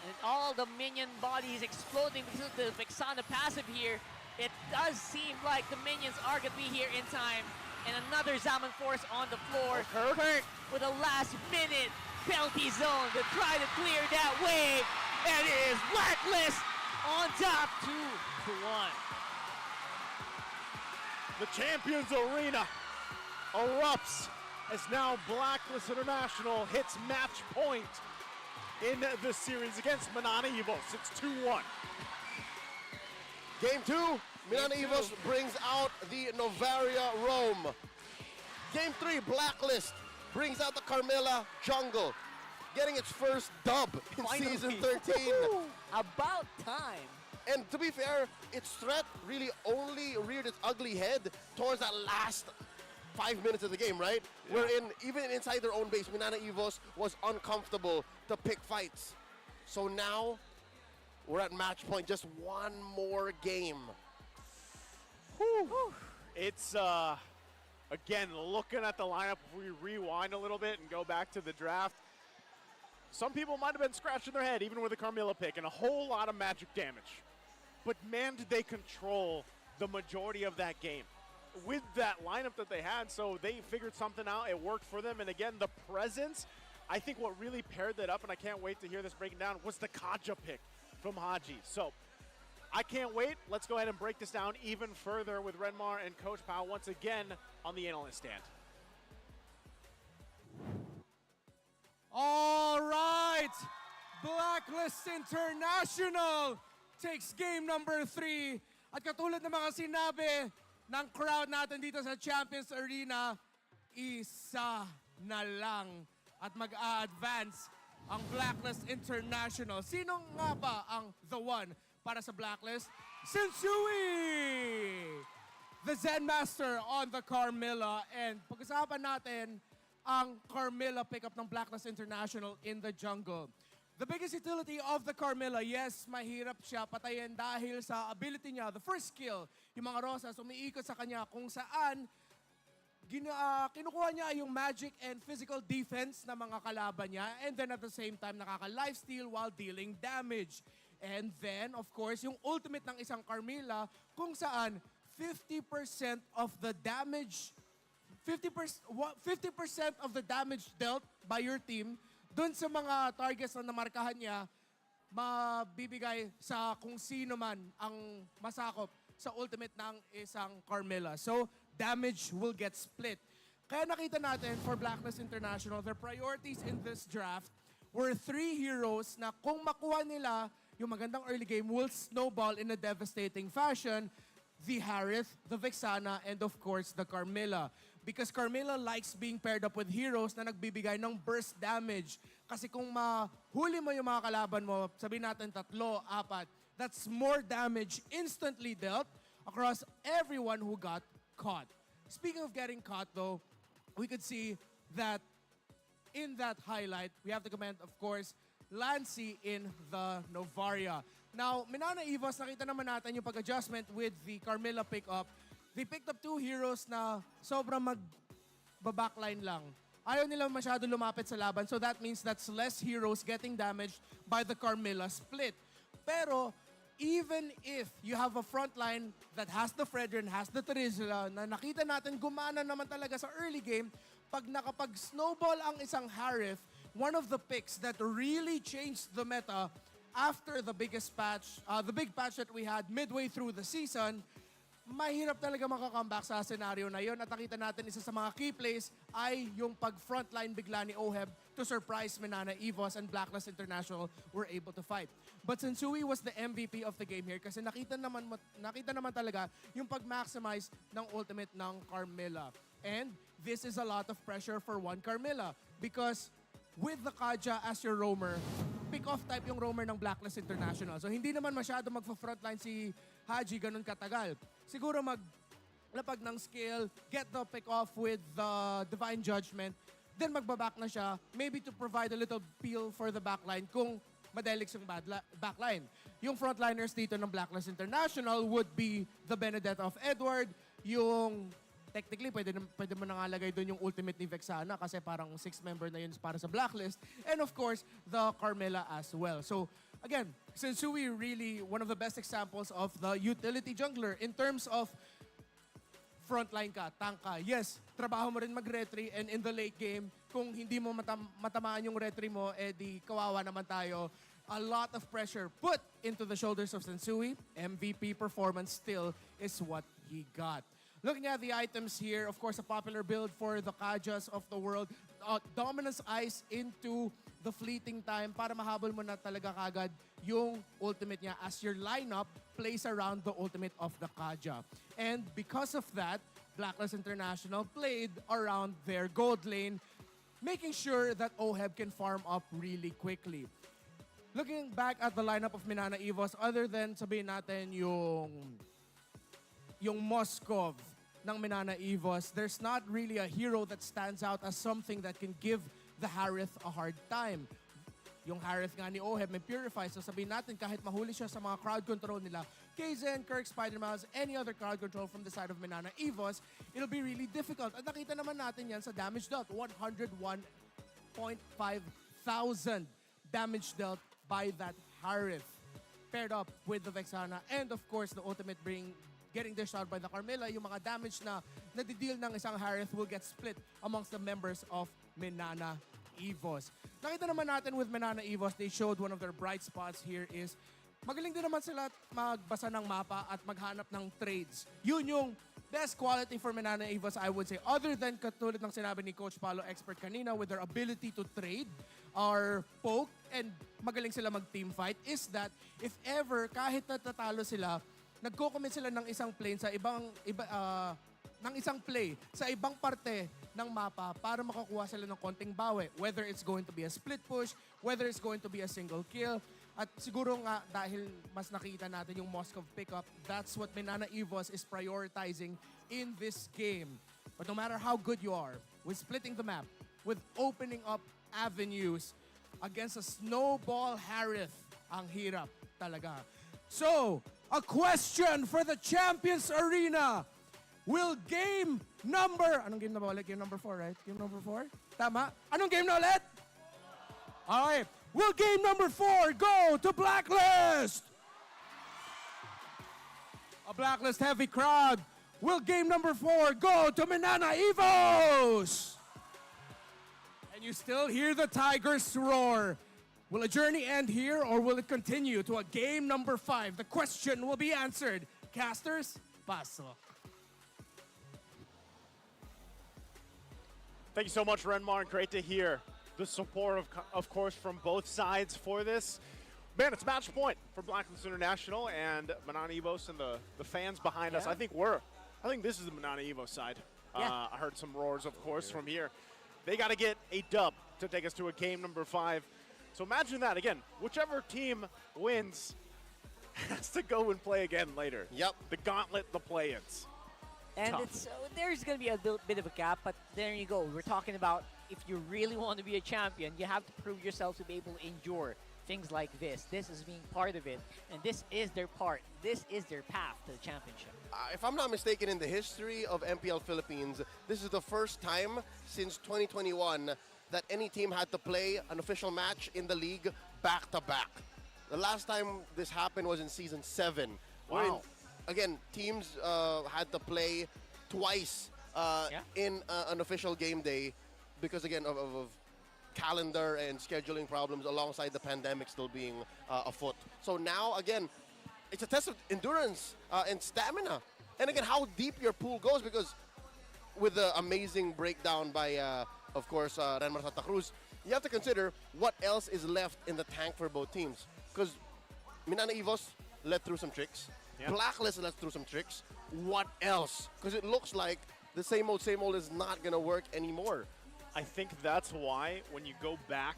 And all the minion bodies exploding because of the Vexana passive here. It does seem like the minions are going to be here in time. And another Zaman Force on the floor. Kirk with a last-minute penalty zone to try to clear that wave. And it is Blacklist on top 2-1. The Champions Arena erupts as now Blacklist International hits match point in the series against Minana Evos. It's 2-1. Game 2, Minana Evos brings out the Novaria Rome. Game 3, Blacklist brings out the Carmilla Jungle, getting its first dub in Finally. Season 13. About time. And to be fair, its threat really only reared its ugly head towards that last 5 minutes of the game, right? Yeah. Wherein, even inside their own base, Minana Evos was uncomfortable to pick fights. So now, we're at match point, just one more game. Whew. It's, again, looking at the lineup, if we rewind a little bit and go back to the draft, some people might have been scratching their head, even with the Carmilla pick, and a whole lot of magic damage. But man, did they control the majority of that game with that lineup that they had. So they figured something out. It worked for them. And again, the presence, I think what really paired that up, and I can't wait to hear this breaking down, was the Kaja pick from Haji. So I can't wait. Let's go ahead and break this down even further with Renmar and Coach Pao once again on the analyst stand. All right, Blacklist International takes game number 3. At katulad ng mga sinabi ng crowd natin dito sa Champions Arena, isa na lang at mag-a-advance ang Blacklist International. Sino nga ba ang the one para sa Blacklist? Sensui! The Zen Master on the Carmilla. And pag-usapan natin ang Carmilla pickup ng Blacklist International in the jungle. The biggest utility of the Carmilla, yes, mahirap siya patayin dahil sa ability niya. The first skill, yung mga Rosas, umiikot sa kanya kung saan kinukuha niya yung magic and physical defense ng mga kalaban niya, and then at the same time, nakaka-lifesteal while dealing damage. And then, of course, yung ultimate ng isang Carmilla, kung saan 50% of the damage 50% of the damage dealt by your team dun sa mga targets na namarkahan niya, mabibigay sa kung sino man ang masakop sa ultimate ng isang Carmilla. So, damage will get split. Kaya nakita natin for Blacklist International, their priorities in this draft were 3 heroes na kung makuha nila yung magandang early game will snowball in a devastating fashion. The Harith, the Vexana, and of course, the Carmilla. because Carmilla likes being paired up with heroes na nagbibigay ng burst damage. Kasi kung mahuli mo yung mga kalaban mo, sabihin natin 3, 4, that's more damage instantly dealt across everyone who got caught. Speaking of getting caught though, we could see that in that highlight, we have to comment, of course, Lancy in the Novaria. Now, Minana Evos, nakita naman natin yung pag-adjustment with the Carmilla pick-up. They picked up 2 heroes na sobrang mag-backline lang. Ayaw nila masyado lumapit sa laban, so that means that's less heroes getting damaged by the Carmilla split. Pero, even if you have a frontline that has the Fredrin, has the Terizla, na nakita natin gumana naman talaga sa early game, pag nakapag-snowball ang isang Harith, one of the picks that really changed the meta after the biggest patch, the big patch that we had midway through the season, mahirap talaga makakomeback sa scenario na yon. At nakita natin isa sa mga key plays ay yung pag-frontline bigla ni Oheb to surprise Minana Evos and Blacklist International were able to fight. But Sensui was the MVP of the game here kasi nakita naman talaga yung pag-maximize ng ultimate ng Carmilla. And this is a lot of pressure for one Carmilla because with the Kaja as your roamer, pick-off type yung roamer ng Blacklist International. So hindi naman masyado magfa-frontline si Haji ganun katagal. Siguro maglapag ng skill, get the pick-off with the Divine Judgment, then magbaback na siya, maybe to provide a little peel for the backline kung madelix yung backline. Yung frontliners dito ng Blacklist International would be the Benedetta of Edward, yung technically, pwede mo nangalagay doon yung ultimate ni Vexana kasi parang 6-member na yun para sa Blacklist. And of course, the Carmilla as well. So, again, Sensui really one of the best examples of the utility jungler in terms of frontline ka, tank ka. Yes, trabaho mo rin mag-retry and in the late game, kung hindi mo matamaan yung retry mo, di kawawa naman tayo. A lot of pressure put into the shoulders of Sensui. MVP performance still is what he got. Looking at the items here, of course, a popular build for the Kajas of the world. Dominance Ice into the fleeting time para mahabol mo na talaga kagad yung ultimate niya as your lineup plays around the ultimate of the Kaja. And because of that, Blacklist International played around their gold lane, making sure that Oheb can farm up really quickly. Looking back at the lineup of Minana Evos, other than sabihin natin yung Moskov ng Minana Evos, there's not really a hero that stands out as something that can give the Harith a hard time. Yung Harith nga ni Oheb may Purify, so sabihin natin kahit mahuli siya sa mga crowd control nila, Kaizen, Kirk, Spider-Mouse, any other crowd control from the side of Minana Evos, it'll be really difficult. At nakita naman natin yan sa damage dealt, 101.5 thousand damage dealt by that Harith, paired up with the Vexana, and of course the ultimate getting dished out by the Carmilla, yung mga damage na nadideal ng isang Harith will get split amongst the members of Minana Evos. Nakita naman natin with Minana Evos, they showed one of their bright spots here is magaling din naman sila magbasa ng mapa at maghanap ng trades. Yun yung best quality for Minana Evos, I would say, other than katulad ng sinabi ni Coach Paolo Expert kanina with their ability to trade or poke and magaling sila mag-team fight, is that if ever, kahit natatalo sila, nagko-commit sila ng isang play sa ibang parte ng mapa para makakuha sila ng konting bawi. Whether it's going to be a split push, whether it's going to be a single kill. At siguro nga dahil mas nakita natin yung Moskov pickup, that's what Minana Evos is prioritizing in this game. But no matter how good you are, with splitting the map, with opening up avenues against a snowball Harith, ang hirap talaga. So, a question for the Champions Arena. Will game number... Anong game na ba ulit? Game number 4, right? Game number 4? Tama? Anong game na ulit? Okay. Will game number 4 go to Blacklist? A Blacklist heavy crowd. Will game number 4 go to Minana Evos? And you still hear the Tigers roar. Will a journey end here or will it continue to a game number 5? The question will be answered. Casters, pasok. Thank you so much, Renmar. Great to hear the support, of course, from both sides for this. Man, it's match point for Blacklist International and Minana Evos and the fans behind us. I think this is the Minana Evos side. I heard some roars, of course, from here. They got to get a dub to take us to a game number 5. So imagine that. Again, whichever team wins has to go and play again later. Yep. The gauntlet, the play-ins. And there's going to be a bit of a gap, but there you go. We're talking about if you really want to be a champion, you have to prove yourself to be able to endure things like this. This is being part of it, and this is their part. This is their path to the championship. If I'm not mistaken, in the history of MPL Philippines, this is the first time since 2021 that any team had to play an official match in the league back-to-back. The last time this happened was in Season 7. Wow. Again, teams had to play twice in an official game day because, again, of calendar and scheduling problems alongside the pandemic still being afoot. So now, again, it's a test of endurance and stamina. And again, how deep your pool goes, because with the amazing breakdown by, of course, Renmar Santa Cruz, you have to consider what else is left in the tank for both teams. Because Minana Evos let through some tricks. Blacklist let through some tricks. What else? Because it looks like the same old is not going to work anymore. I think that's why when you go back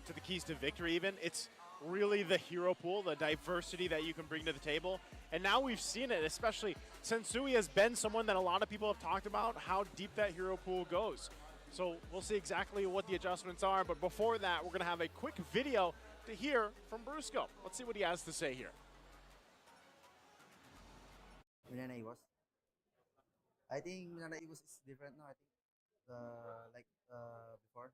to the keys to victory even, it's really the hero pool, the diversity that you can bring to the table. And now we've seen it, especially Sensui has been someone that a lot of people have talked about, how deep that hero pool goes. So we'll see exactly what the adjustments are. But before that, we're going to have a quick video to hear from Brusco. Let's see what he has to say here. Minana Evos. I think Minana Evos is different now. I think before,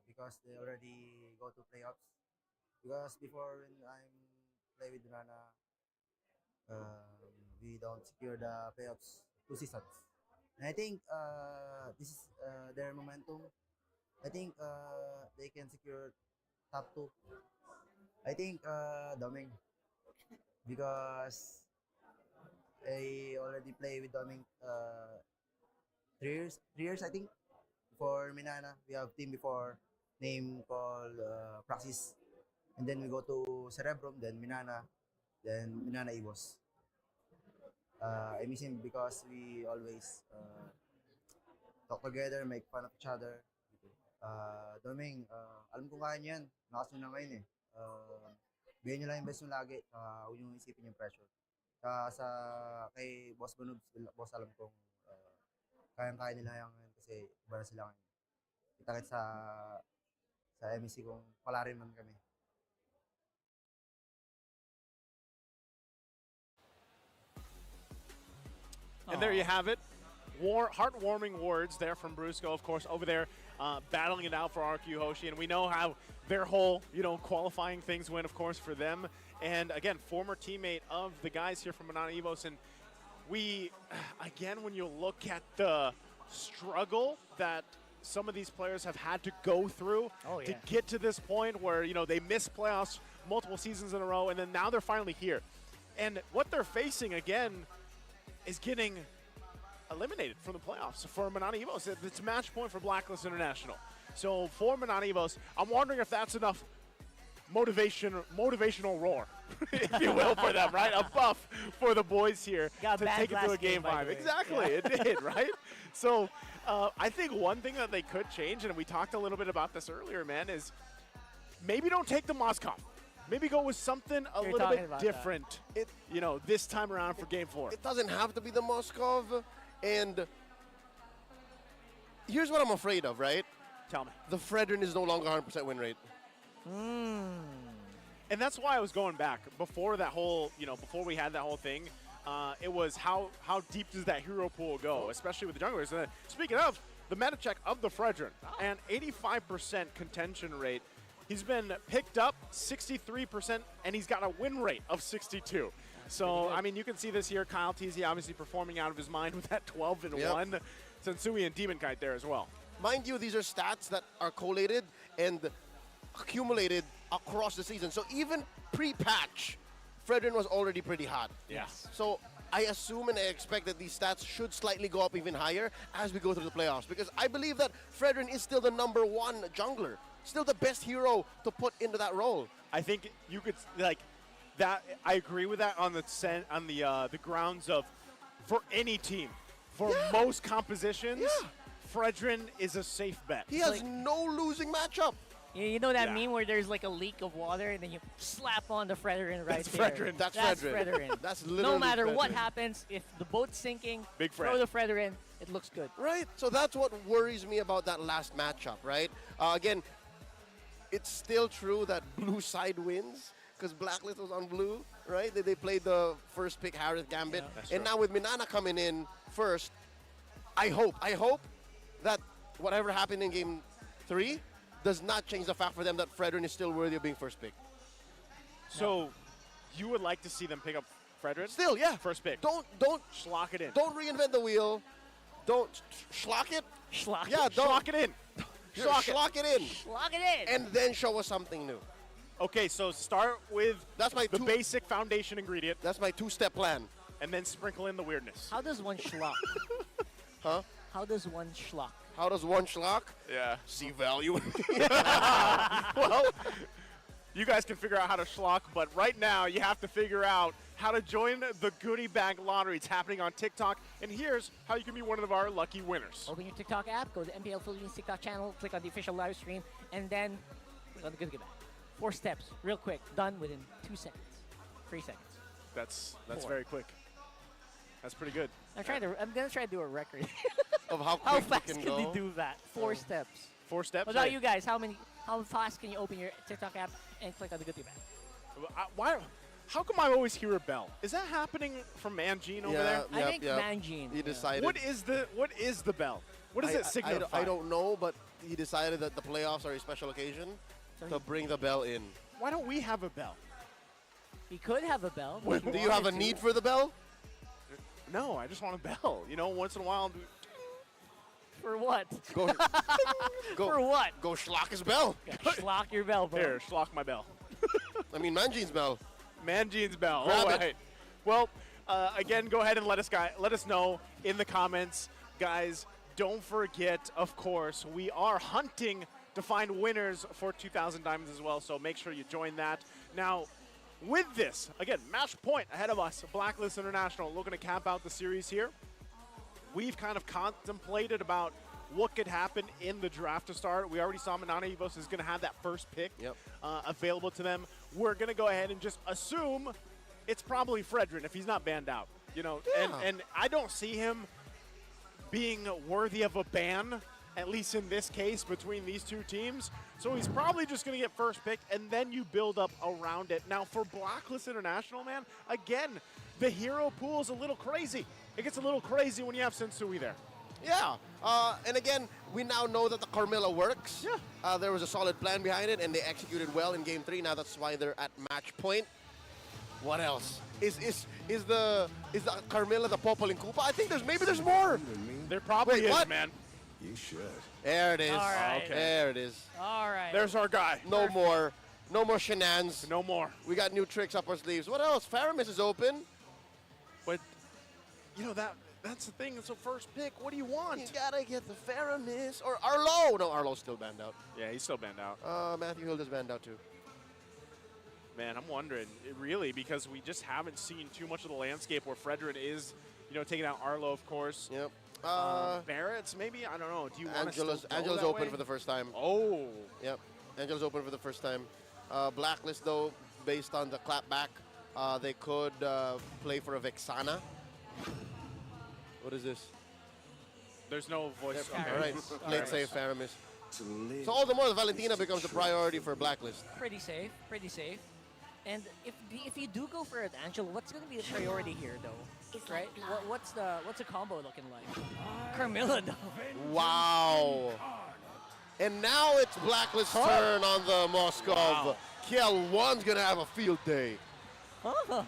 because they already go to playoffs. Because before, when I'm play with Minana, we don't secure the playoffs 2 seasons. And I think this is their momentum. I think they can secure top 2. I think Doming, because I already play with Doming 3 years I think. For Minana, we have team before name called Praxis, and then we go to Cerebrum, then Minana Evos. I miss him because we always talk together, make fun of each other. Doming, alam kong kaya niyan, lakas nyo na ngayon eh. Bigyan nyo lang yung best nyo lagi, huwag nyo isipin yung pressure. Kay Boss Banubs, boss alam kong kayang-kaya nila yan ngayon kasi iba na sila ngayon. Kita sa MEC kung pala rin man kami. And there you have it. Heartwarming words there from Brusco, of course, over there battling it out for RQ Hoshi. And we know how their whole, qualifying things went, of course, for them. And again, former teammate of the guys here from Minana Evos. And we, again, when you look at the struggle that some of these players have had to go through to get to this point where, they missed playoffs multiple seasons in a row, and then now they're finally here. And what they're facing, again, is getting eliminated from the playoffs for Minana Evos. It's a match point for Blacklist International. So for Minana Evos, I'm wondering if that's enough motivational roar, if you will, for them, right? A buff for the boys here to take it to a game 5. Exactly, it did, right? So I think one thing that they could change, and we talked a little bit about this earlier, man, is maybe don't take the Moskov. Maybe go with something a little bit different, this time around for Game 4. It doesn't have to be the Moskov. And here's what I'm afraid of, right? Tell me. The Fredrin is no longer 100% win rate. And that's why I was going back. Before that whole, before we had that whole thing, it was how deep does that hero pool go, especially with the junglers. And speaking of, the meta check of the Fredrin, and 85% contention rate. He's been picked up 63%, and he's got a win rate of 62. So, I mean, you can see this here. Kyle Teasy obviously performing out of his mind with that 12-1. Sensui and Demon Kite there as well. Mind you, these are stats that are collated and accumulated across the season. So even pre-patch, Fredrin was already pretty hot. Yes. So I assume and I expect that these stats should slightly go up even higher as we go through the playoffs, because I believe that Fredrin is still the #1 jungler, still the best hero to put into that role. I think you could, that. I agree with that on the grounds of, for any team, for most compositions, Fredrin is a safe bet. He has no losing matchup. You know that meme where there's like a leak of water and then you slap on the Fredrin right That's there? Fredrin. That's Fredrin. Fredrin. That's literally No matter what Fredrin. happens, if the boat's sinking, Big throw Fred. the Fredrin, it looks good. Right? So that's what worries me about that last matchup, right? Again, it's still true that blue side wins because Blacklist was on blue, right? They played the first pick Harith Gambit. And now with Minana coming in first, I hope that whatever happened in game 3 does not change the fact for them that Fredrin is still worthy of being first pick. So you would like to see them pick up Fredrin? Still, yeah. First pick. Don't schlock it in. Don't reinvent the wheel. Don't schlock it. Schlock Yeah, don't Schlock it in. schlock it in. Schlock it in. And then show us something new. Okay, so start with That's my the basic foundation ingredient. That's my 2-step plan. And then sprinkle in the weirdness. How does one schlock? Huh? How does one schlock? How does one schlock? Yeah. See value. Well, you guys can figure out how to schlock, but right now you have to figure out how to join the Goodie Bag Lottery. It's happening on TikTok, and here's how you can be one of our lucky winners. Open your TikTok app, go to MPL Philippines TikTok channel, click on the official live stream, and then click on the Goodie Bag. 4 steps, real quick, done within 2 seconds, 3 seconds. That's 4. very quick. That's pretty good. I'm gonna try to do a record. Of how How quick fast you can can they go. do that? 4 steps. 4 steps? What about Hey, you guys? How fast can you open your TikTok app and click on the Goodie Bag? Why? How come I always hear a bell? Is that happening from Mangine over there? I think Mangine. He decided. What is the bell? What does it signify? I don't know, but he decided that the playoffs are a special occasion to bring the bell in. Why don't we have a bell? We could have a bell. Do you have a need for the bell? No, I just want a bell. You know, once in a while. For what? Go, For what? Go schlock his bell. Yeah, schlock your bell, bro. Here, schlock my bell. I mean, Mangine's bell. Mangine's bell. Grab All it. right. Well, again, go ahead and let us know in the comments, guys. Don't forget, of course, we are hunting to find winners for 2,000 diamonds as well. So make sure you join that. Now, with this, again, match point ahead of us. Blacklist International looking to cap out the series here. We've kind of contemplated about what could happen in the draft to start. We already saw Minana Evos is going to have that first pick available to them. We're going to go ahead and just assume it's probably Fredrin if he's not banned out. You know, and I don't see him being worthy of a ban, at least in this case, between these two teams. So he's probably just going to get first pick, and then you build up around it. Now, for Blacklist International, man, again, the hero pool is a little crazy. It gets a little crazy when you have Sensui there. Yeah, and again, we now know that the Carmilla works. Yeah. There was a solid plan behind it, and they executed well in Game 3. Now that's why they're at match point. What else? Is the Carmilla the Popol and Koopa? I think there's more. There probably Wait, is, what? man. You should. There it is. All right. Okay. There it is. All right. There's our guy. No more shenanigans. No more. We got new tricks up our sleeves. What else? Faramis is open. But, you know, that's the thing. It's a first pick. What do you want? You gotta get the Faramis. Or Arlo. No, Arlo's still banned out. Yeah, he's still banned out. Matthew Hilda's banned out too. Man, I'm wondering, really, because we just haven't seen too much of the landscape where Fredrin is, you know, taking out Arlo, of course. Yep. Barrett's, maybe? I don't know. Do you want to Angela's that open way? for the first time. Oh. Yep. Angela's open for the first time. Blacklist, though, based on the clapback, they could play for a Vexana. What is this? There's no voice. All right. Let's say Faramis. So all the more, the Valentina becomes a priority for Blacklist. Pretty safe. Pretty safe. And if you do go for it, Angela, what's going to be the priority here, though? Right? What's the combo looking like? Carmilla, though. Wow. And now it's Blacklist's turn on the Moscow. Wow. KL1's going to have a field day. Oh.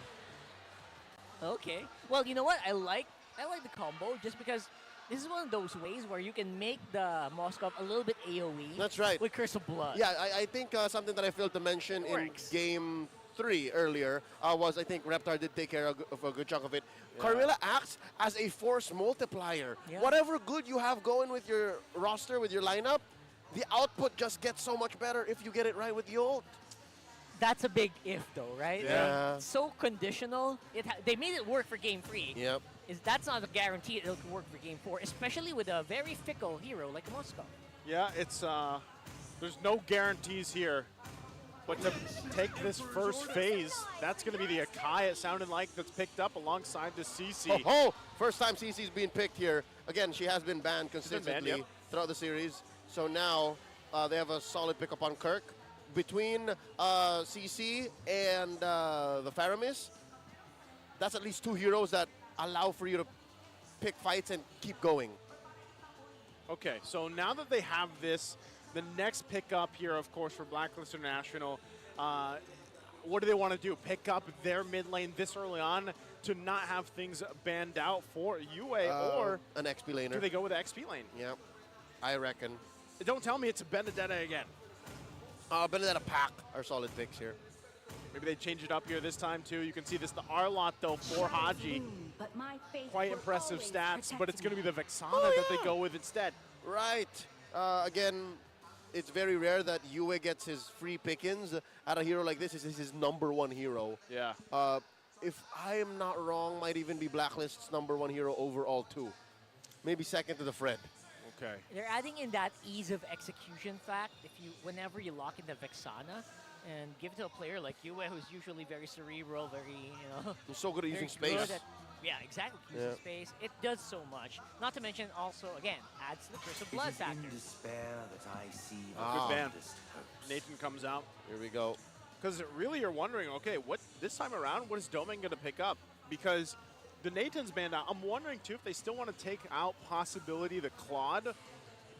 Okay. Well, you know what? I like the combo just because this is one of those ways where you can make the Moscow a little bit AoE. That's right. With Curse of Blood. Yeah, I think something that I failed to mention in Game 3 earlier was I think Reptar did take care of a good chunk of it. Yeah. Carmilla acts as a force multiplier. Yeah. Whatever good you have going with your roster, with your lineup, the output just gets so much better if you get it right with the ult. That's a big if, though, right? Yeah. So conditional. They made it work for Game 3. Yep. that's not a guarantee it'll work for Game 4, especially with a very fickle hero like Moscow. Yeah, it's there's no guarantees here. But to take this first phase, that's going to be the Akai, it sounded like, that's picked up alongside the CC. Oh, first time CC's being picked here. Again, she has been banned consistently yep. throughout the series. So now they have a solid pickup on Kirk. Between CC and the Faramis, that's at least 2 heroes that allow for you to pick fights and keep going. Okay, so now that they have this, the next pickup here, of course, for Blacklist International, what do they want to do? Pick up their mid lane this early on to not have things banned out for UA, or an XP laner. do they go with the XP lane? Yep, I reckon. Don't tell me it's a Benedetta again. Benedetta Pack are solid picks here. Maybe they change it up here this time too. You can see this, the Arlot though for Haji. Quite impressive stats, but it's going to be the Vexana that they go with instead. Right. Again, it's very rare that UA gets his free pickings at a hero like this. This is his #1 hero. Yeah. If I am not wrong, might even be Blacklist's #1 hero overall too. Maybe second to the Fred. Okay. They're adding in that ease of execution fact. Whenever you lock in the Vexana and give it to a player like Yue, who's usually very cerebral, very, He's so good at using very space. good yeah, exactly. Using space. It does so much. Not to mention also, again, adds to the Curse of Blood factor. Despair that I see. Good ban. Nathan comes out. Here we go. Because really you're wondering, okay, what this time around, what is Domain going to pick up? Because the Nathan's banned out. I'm wondering, too, if they still want to take out possibility the Claude,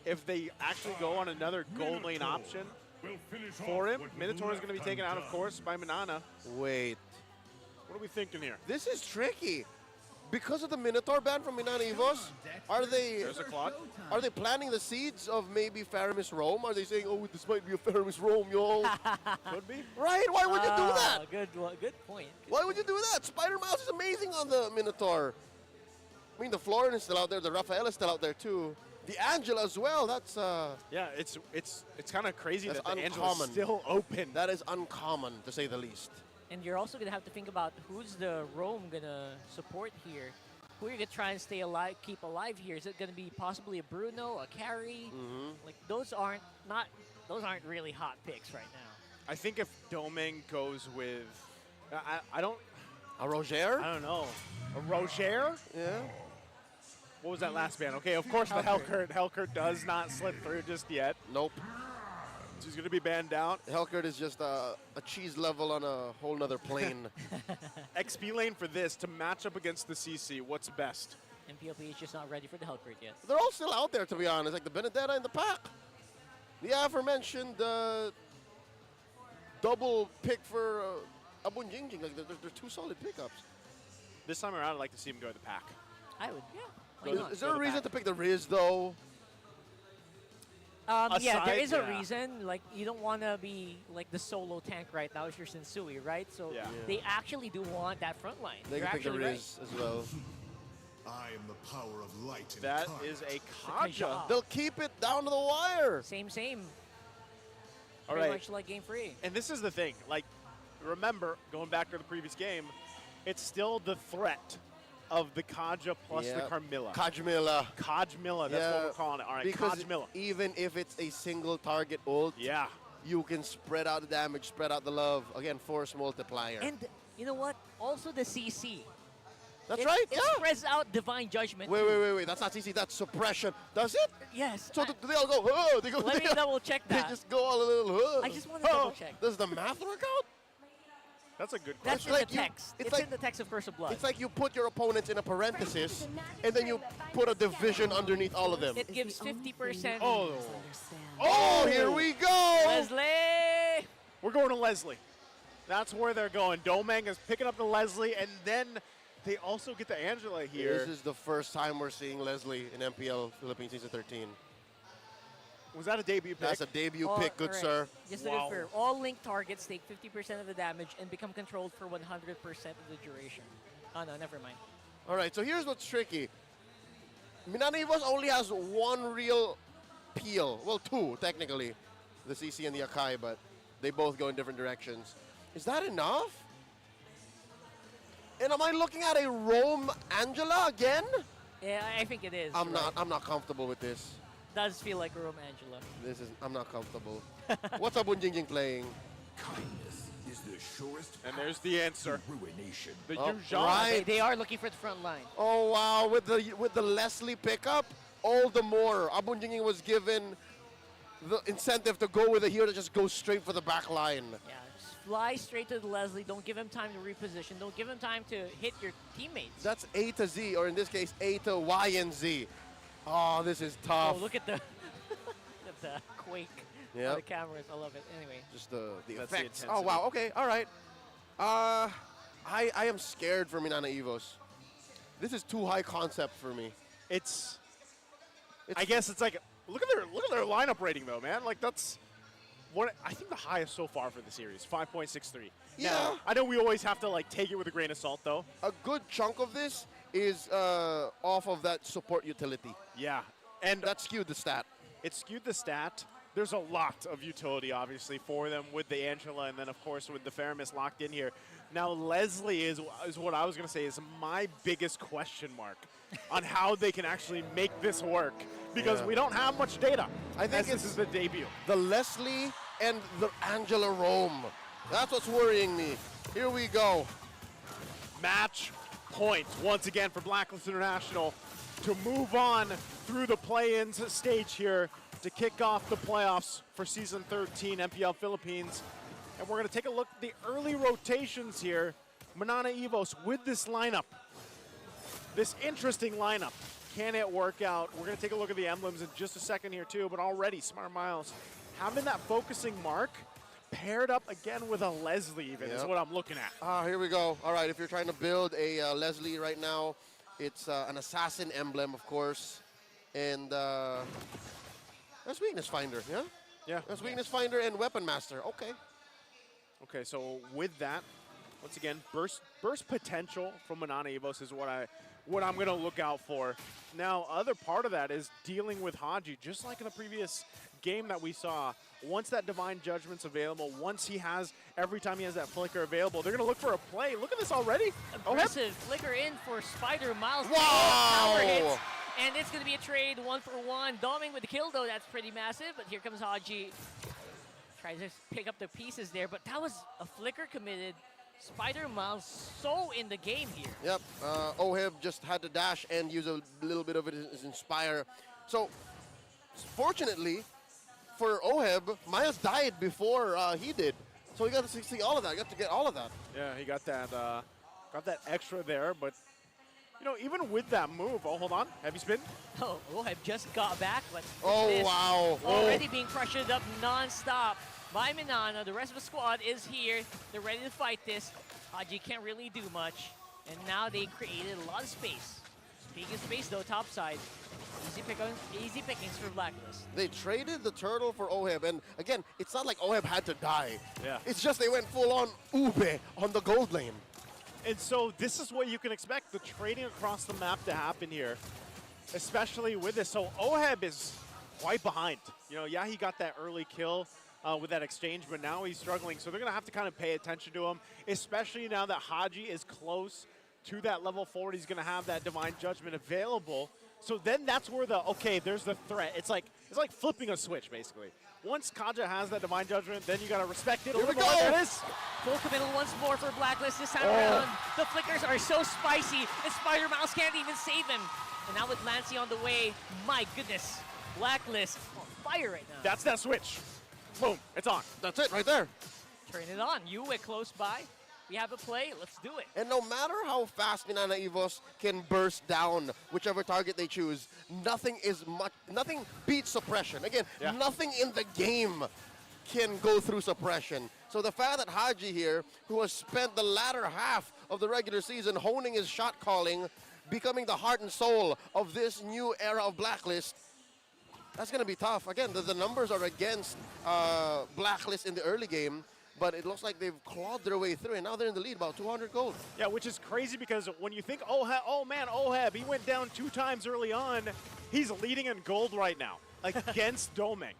if they actually go on another gold lane option for him. Minotaur is going to be taken out, of course, by Minana. Wait. What are we thinking here? This is tricky. Because of the Minotaur ban from Minana Evos, are they There's a Claude. Are they planting the seeds of maybe Faramis Rome? Are they saying, oh, this might be a Faramis Rome, yo? Could be. Right? Why would you do that? Good point. Why would you do that? Spider Mouse is amazing on the Minotaur. I mean, the Florin is still out there. The Raphael is still out there, too. The Angela as well. That's yeah, it's kind of crazy that's that the uncommon. Angela's still open. That is uncommon, to say the least. And you're also going to have to think about who's the Rome going to support here. Who are you going to try and stay alive, keep alive here? Is it going to be possibly a Bruno, a Carry? Like those aren't really hot picks right now. I think if Domain goes with, I don't. A Roger? I don't know. A Roger? Yeah. What was that last ban? Okay, of course the Hellcurt. Hellcurt does not slip through just yet. Nope. She's going to be banned out. Hellcurt is just a cheese level on a whole nother plane. XP lane for this to match up against the CC. What's best? MPLP is just not ready for the Hellcurt yet. They're all still out there, to be honest. Like the Benedetta and the Pack. The aforementioned double pick for Abun Jingjing. Like they're 2 solid pickups. This time around, I'd like to see him go to the Pack. I would, yeah. Why not? Is there a reason to pick the Riz, though? Yeah, there is a reason. Like, you don't want to be like the solo tank right now if you're Sensui, right? So they actually do want that front line. They can pick the Riz as well. I am the power of light and That Karna. is a Kaja. They'll keep it down to the wire. Same. All Pretty right. much like Game 3. And this is the thing. Like, remember, going back to the previous game, it's still the threat of the Kaja plus the Carmilla. Kajmilla. Kajmilla, that's what we're calling it. All right, because Kajmilla. even if it's a single target ult, you can spread out the damage, spread out the love. Again, force multiplier. And you know what? Also the CC. That's right, It spreads out Divine Judgment. Wait. That's not CC. That's suppression. Does it? Yes. So do they all go, oh, they go. Let me double check that. They just go all a little, oh. I just want to double check. Does the math work out? That's a good That's question. in the text. It's in the text of Curse of Blood. It's like you put your opponents in a parenthesis, and then you put a division underneath all of them. It gives 50%. Oh, here we go! Leslie! We're going to Leslie. That's where they're going. Domang is picking up the Leslie, and then they also get the Angela here. This is the first time we're seeing Leslie in MPL Philippines Season 13. Was that a debut pick? That's a debut pick, good alright. sir. Just to confirm, all link targets take 50% of the damage and become controlled for 100% of the duration. Oh, no, never mind. All right, so here's what's tricky. Minana Evos only has 1 real peel. Well, 2, technically. The CC and the Akai, but they both go in different directions. Is that enough? And am I looking at a Rome Angela again? Yeah, I think it is. I'm not comfortable with this. Does feel like Rome Angela. I'm not comfortable. What's Abunjingjing playing? Kindness is the surest And there's the answer. ruination. The Oh, Yuuzhan. right. They are looking for the front line. Oh wow, with the Leslie pickup, all the more. Abunjingjing was given the incentive to go with a hero that just goes straight for the back line. Yeah, just fly straight to the Leslie. Don't give him time to reposition. Don't give him time to hit your teammates. That's A to Z, or in this case, A to Y and Z. Oh, this is tough. Oh, look at the look at the quake Yep. on the cameras. I love it. Anyway. Just the That's the effects. intensity. Oh wow, okay, all right. I am scared for Minana Evos. This is too high concept for me. I guess it's like look at their lineup rating though, man. Like that's what I think the highest so far for the series, 5.63. Yeah. Now, I know we always have to like take it with a grain of salt though. A good chunk of this is off of that support utility. Yeah, and that skewed the stat. It skewed the stat. There's a lot of utility, obviously, for them with the Angela, and then, of course, with the Faramis locked in here. Now, Leslie is what I was going to say is my biggest question mark on how they can actually make this work, because we don't have much data. I think this is the debut. The Leslie and the Angela Rome. That's what's worrying me. Here we go. Match point once again for Blacklist International to move on through the play-ins stage here to kick off the playoffs for Season 13 MPL Philippines. And we're going to take a look at the early rotations here. Minana Evos with this lineup. This interesting lineup. Can it work out? We're going to take a look at the emblems in just a second here too, but already Smart Miles having that focusing mark paired up again with a Leslie even is what I'm looking at. Here we go. All right, if you're trying to build a Leslie right now, it's an assassin emblem, of course. And that's weakness finder, yeah? Yeah. That's weakness finder and weapon master. Okay. Okay, so with that, once again, burst potential from Minana Evos is what I'm going to look out for. Now, other part of that is dealing with Haji, just like in the previous game that we saw. Once that Divine Judgment's available, once he has, every time he has that flicker available, they're going to look for a play. Look at this already. Aggressive flicker in for Spider Miles. Wow! Power hits. And it's going to be a trade 1-for-1. Doming with the kill, though. That's pretty massive. But here comes Haji. Tries to pick up the pieces there. But that was a flicker committed. Spider Miles so in the game here. Yep. Oheb just had to dash and use a little bit of it as Inspire. So, fortunately for Oheb, Miles died before he did. So he got to see all of that. He got to get all of that. Yeah, he got that extra there, but you know, even with that move, oh, hold on, heavy spin. Oh, Oheb just got back, but wow. Already being pressured up non-stop by Minana. The rest of the squad is here. They're ready to fight this. Haji can't really do much. And now they created a lot of space. Speaking of space, though, top side. Easy pickings for Blacklist. They traded the turtle for Oheb, and again, it's not like Oheb had to die. Yeah. It's just they went full-on ube on the gold lane. And so this is what you can expect, the trading across the map to happen here, especially with this. So Oheb is quite behind. You know, yeah, he got that early kill with that exchange, but now he's struggling. So they're going to have to kind of pay attention to him, especially now that Haji is close to that level 4. He's going to have that Divine Judgment available. So then that's where there's the threat. It's like flipping a switch, basically. Once Kaja has that Divine Judgment, then you got to respect it a little more. There it is. Full committal once more for Blacklist this time around. The flickers are so spicy, and Spider Mouse can't even save him. And now with Lancey on the way, my goodness, Blacklist on fire right now. That's that switch. Boom, it's on. That's it right there. Turn it on. Uwe close by. We have a play. Let's do it. And no matter how fast Minana Evos can burst down whichever target they choose, nothing beats suppression. Again, nothing in the game can go through suppression. So the fact that Haji here, who has spent the latter half of the regular season honing his shot calling, becoming the heart and soul of this new era of Blacklist, that's going to be tough. Again, the numbers are against Blacklist in the early game, but it looks like they've clawed their way through, and now they're in the lead, about 200 gold. Yeah, which is crazy because when you think, oh man, Oheb, he went down 2 times early on. He's leading in gold right now against Doming.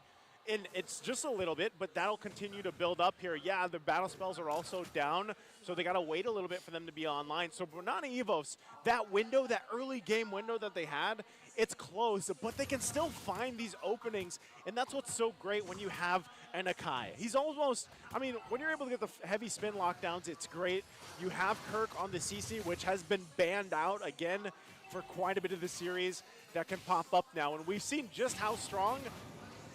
And it's just a little bit, but that'll continue to build up here. Yeah, the battle spells are also down, so they got to wait a little bit for them to be online. So Minana Evos, that window, that early game window that they had, it's closed, but they can still find these openings, and that's what's so great when you have an Akai. He's almost, I mean, when you're able to get the heavy spin lockdowns, it's great. You have Kirk on the CC, which has been banned out again for quite a bit of the series. That can pop up now, and we've seen just how strong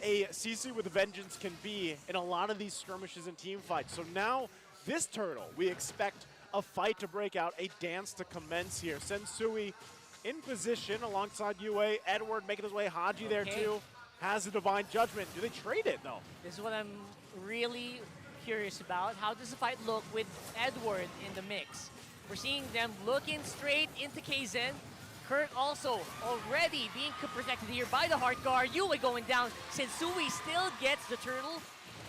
a CC with a Vengeance can be in a lot of these skirmishes and team fights. So now, this turtle, we expect a fight to break out, a dance to commence here. Sensui in position alongside UA. Edward making his way. Haji there too. Has a Divine Judgment. Do they trade it though? This is what I'm really curious about. How does the fight look with Edward in the mix? We're seeing them looking straight into KZen. Kurt also already being protected here by the Heart Guard. Yue going down. Sensui still gets the turtle.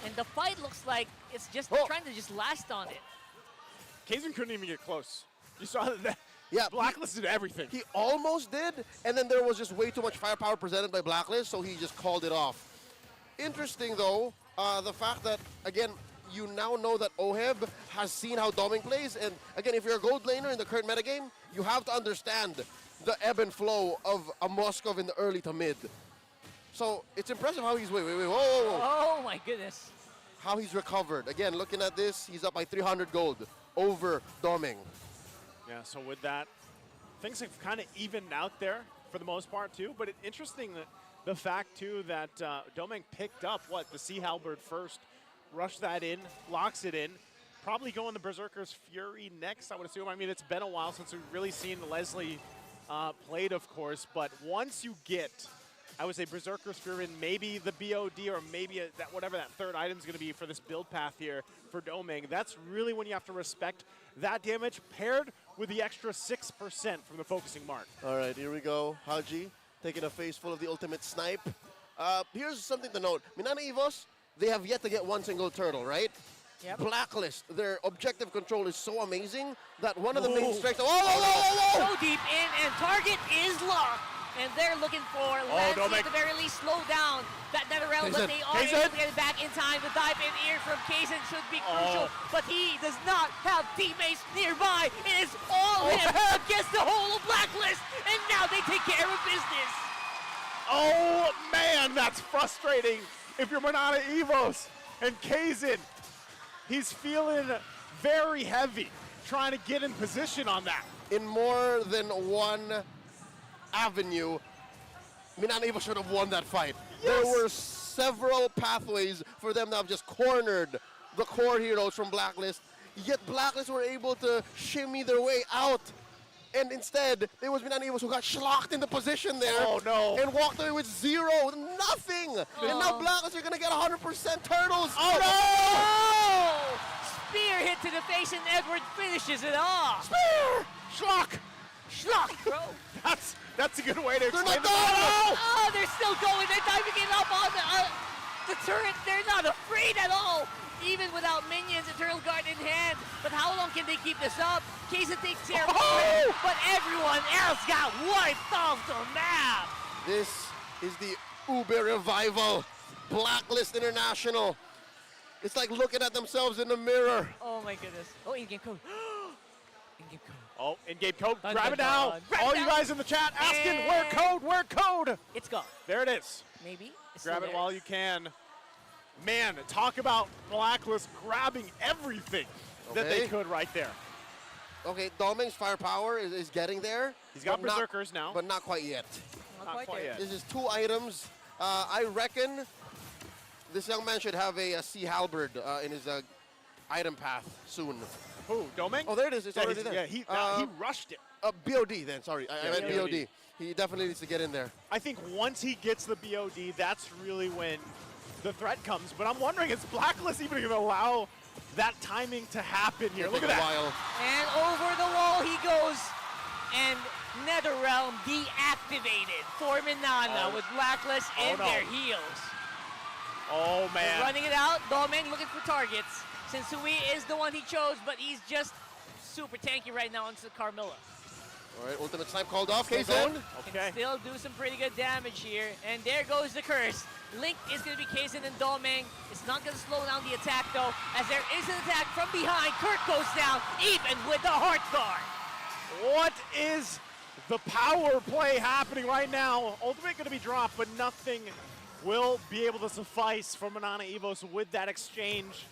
And the fight looks like it's just trying to just last on it. KZen couldn't even get close. You saw that. Yeah, Blacklist did everything. He almost did, and then there was just way too much firepower presented by Blacklist, so he just called it off. Interesting, though, the fact that, again, you now know that Oheb has seen how Doming plays, and again, if you're a gold laner in the current metagame, you have to understand the ebb and flow of a Moskov in the early to mid. So it's impressive how he's, whoa. Oh my goodness. How he's recovered. Again, looking at this, he's up by 300 gold over Doming. Yeah, so with that, things have kind of evened out there for the most part too, but it's interesting that the fact too that Doming picked up, the Sea Halberd first, rushed that in, locks it in, probably going the Berserker's Fury next, I would assume. I mean, it's been a while since we've really seen Leslie played, of course, but once you get, I would say, Berserker's Fury and maybe the BOD or maybe whatever that third item is going to be for this build path here for Doming, that's really when you have to respect that damage paired with the extra 6% from the focusing mark. All right, here we go. Haji taking a face full of the ultimate snipe. Here's something to note. Minana Evos, they have yet to get one single turtle, right? Yep. Blacklist, their objective control is so amazing that one of the main Whoa. strengths... So deep in, and target is locked. And they're looking for Lancy at the very least slow down that NetherRealm, but they are able to get it back in time. The dive in here from KZen should be crucial, but he does not have teammates nearby. It is all him against the whole of Blacklist, and now they take care of business. Oh man, that's frustrating. If you're Minana Evos and KZen, he's feeling very heavy trying to get in position on that. In more than one avenue, Minana Evos should have won that fight. Yes. There were several pathways for them to have just cornered the core heroes from Blacklist, yet Blacklist were able to shimmy their way out. And instead, it was Minana Evos who got schlocked into position there. Oh no. And walked away with nothing. And now Blacklist are going to get 100% turtles. Oh no! Spear hit to the face, and Edward finishes it off. Spear! Schlock! Schlock, bro. That's a good way to explain it. Oh, they're still going. They're diving it up on the turret. They're not afraid at all, even without minions and Turtle Guard in hand. But how long can they keep this up? KZen takes care of it, but everyone else got wiped off the map. This is the Ube revival. Blacklist International. It's like looking at themselves in the mirror. Oh my goodness. Oh, in-game code. In-game code. Oh, in-game code. Dun, Grab dun, it now. dun. Grab All it you now. guys in the chat asking, where code? It's gone. There it is. Maybe. It's Grab still it there. while you can. Man, talk about Blacklist grabbing everything that they Okay. could right there. Okay, Doming's firepower is getting there. He's got but not- Berserkers now. But not quite yet. Not quite there. This is 2 items. I reckon this young man should have a Sea Halberd in his item path soon. Who, Doming? Oh, there it is. It's already there. Yeah, he rushed it. BOD then, sorry. I meant BOD. He definitely needs to get in there. I think once he gets the BOD, that's really when the threat comes. But I'm wondering, is Blacklist even going to allow that timing to happen here? Look at that. And over the wall he goes. And NetherRealm deactivated for Minana with Blacklist in their heels. Oh, man. They're running it out. Doming looking for targets. Sensui is the one he chose, but he's just super tanky right now into Carmilla. All right, ultimate snipe called off. Still KZen. going. Can still do some pretty good damage here. And there goes the curse. Link is going to be Kaizen and Domeng. It's not going to slow down the attack, though, as there is an attack from behind. Kirk goes down, even with the heart guard. What is the power play happening right now? Ultimate going to be dropped, but nothing will be able to suffice for Minana EVOS with that exchange.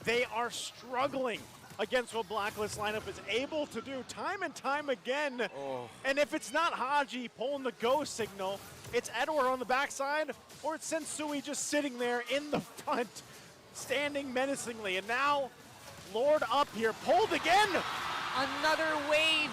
They are struggling against what Blacklist lineup is able to do time and time again. And if it's not Haji pulling the go signal, it's Edward on the backside, or it's Sensui just sitting there in the front, standing menacingly. And now, Lord up here, pulled again. Another wave,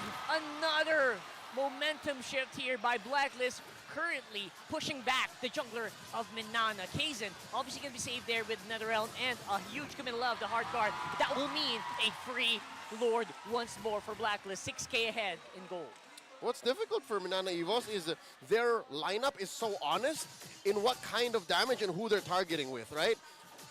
another momentum shift here by Blacklist, currently pushing back the jungler of Minana. Kaizen obviously going to be saved there with NetherRealm and a huge committal of the hard guard. That will mean a free Lord once more for Blacklist, 6K ahead in gold. What's difficult for Minana EVOS is their lineup is so honest in what kind of damage and who they're targeting with, right?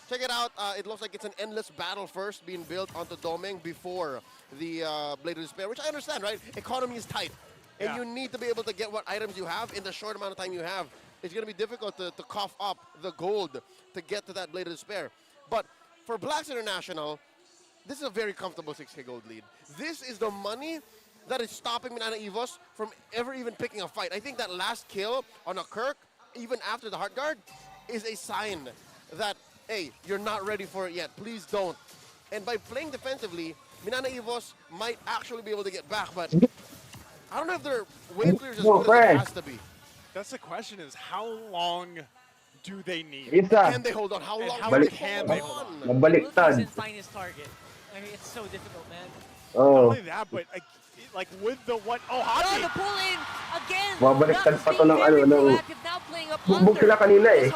Check it out. It looks like it's an endless battle first being built onto Domeng before the Blade of Despair, which I understand, right? Economy is tight. And you need to be able to get what items you have in the short amount of time you have. It's going to be difficult to cough up the gold to get to that Blade of Despair. But for Blacks International, this is a very comfortable 6K gold lead. This is the money that is stopping Minana EVOS from ever even picking a fight. I think that last kill on a Kirk, even after the Heart Guard, is a sign that, hey, you're not ready for it yet. Please don't. And by playing defensively, Minana EVOS might actually be able to get back, but I don't know if their wave clear is as good as it has to be. That's the question, is how long do they need? Can they hold on? How long can they hold on? Kaizen find his target. I mean, it's so difficult, man. Not only that, but like with the what? Oh, Haji! The pull in again. Babaliktad pa to ng ano, Now playing up bugbog sila kanina eh.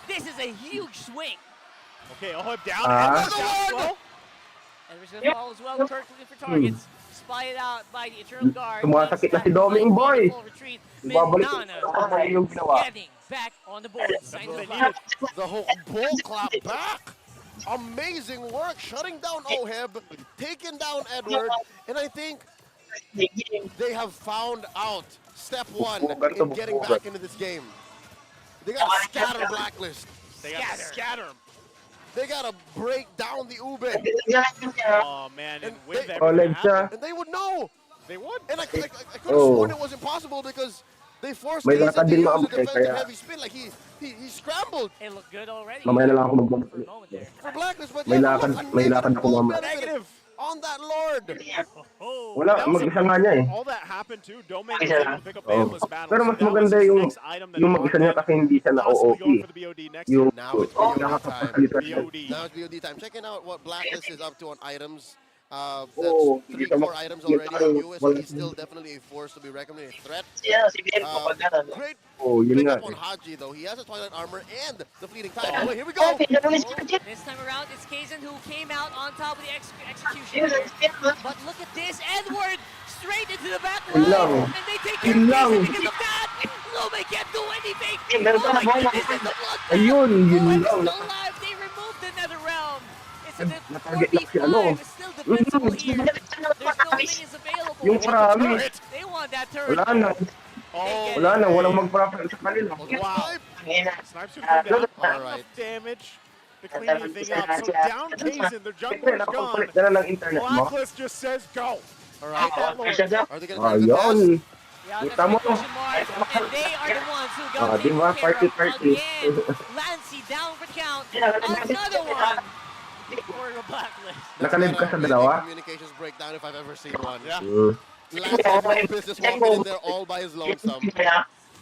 This is a huge swing. Okay, Oheb down. Another one! Edwards gonna fall as well. Kirk looking for targets. Spotted out by the Eternal Guard. Sumasakit na si Domeng, boy. Minana getting back on the board. The whole bull clap back. Amazing work, shutting down Oheb, taking down Edward, and I think they have found out step one in getting back into this game. They gotta scatter Blacklist. They gotta scatter them. They gotta break down the Ube. Oh man, and with that, and they would know. They would. And I could have sworn it was impossible because they forced Kaizen to use the defensive heavy spin. Like he scrambled. It looked good already. Mamaya na lang ako magbabalik. For Blacklist, but May lakad ako mamaya. negative on that Lord. Wala, mag-isa nga niya eh. All that happened too. Domeng was able to pick up the endless battle. Pero mas maganda yung mag-isa niya kasi hindi siya na-OOP. Yung Now it's BOD time. Checking out what Blacklist is up to on items. That's 3-4 items already on US. He's still definitely a force to be reckoned with, a threat. Great pick up on Haji though. He has a Twilight Armor and the Fleeting Tide. Oh, here we go. This time around, it's Kaizen who came out on top of the execution. But look at this, Edward straight into the back line, and they take care of Kaizen because of that. Lume can't do anything. Oh my goodness, it's the blood. Ayun, yun Lume is lang. still alive. They removed the Netherrealm. It's a 4v5. It's still defensible here. There's no minions available. Yung marami. They want that turret. Wala na. Wala na, walang mag-profile sa kanila. Wow. Snipes should come down. Not enough damage to clean anything up. So down Kaizen, their jungler's gone. Blacklist just says go. All right. Are they going to Ayun. Kita mo. And they are the ones who got taken care of again. Lancy down for the count. Another one. For the Blacklist. Nakalib ka sa dalawa? Communications breakdown if I've ever seen one. Yeah. Lancy business walking in there all by his lonesome.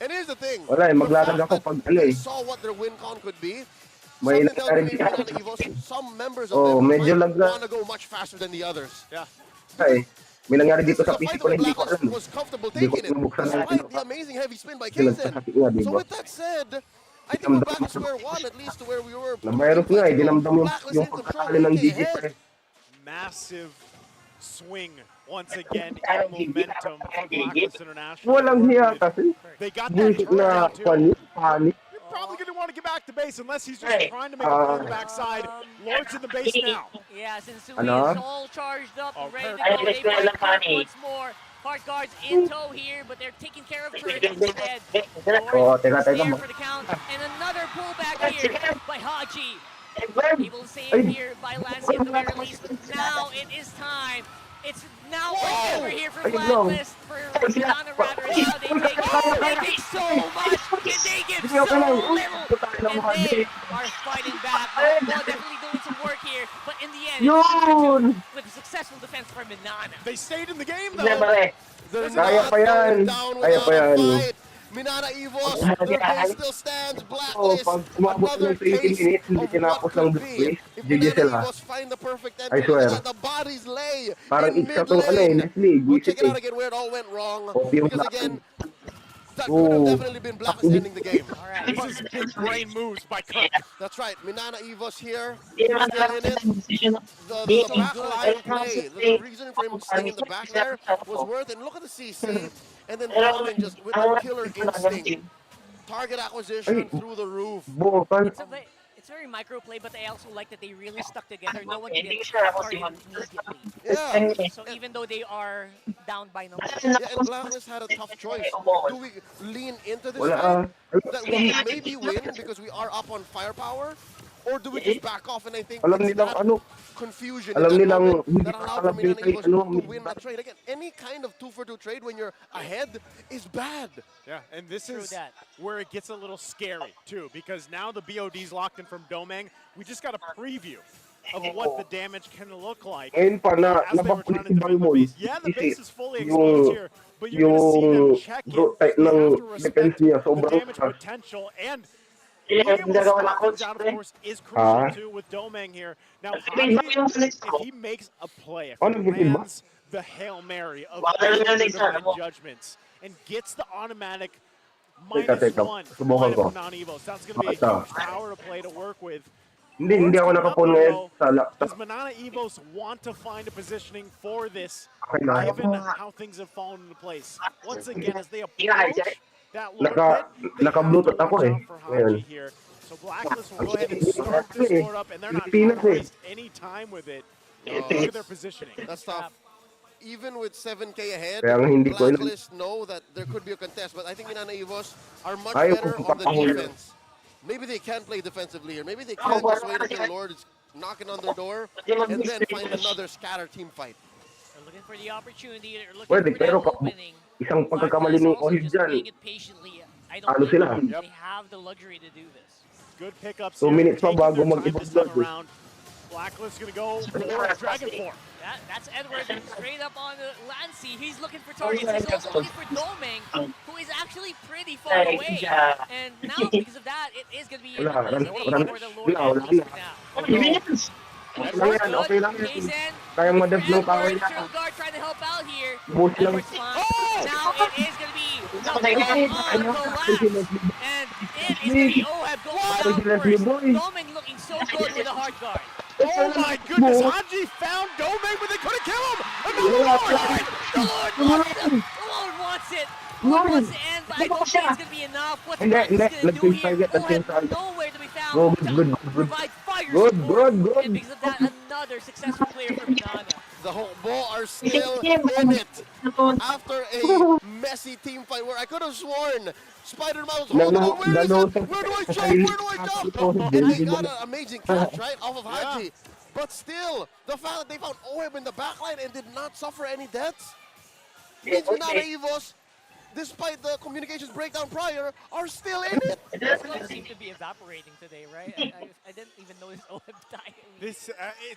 And here's the thing. Wala eh, maglalag ako pag ano eh. They saw what their win con could be. May Some members of them might want to go much faster than the others. Yeah. Ay, may nangyari dito sa PC ko na hindi ko alam. Was comfortable Hindi ko taking it, nabuksan despite the amazing heavy spin by Kaizen. So with that said, I think we're back to square one, at least to where we were. Namayroon nga eh, dinamdam yung pagkakali ng digit eh. Massive swing once again in momentum for Blacklist International. Walang hiya kasi. They got that Bullshit turret na out too. panik. You're probably going to want to get back to base unless he's just trying to make a play on the backside. Lord's in the base now. Yeah, since Sui Ano? is all charged up and ready to go, they might once more. Hard guards in tow here, but they're taking care of turrets instead. Oo, Lord teka, is teka. there for the count. And another pullback here by Haji. Able to save Ay. here by Lancey at the very least. Now it is time. It's now or never here for Ayun lang. Blacklist, for Minana rather, and now they take so much, and they give Sige, okay so lang. little, Putang ina and mo, they Haji. are fighting back. Well, definitely doing some work here, but in the end, Yun! with a successful defense from Minana. They stayed in the game, Hindi, though. pare. They're Kaya not pa yan. going down Kaya without pa a yan. fight. Minana Evos, their base still stands. Oo, Blacklist, pag umabot na another ng 20 taste minutes, hindi of what tinapos ng could be. Blacklist, If GG Minana sila. Evos find the perfect I ending, look swear. at that, the bodies lay Parang in isa mid tong ano eh, lane. Nestle, We'll visit check it out eh. again where it all went wrong. O, yung Because Black- again, that could have Oo. definitely been Blacklist ending the game. All right, This is big brain moves by Cook. That's right. Minana Evos here, still in it. The back line play, the reason for him staying in the back there was worth it. And look at the CC, and then Domin just with the killer instinct. Target acquisition through the roof. Bukan. It's very micro play, but I also like that they really stuck together. No one can get targeted immediately. Yeah. So even though they are down by numbers. Yeah, and Blacklist had a tough choice. Do we lean into this Wala, fight that we can maybe win because we are up on firepower? Or do we just back off? And I think Alam it's nilang that ano, confusion alam in that nilang moment hindi that allowed for kakalab yung Minana trade, Evos ano, to win that trade. Again, any kind of 2-for-2 trade when you're ahead is bad. Yeah, and this True is that. where it gets a little scary, too, because now the BOD's locked in from Domeng. We just got a preview of what the damage can look like. Ngayon pa na, as they were nabakulit trying to si defend the Balmol. base. Yeah, the base is fully Yung- exposed here, but you're going to see them check it. yung They ng have to defense respect niya, the sobrang damage taas. potential, and being able to stop things out, of course, is crucial, too, with Domeng here. Now, Haji, if he makes a play, if Ano he yung ba? lands the Hail Mary of divine judgments and gets the automatic Teka, -1 subukan line ko. of non-evos, that's going to be a Ito. huge power to play to work with. Hindi ako nakapon ngayon sa laptop. Does Minana Evos want to find a positioning for this, Okay na. given how things have fallen into place? Once again, as they approach that Lord Pit, they have to Naka-Bluetooth ako watch eh. out for Ngayon. Haji here. So Blacklist will go ahead and start this Lord up, and they're not Pilipinas trying to eh. waste any time with it. Look at their positioning. That's tough. Even with 7K ahead, Kaya nga hindi ko alam. Blacklist know that there could be a contest. But I think Minana Evos are much Ayaw better kong on the papahuli. defense. Maybe they can play defensively here. Maybe they can just wait until Lord is knocking on their door and then find another scatter team fight. They're looking for the opportunity. They're looking Pwede, for pero that opening. isang But pagkakamali ni also Ohib just dyan, playing it patiently. I don't ano think sila? they have the luxury to do this. Good pickups 2 here, minutes pa taking bago their time mag-ibang this time blood eh. around. Blacklist going to go for Dragon Form. That's Edward straight up on Lancey. He's looking for targets. He's also looking for Domeng, who is actually pretty far away. And now, because of that, it is going to be an Wala, easy wala, day for the Lord wala, at least wala. for now. Okay lang yan, okay lang yan. Kaysen, Kayang madab ng kaway Edward, na. Shield Guard trying to help out here. Buhos lang. Edward's fine. Now it is going to be the on the last. And it is going to be Oheb going down first. Domeng looking so good with a hard guard. Oh my goodness, Haji found Domeng, but they couldn't kill him! Another Lord! The Lord wants it! The Lord wants it! The Lord wants to end, but I don't think it's going to be enough. What's Hindi, Blacklist hindi. going to do here? Nag-target at yung Oheb side. nowhere to be found. Good. Provide fire Good, support. good. And because of that, another successful player for Minana. The Hokbo are still in it after a messy team fight where I could have sworn Spider-Man was holding on. Where is it? Where do I jump? Where do I jump? And they got an amazing catch, right, off of Haji. But still, the fact that they found Oheb in the backline and did not suffer any deaths means Minana Evos, despite the communications breakdown prior, are still in it. This club seemed to be evaporating today, right? I didn't even notice Oheb dying. This,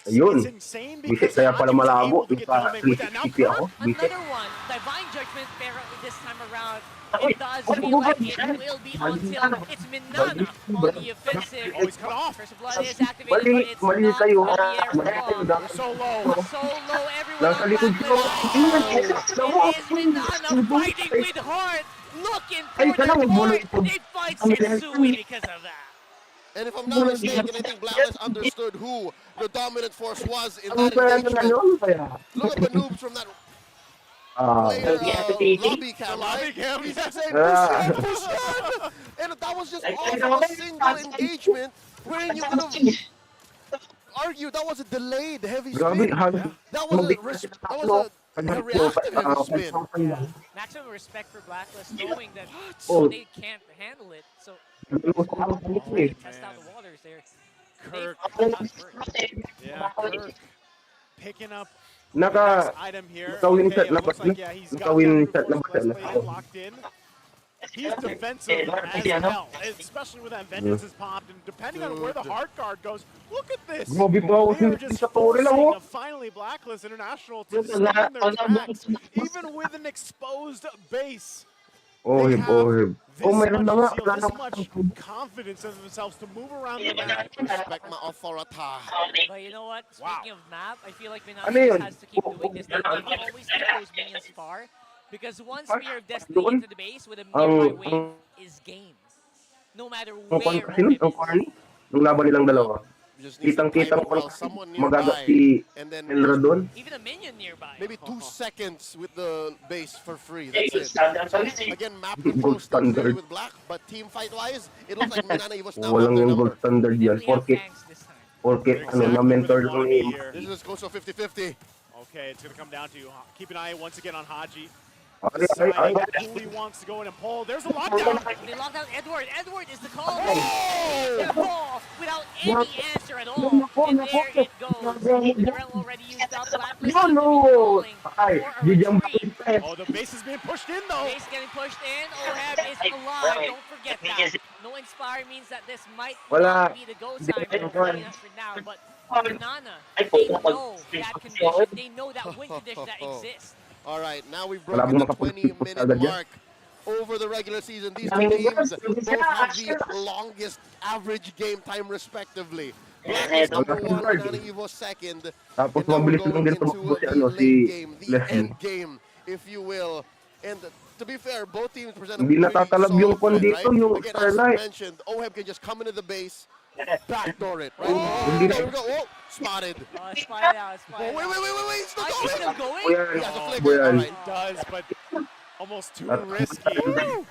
Ayun. it's insane Bisit because kaya Haji pala was malabo. able to Yung get pa Domeng with that. Now 360 ako. Bisit. Another one, Divine Judgment, pero this time around, it does feel like it will be until it's Minana on the offensive. Oh, he's cut off. First Blood is activated, but it's Mali not kayo. on the air for Mali kayo. long. So low. So low, everyone Nasa on likod ko. Blacklist. It is Minana fighting with heart, looking Ay, for their tanong, point. ito. They find Sensui because of that. And if I'm not mistaken, I think Blacklist understood who the dominant force was in Ano that kaya engagement. ano kaya? Look at the noobs from that player lobby cam, right? He's just saying, push on! And that was just off of a single engagement wherein you could have argued that was a delayed heavy Grabe, stream. halos That was a A reactive heavy spin. Maximum respect for Blacklist, knowing that Oh. they can't handle it. So Eh. test out the waters there. Kirk. They've got hurt. Yeah, Kirk picking up the next item here. Naka-win Okay, set it na ba? looks like, yeah, he's got Naka-win that set na brute ba force sila? breastplate locked in. He's defensive as hell, especially with that vengeance is popped, and depending on where the hard guard goes, look at this. Grabe ba ako They are sila just sa Torre lang, forcing oh. finally Blacklist International to stand their tracks, even with an exposed base. Ohib, ohib. Oh, This mayroon na much nga. zeal, Wala this na much confidence in themselves to move around the map. Respect my authority. But you know what? Speaking of map, I feel like Ano Minana yun? has to keep doing this. They need to always keep those minions far. Because once we are destiny Doon? into the base with a nearby Ang, wave is game. No matter ang where kasi nun, ang corny, nung laban nilang dalawa. Just needs to time Kitang-kitang it ko while someone magaga nearby, si and then Elra doon. even a minion nearby. maybe 2 seconds with the base for free. That's it. Again, map control Gold still standard. free with Black, but team fight-wise, it looks like Minana Evos now have Walang their yung gold number. standard yan. Porkit, ano, na-mentor lang ni This is close to 50-50. Okay, it's going to come down to keep an eye once again on Haji. Ay, Deciding who he wants to go in and pull. There's a lockdown. They locked down Edward. Edward is the call. Oh! The ball without any answer at all. And there it goes. The rail already used up. Blacklist No, no! Ay, Jujang Oh, the base is being pushed in though. Base getting pushed in. Oheb is alive. Don't forget that. No Inspire means that this might Wala. not be the go time for now. But Minana, they know that condition. They know that win condition that exists. All right, now we've Wala broken the akong 20-minute agad yan. mark over the regular season. These two teams both have the longest average game time respectively. Blacklist number 1, Minana Evos second. Tapos And now we're mabilis lang going din into tumakbo si, the ano, late si game, the Leslie. end game, if you will. And to be fair, both teams present a Hindi pretty natatalab solid yung kon threat, dito, right? yung Again, as Starlight. mentioned, Oheb can just come into the base, backdoor it, right? Hindi There na. we go. Oh, spotted. Spotted out. Spotted Oh, wait, he's still going. He's still going? Boyan, He has a flicker. boyan. All right. It does, but almost too At- risky. Woo!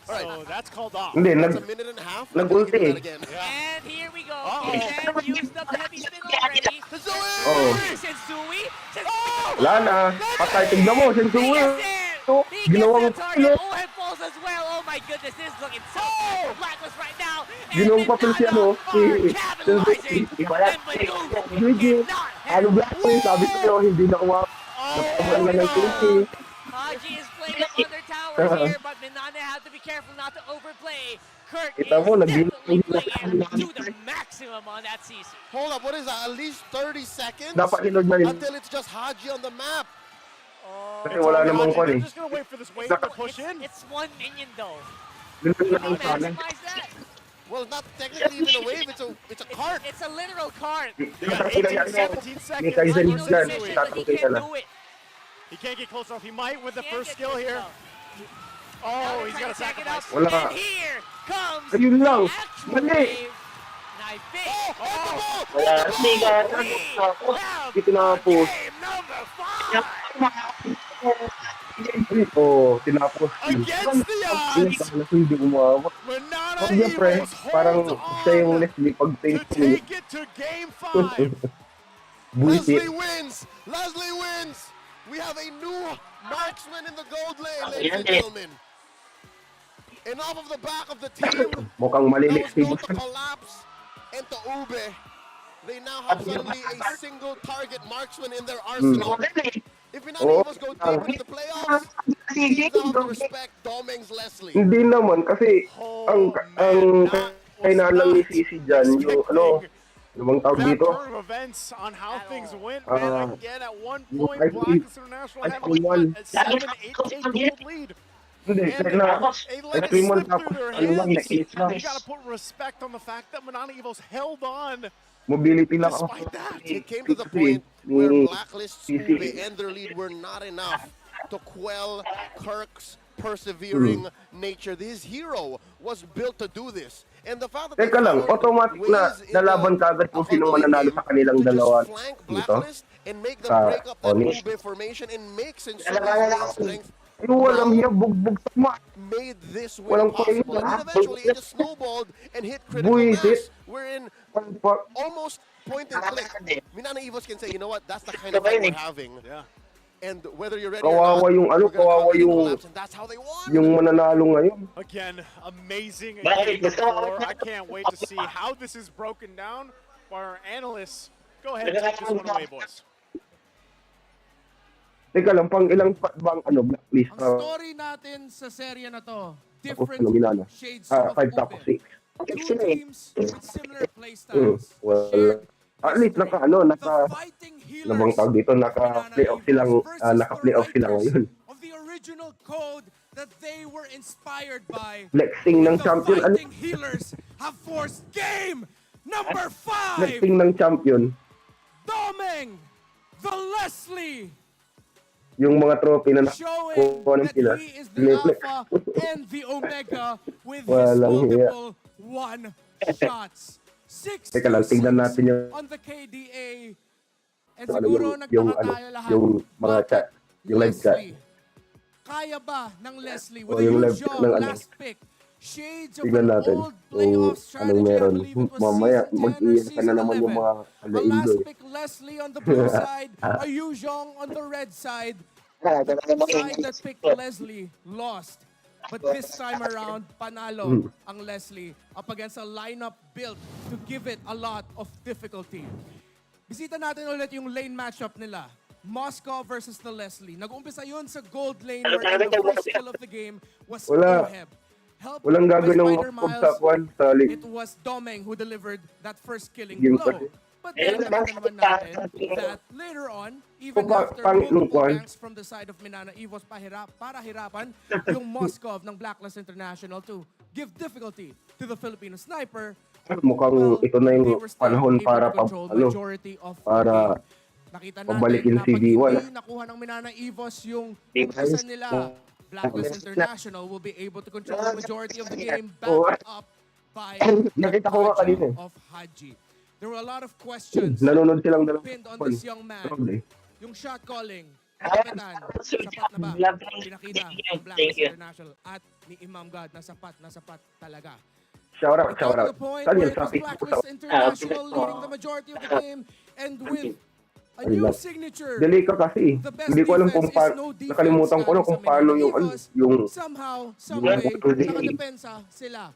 All right. So that's called off. Hindi, That's a minute and a half. nag-ulti We're eh. gonna give it that again. And here we go. Uh-oh. Ken used up the heavy spin already. Oo. Sensui. Wala na. Patay, tignan mo, Sensui. Ito, He ginawang gets the target. ano. Oheb falls as well. Oh my goodness, this is looking so Blacklist right now. Ginawang papel si ano, si capitalizing. Gigi. Ano ba? Sabi ko yun, hindi na umap. Napawalan lang ng Casey. Haji is playing up under towers here, but Minana have to be careful not to overplay. Kirk is Kita mo, definitely nag-iingat playing it to the maximum on that CC. Hold up, what is that? At least 30 seconds Dapat hinod na rin. until it's just Haji on the map. Kasi wala namang kon eh. They're just gonna wait for this wave to push in. It's one minion though. Doon Can lang you ang sana. maximize that? Well, not technically even a wave, it's a cart. It's a literal cart. They got 18, 17 seconds. May Kaizen Unknown dyan. position, but he Tatang can't na. do it. He can't get close enough. He might with the Can't first get skill close here. enough. Oh, he's Now got to they're trying to tag it up. sacrifice. Wala. And here comes Ayun lang. the actual Mali. wave. Knife big. Wala. Siga. Dito na po. Game number 5. Oh, tinapos. Against the odds, Hindi umawak. Minana Pag yan, pre, Evos parang holds siya yung on Leslie pag to take it to game 5. Buisit. Leslie wins. We have a new marksman in the gold lane, ladies and gentlemen. And off of the back of the team, Mukhang that malilik was si built to collapse and to Ube. They now have suddenly a single target marksman in their arsenal. If Minana Evos go deep into the playoffs, teams now have to respect Doming's Leslie. Hindi naman kasi ang kailangan lang ni Sisi dyan yung ano, yung bang tawag That dito? turn of events on how things went, Uh, man. Again, at one yung point, IP Blacklist International had like one. a 7-8K gold lead. Hindi, And kaya na, they let it IP1 slip tapos through their ano lang, hands. na-case lang. You gotta put respect on the fact that Minana Evos held on Mobility lang ako. despite that. It came to the point where Blacklist, Ube, and their lead were not enough to quell Kirk's persevering nature. This hero was built to do this. And the fact that they Teka lang, found automatic na ways in nalaban the kagad kung sinong late mananalo game sa kanilang to just dalawa flank dito. Blacklist and make them Sa break up that Onyx. Ube formation and make Sensui's main strength Yung walang hiya, bugbog tama. made this win Walang possible. And then eventually it just snowballed and hit critical Buisit. mass. We're in almost point and click. Minana Evos can say, you know what, that's the kind of fight we're having. Yeah. And whether you're ready Kawawa or not, yung ano, we're gonna kawawa call it a yung collapse, and that's how they won. yung mananalo ngayon. Again, amazing game 4. I can't wait to see how this is broken down by our analysts. Go ahead and take this one away, boys. Teka lang, pang ilang bang blacklist? Ang story natin sa serye na to, different Minana. shades of 5 tapos open. 6. Two teams with similar playstyles. Well, at least naka nabang tawag dito, naka-playoff sila ngayon. Of the original code that they were inspired by. Flexing ng champion. The Fighting Healers have forced game number 5. Flexing ng champion. Doming the Leslie. Yung mga trophy na showing nakuha ng that sila. he is the Alpha and the Omega with his Walang multiple one shots. 6 Teka lang, tignan natin yung on the KDA. And siguro nagtataya lahat. yung mga chat, yung live chat. Kaya ba ng Leslie with a yung live usual ng last pick? Shades of tignan an natin old playoff strategy. meron. I believe it was Mamaya, season 10 or mag-iyan ka na season naman yung 11. mga A alaindo. last pick Leslie on the blue side, a Yuzhong on the red side. The side that picked Leslie lost. But this time around, panalo ang Leslie up against a lineup built to give it a lot of difficulty. Bisita natin ulit yung lane matchup nila. Moscow versus the Leslie. Nag-umpisa yun sa gold lane where the first kill of the game was Oheb. Walang gagawin ng Moscow sa lane. It was Domeng who delivered that first killing blow. But then nakita naman natin that later on, even after multiple ganks from the side of Minana, Evos para hirapan yung Moskov ng Blacklist International to give difficulty to the Filipino sniper. Mukhang ito na yung panahon para pabalikin si D1. Nakuha ng Minana Evos yung umpasan nila. Blacklist International will be able to control the majority of the game backed up by the of Haji. There were a lot of questions Nanonood silang pinned on this young man. Yung shot calling, kapitan, sapat na ba? Pinakita ng Blacklist International at ni Imam God na sapat talaga. Shout out. The point where it was Blacklist International leading the majority of the game and with a new signature. Delay ka kasi. Hindi ko alam kung paano. Nakalimutan ko na kung paano yung somehow, some way, nakadepensa sila.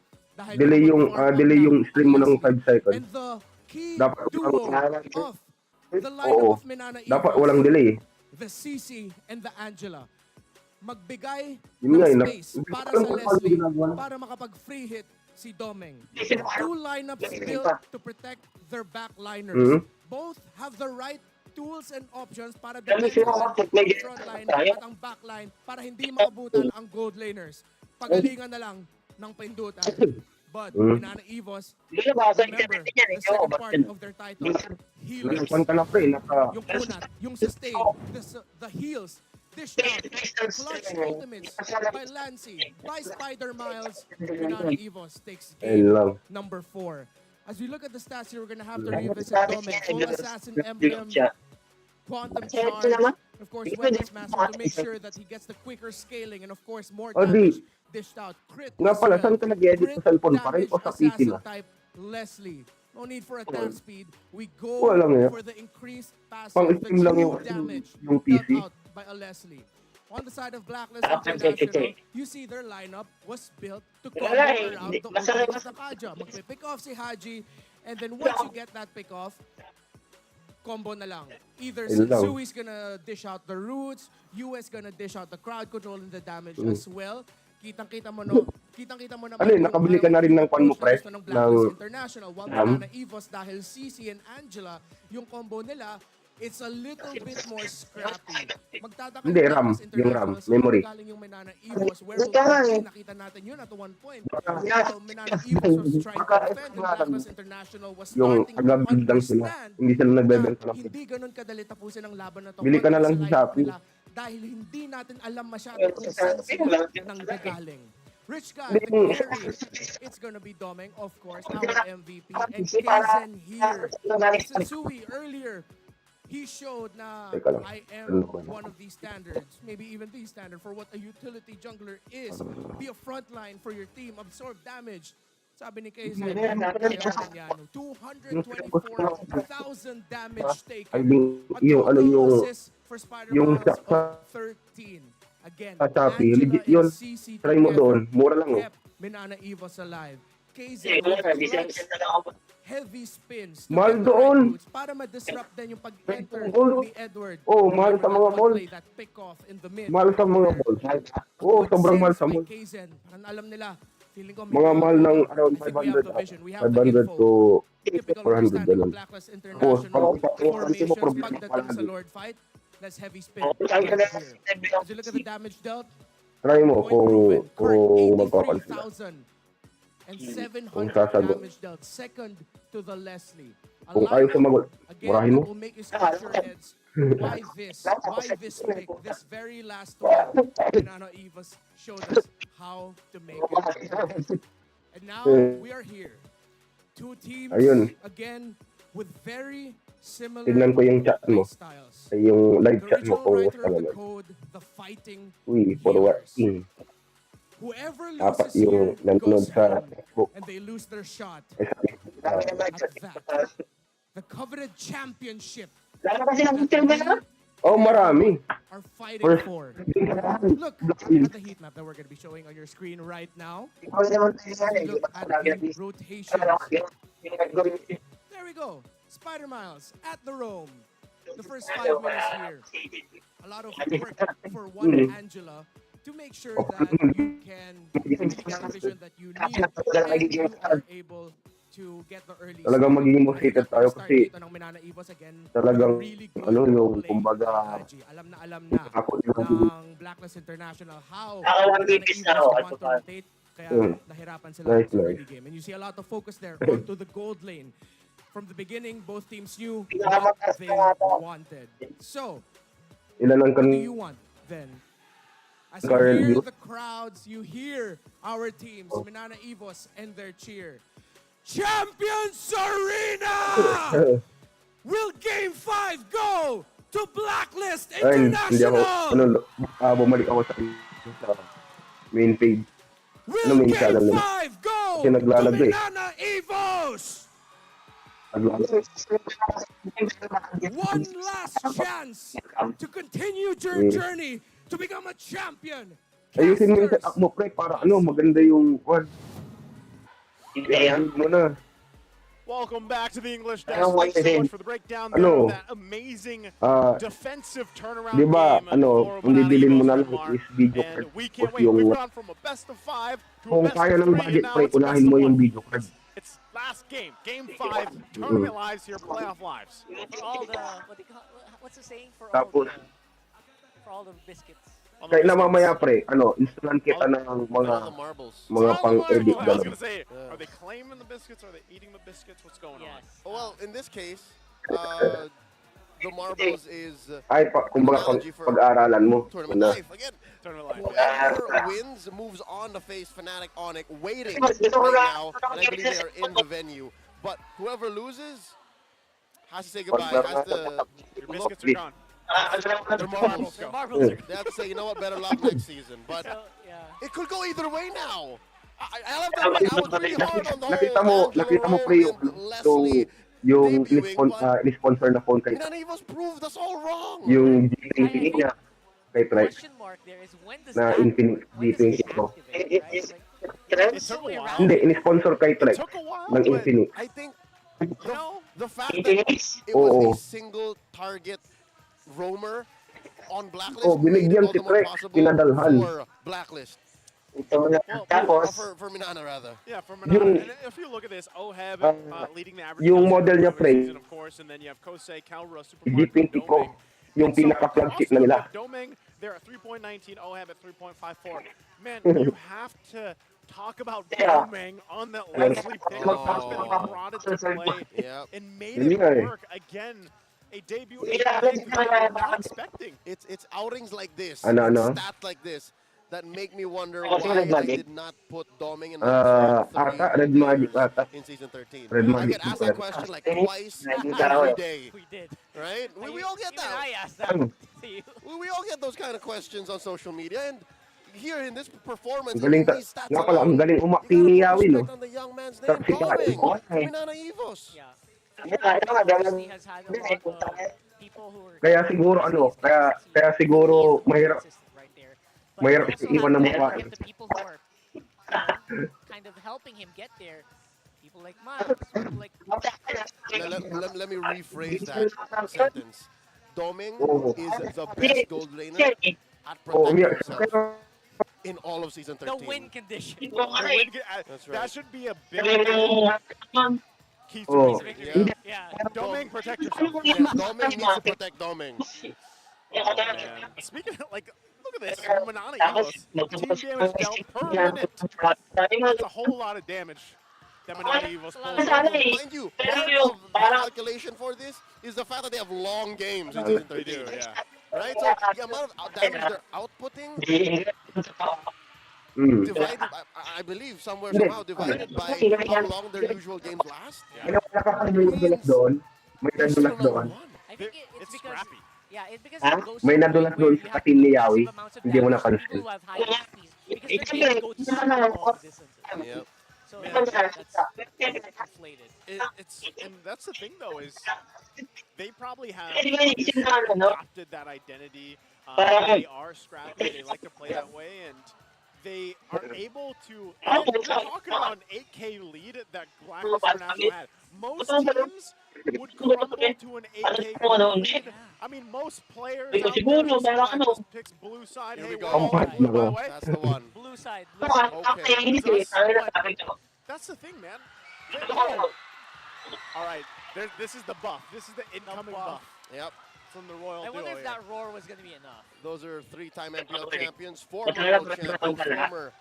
Delay yung stream mo ng 5 seconds. And the key dapat duo of the lineup of Minana Evos, dapat walang delay. The CC and the Angela. Magbigay ng space para sa Leslie para makapag-free hit si Domeng. Two lineups built to protect their backliners. Both have the right tools and options para defend ang frontline at ang backline para hindi maabutan ang gold laners. Pagalingan na lang ng pindutan. But Minana Evos, remember, the second part of their title, healers. Yung kunat, yung sustain, the heals, dish out, clutch ultimates by Lancy, by Spider Miles, Minana Evos takes game number 4. As we look at the stats here, we're going to have to revisit Domeng, full assassin emblem, quantum charge, of course, weapons master to make sure that he gets the quicker scaling and of course more damage dished out. Crit pala, saan ka nag-edit sa cellphone pa rin o sa PC na? type Leslie. No need for attack speed. We go for the increased passive, the true damage dealt out by a Leslie. On the side of Blacklist International, you see their lineup was built to combo around the ultimate of Kaja. Magpipick off si Haji, and then once you get that pick off, combo na lang. Either Sui's gonna dish out the roots, US gonna dish out the crowd control and the damage as well. Kitang-kita mo naman. Nakabili ka na rin ng pan mo, pre? Ng Blacklist International. While Minana Evos dahil CC and Angela, yung combo nila, it's a little bit more scrappy. Magtataka Hindi, RAM. Yung RAM. Memory. Galing yung Minana Evos. Where nakita natin yun at one point. So Minana Evos was trying to defend and Blacklist International was starting to understand hindi sila nagbebenta ng hindi ganun kadali tapusin ang laban na to. Bili ka na lang sa Shopee. Dahil hindi natin alam masyado kung saan sila nang gagaling. Rich guy, the carry. It's gonna be Domeng, of course, our MVP. And Kaizen here. Sensui earlier, he showed na I am one of these standards, maybe even the standard for what a utility jungler is. Be a frontline for your team, absorb damage, Sabi ni Kaizen, kaya natin yan. 224,000 damage taken. A total assist for yung Spider-Miles sa of 13. Again, Shopee, Angela legit yun. and CC Try mo together doon, mura lang kept Minana Evos alive. Kaizen with clutch, heavy spins to Mahal get the right doon. routes para ma-disrupt din yung pag-enter ni Edward. Oh, mahal sa mga mall. Play that pick-off in the mid. Mahal sa mga mall. Oo, sobrang mahal sa By mall. Kaizen, parang alam nila, feeling ko Mga mahal ng around I think we have 500 the vision. We have the 500 info. to Typical 400 understanding ganun. of Blacklist International formations pagdating sa palagi. Lord fight. Let's heavy spin right here. As you look at the damage dealt, Try mo kung magkakalit. 83,000 and 700 sasagot. damage dealt. Second to the Leslie. A Kung ayaw sumagot, again, murahin that mo. will make you scratch your heads. Why this? Why this pick? This very last one. Minana Evas showed us how to make it work. And now we are here. Two teams Ayun. again with very similar Tignan ko yung chat mo. styles. Ay, yung live The chat mo original kung writer gusto of the naman. code, the fighting Uy, for what? Whoever Dapat loses yung here nanonood goes sa home, Facebook. and they lose their shot Ay, sabi, at that. The coveted championship oh, marami. are fighting First, for. Look at the heat map that we're going to be showing on your screen right now. Look at the rotations. There we go. Spider Miles at the Rome. The first 5 minutes here. A lot of work for one Angela to make sure that you can really get the vision that you need and you are able to get the early Talagang start. magiging motivated tayo Start kasi dito ng Minana Evos again. talagang Really good ano yung play kumbaga by Haji. Alam na ako ng Blacklist International how Minana Evos want to rotate. Kaya nahirapan sila Nice, sa nice. early game. And you see a lot of focus there onto the gold lane. From the beginning, both teams knew what they wanted. So, ilan ang what do you want then? As you current hear view? the crowds, you hear our teams, Minana Evos and their cheer. Champions Arena! Will Game 5 go to Blacklist Ay, hindi ako, International? bumalik ako sa main page. Will main Game channel 5 nila. go Kasi to naglalag eh. Minana Evos? One last chance to continue your journey to become a champion. Ayusin mo yung setup mo, pre, para ano, maganda yung word. Mo na. Welcome back to the English Desk. Thanks so much for the breakdown there Ano? of that amazing defensive turnaround Di ba, game for kung Minana bibilin mo Evos na and lang Mar. is video And card. we can't Tapos wait. yung, We've gone from a best of 5 to a kung best kaya of ng 3, budget, and now pre, it's best unahin of mo yung 1. video card. It's last game, Game 5, tournament lives here, playoff lives. For all the, what's the saying? For Tapos, all the biscuits. kahit na mamaya, pre, installan kita ng mga pang-edit I was gano'n. gonna say, are they claiming the biscuits? Are they eating the biscuits? What's going on? Well, in this case, the marbles is Ay, kumbaga, pag-aaralan mo. tournament Na. life. Again, Tournament life. whoever wins moves on to face Fnatic Onic, waiting right now, and I believe they are in the venue. But whoever loses has to say goodbye. Has to. Your biscuits are gone. Their marbles go. They have to say, you know what, better luck next season. But Yeah. it could go either way now. I love that. I was really hard on the Nakita mo, pre, yung in-sponsor na phone kay Minana Evos proved us all wrong. yung G20 niya kay Price Question mark there is when does na that Infinix G20 mo. It took a while. Hindi, in-sponsor kay Price Took a while, ng but Infinix. I think the fact that it was a single target roamer on Blacklist made it binigyan all si the more Pre, possible pinadalhan. for Blacklist. For Minana, rather. Yeah, for Minana. And if you look at this, Oheb leading the average. Yung model niya, pre, season, of course, and then you have Kosei, Calra, Supermarket, G20 ko, yung pinaka-flagship na nila. Doming, they're at 3.19, Oheb at 3.54. Man, you have to talk about Doming on that Leslie pick. He brought it to play and made it work again. A debut I'm not expecting. It's outings like this, Ano? stats like this, that make me wonder why I did not put Doming in my top Red Magic ata. in season 13. Red I Magic. get asked that question like twice every day. We did. Right? We all get Even that. I asked that to you. We all get those kind of questions on social media, and here in this performance, Galing in these stats nga pala, ang alone, galing you umakting gotta ni put Yawi, no? respect on the young young man's name? Doming from Minana Evos. Yeah. Kaya He has had a lot of people who were siguro kaya siguro mahirap consistent right there. But you also iwan ng have to mukha. look at the people who are, kind of helping him get there. People like Miles, people like... Let me rephrase that sentence. Doming is the best gold laner at protecting himself in all of Season 13. The win condition. That's right. That should be a big key to Oh. victory. Yeah. Doming, protect yourself. Yes, Doming needs to protect Doming. Oh, man. Speaking of, like, look at this. Minana Evos. Team damage dealt per minute. That's a whole lot of damage that Minana Evos pulls off. Mind you, part of the calculation for this is the fact that they have long games in Season 13. They do, yeah. Right? So the amount of damage they're outputting divided, I believe, somehow divided by how long their usual games last. May nadulas doon. I think it's because... scrappy. Yeah, it's because Ha? it goes May to nadulas where doon you sa have team ni massive Yawi. amounts of Hindi mo damage to napansin. people who have high HPs. Because the games go to super long distances. Yep. So that's inflated. And that's the thing, though, is they probably have adopted that identity. They are scrappy. They like to play that way, and they are able to. You're talking about an 8K lead that Blacklist International had. Most teams would crumble to an 8K lead. I mean, most players out there who Blacklist picks blue side. Hey, we're all blue, by the way. That's the one. Blue side. Blue side. Okay. That's the thing, man. Oh. All right, this is the buff. This is the incoming buff. Yep. From the Royal I wonder duo if that roar was going to be enough. Those are 3-time MPL champions, former world champions, former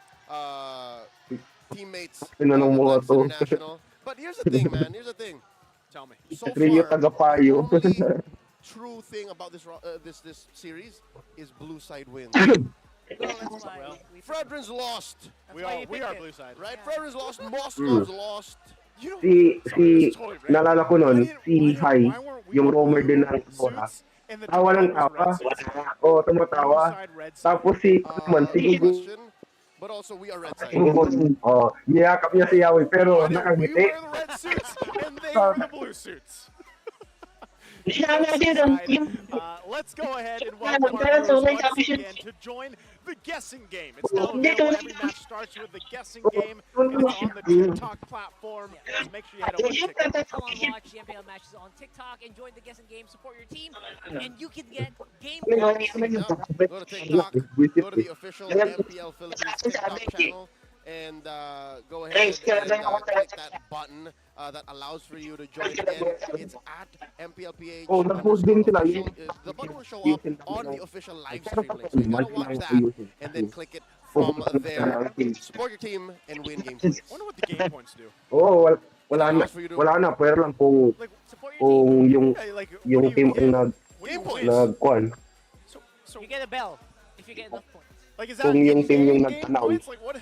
teammates of Blacklist International. But here's the thing, man. Here's the thing. Tell me. So far, the only true thing about this series is blue side wins. Well, Fredrin's lost. We are blue side. Right? Fredrin's lost. Moscow's lost. Naalala ko nun, si Hai, yung roamer din ng Bora. Tawa ng tawa. Oo, tumatawa. Tapos si Kusman, si Gugu. But also, we are red side. Oh, niyakap niya si Yawi, pero nakangiti. We were the red suits, and they were the blue suits. Let's go ahead and welcome our viewers once again to join the guessing game. It's now available. Every match starts with the guessing game, and it's on the TikTok platform. So make sure you head over to TikTok. Come on, watch the MPL matches on TikTok and join the guessing game. Support your team, and you can get game points. Go to TikTok. Go to the official MPL Philippines TikTok channel. And go ahead and click that button that allows for you to join again. It's at MPLPH. Oh, nag-post din sila. The button will show up on the official live stream link. So you gotta watch that and then click it from there. Support your team and win game points. I wonder what the game points do. Oo, wala na. Pero lang kung yung team ang nag-kwan. So you get a bell if you get enough points. Like, is that Kung yung team yung game nagtanaw. points? Like, what?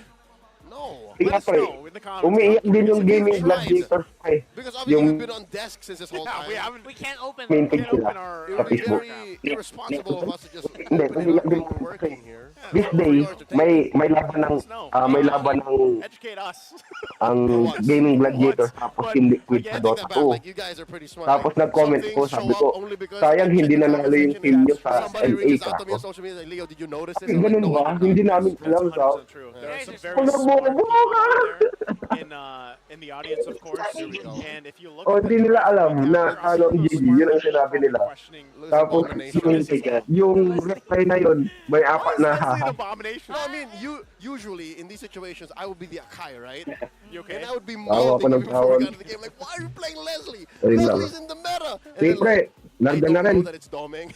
No. Kaya Let us know in the comments. umiiyak din yung gaming gladiators pa eh. Because obviously we've been on desk since this whole time. We can't open. Maintain sila It sa would be Facebook. very irresponsible of us to just Hindi, open it umiiyak up din while we're working here. this day, may laban ng Educate us. ang gaming gladiators tapos Team Liquid sa Dota 2. Like, you guys are pretty smart. Tapos nag-comment ko, sabi ko, sayang hindi nanalo yung team nyo sa Somebody LA reaches ka out to me ako. on social media like, Leo, did you notice this? Eh, I'm like, ganun no, ba? Hindi namin alam sa... There are some very smart people out there in the audience, of course. And if you look O, at hindi nila alam na ano ang GG, yun ang sinabi nila. Tapos, yung reply na yun, may apat na haha. No, I mean, usually in these situations, I would be the Akai, right? You okay? And I would be Tawa ko molding ng before we tawag. got into the game. Like, why are you playing Leslie? Ayun lang. Leslie's in the meta. And then, Siyempre, I larga na don't rin. know that it's Doming.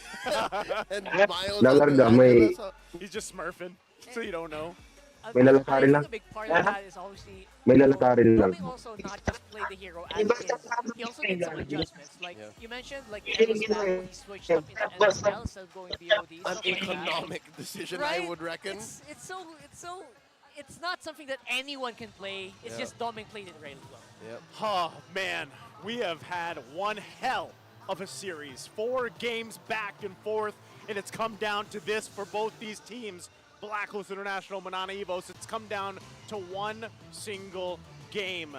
And Miles. Lalarga, may... He's just smurfing, so you don't know. May lalakarin lang. A big part of that is obviously May lalakarin lang. Doming also not just play the hero as is. He also needs some adjustments. Like you mentioned, like it was back when he switched up into LSL instead of going BOD. An economic decision, right? I would reckon. It's not something that anyone can play. It's Yeah. just Doming played it really well. Yep. Oh, man. We have had one hell of a series. 4 games back and forth, and it's come down to this for both these teams. Blacklist International, Minana Evos. It's come down to one single game.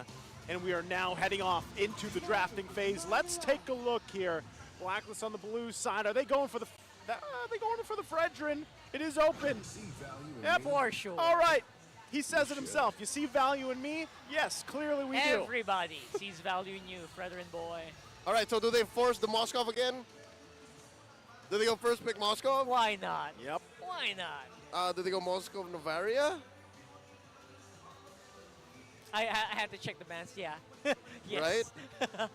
And we are now heading off into the drafting phase. Let's take a look here. Blacklist on the blue side. Are they going for the Fredrin? It is open. Yep, for sure. All right. He says it himself. You see value in me? Yes, clearly we do. Everybody sees value in you, Fredrin boy. All right, so do they force the Moskov again? Do they go first pick Moskov? Why not? Yep. Why not? Do they go Moskov Novaria? I had to check the bands, yeah. Yes. Right?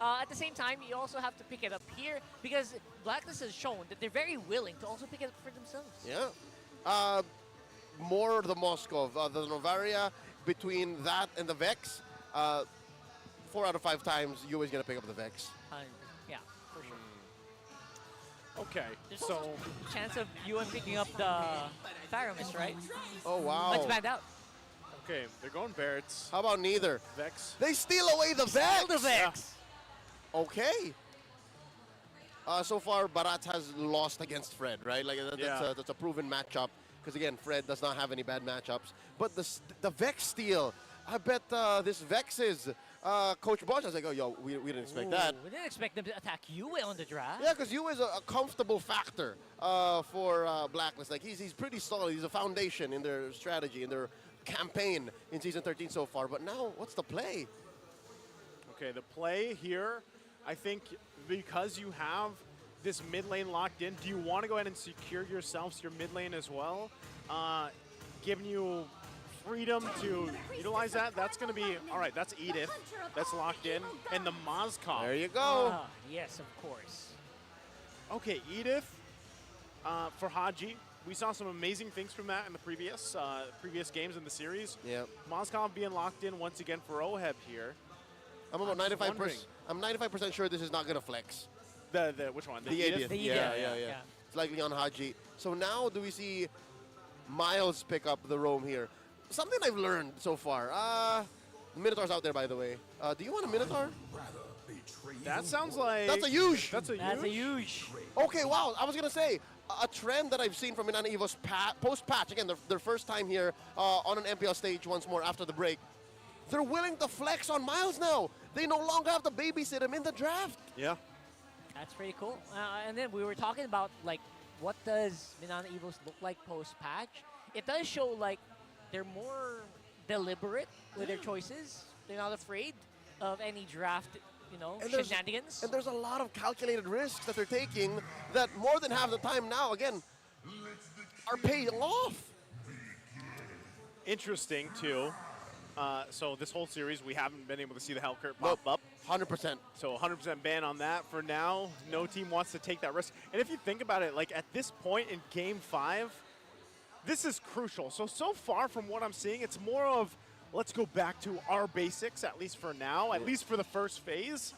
At the same time, you also have to pick it up here because Blacklist has shown that they're very willing to also pick it up for themselves. Yeah. More the Moskov, the Novaria, between that and the Vex, 4 out of 5 times you always gonna pick up the Vex. Yeah, for sure. Okay, There's so also a chance of you picking up the Pharamis, right? Oh wow. Let's band out. okay, they're going Barretts. How about neither? Vex. They steal away the Vex. Steal the Vex. Okay. So far, Barat has lost against Fred, right? Like that's a proven matchup. Because again, Fred does not have any bad matchups. But the Vex steal, I bet this Vex is Coach Bosch. I was like, oh, yo, we didn't expect that. We didn't expect them to attack Yue on the draft. Yeah, because Yue is a comfortable factor for Blacklist. Like he's pretty solid. He's a foundation in their strategy, in their campaign in Season 13 so far. But now, what's the play? Okay, the play here, I think because you have this mid lane locked in, do you want to go ahead and secure yourselves your mid lane as well? Giving you freedom to utilize that. That's going to be, all right, that's Edith. That's locked in. And the Moskov. There you go. Yes, of course. Okay, Edith for Haji. We saw some amazing things from that in the previous games in the series. Yeah. Moskov being locked in once again for Oheb here. I'm about 95%. I'm 95% sure this is not going to flex. The which one? The 80th. Yeah. It's likely on Haji. So now do we see Miles pick up the roam here? Something I've learned so far. Minotaur's out there, by the way. Do you want a Minotaur? That sounds like... That's a huge. That's a huge. Okay, wow. I was going to say, a trend that I've seen from Minana Evo's post-patch, again, their first time here on an MPL stage once more after the break, they're willing to flex on Miles now. They no longer have to babysit him in the draft. Yeah. That's pretty cool. And then we were talking about, like, what does Minana Evos look like post-patch? It does show, like, they're more deliberate with their choices. They're not afraid of any draft, shenanigans. And there's a lot of calculated risks that they're taking that more than half the time now, again, are paying off. Interesting, too. So this whole series, we haven't been able to see the Hellcurt pop up. 100%. So 100% ban on that for now. No team wants to take that risk. And if you think about it, like at this point in Game 5, this is crucial. So far from what I'm seeing, it's more of let's go back to our basics, at least for now, at least for the first phase.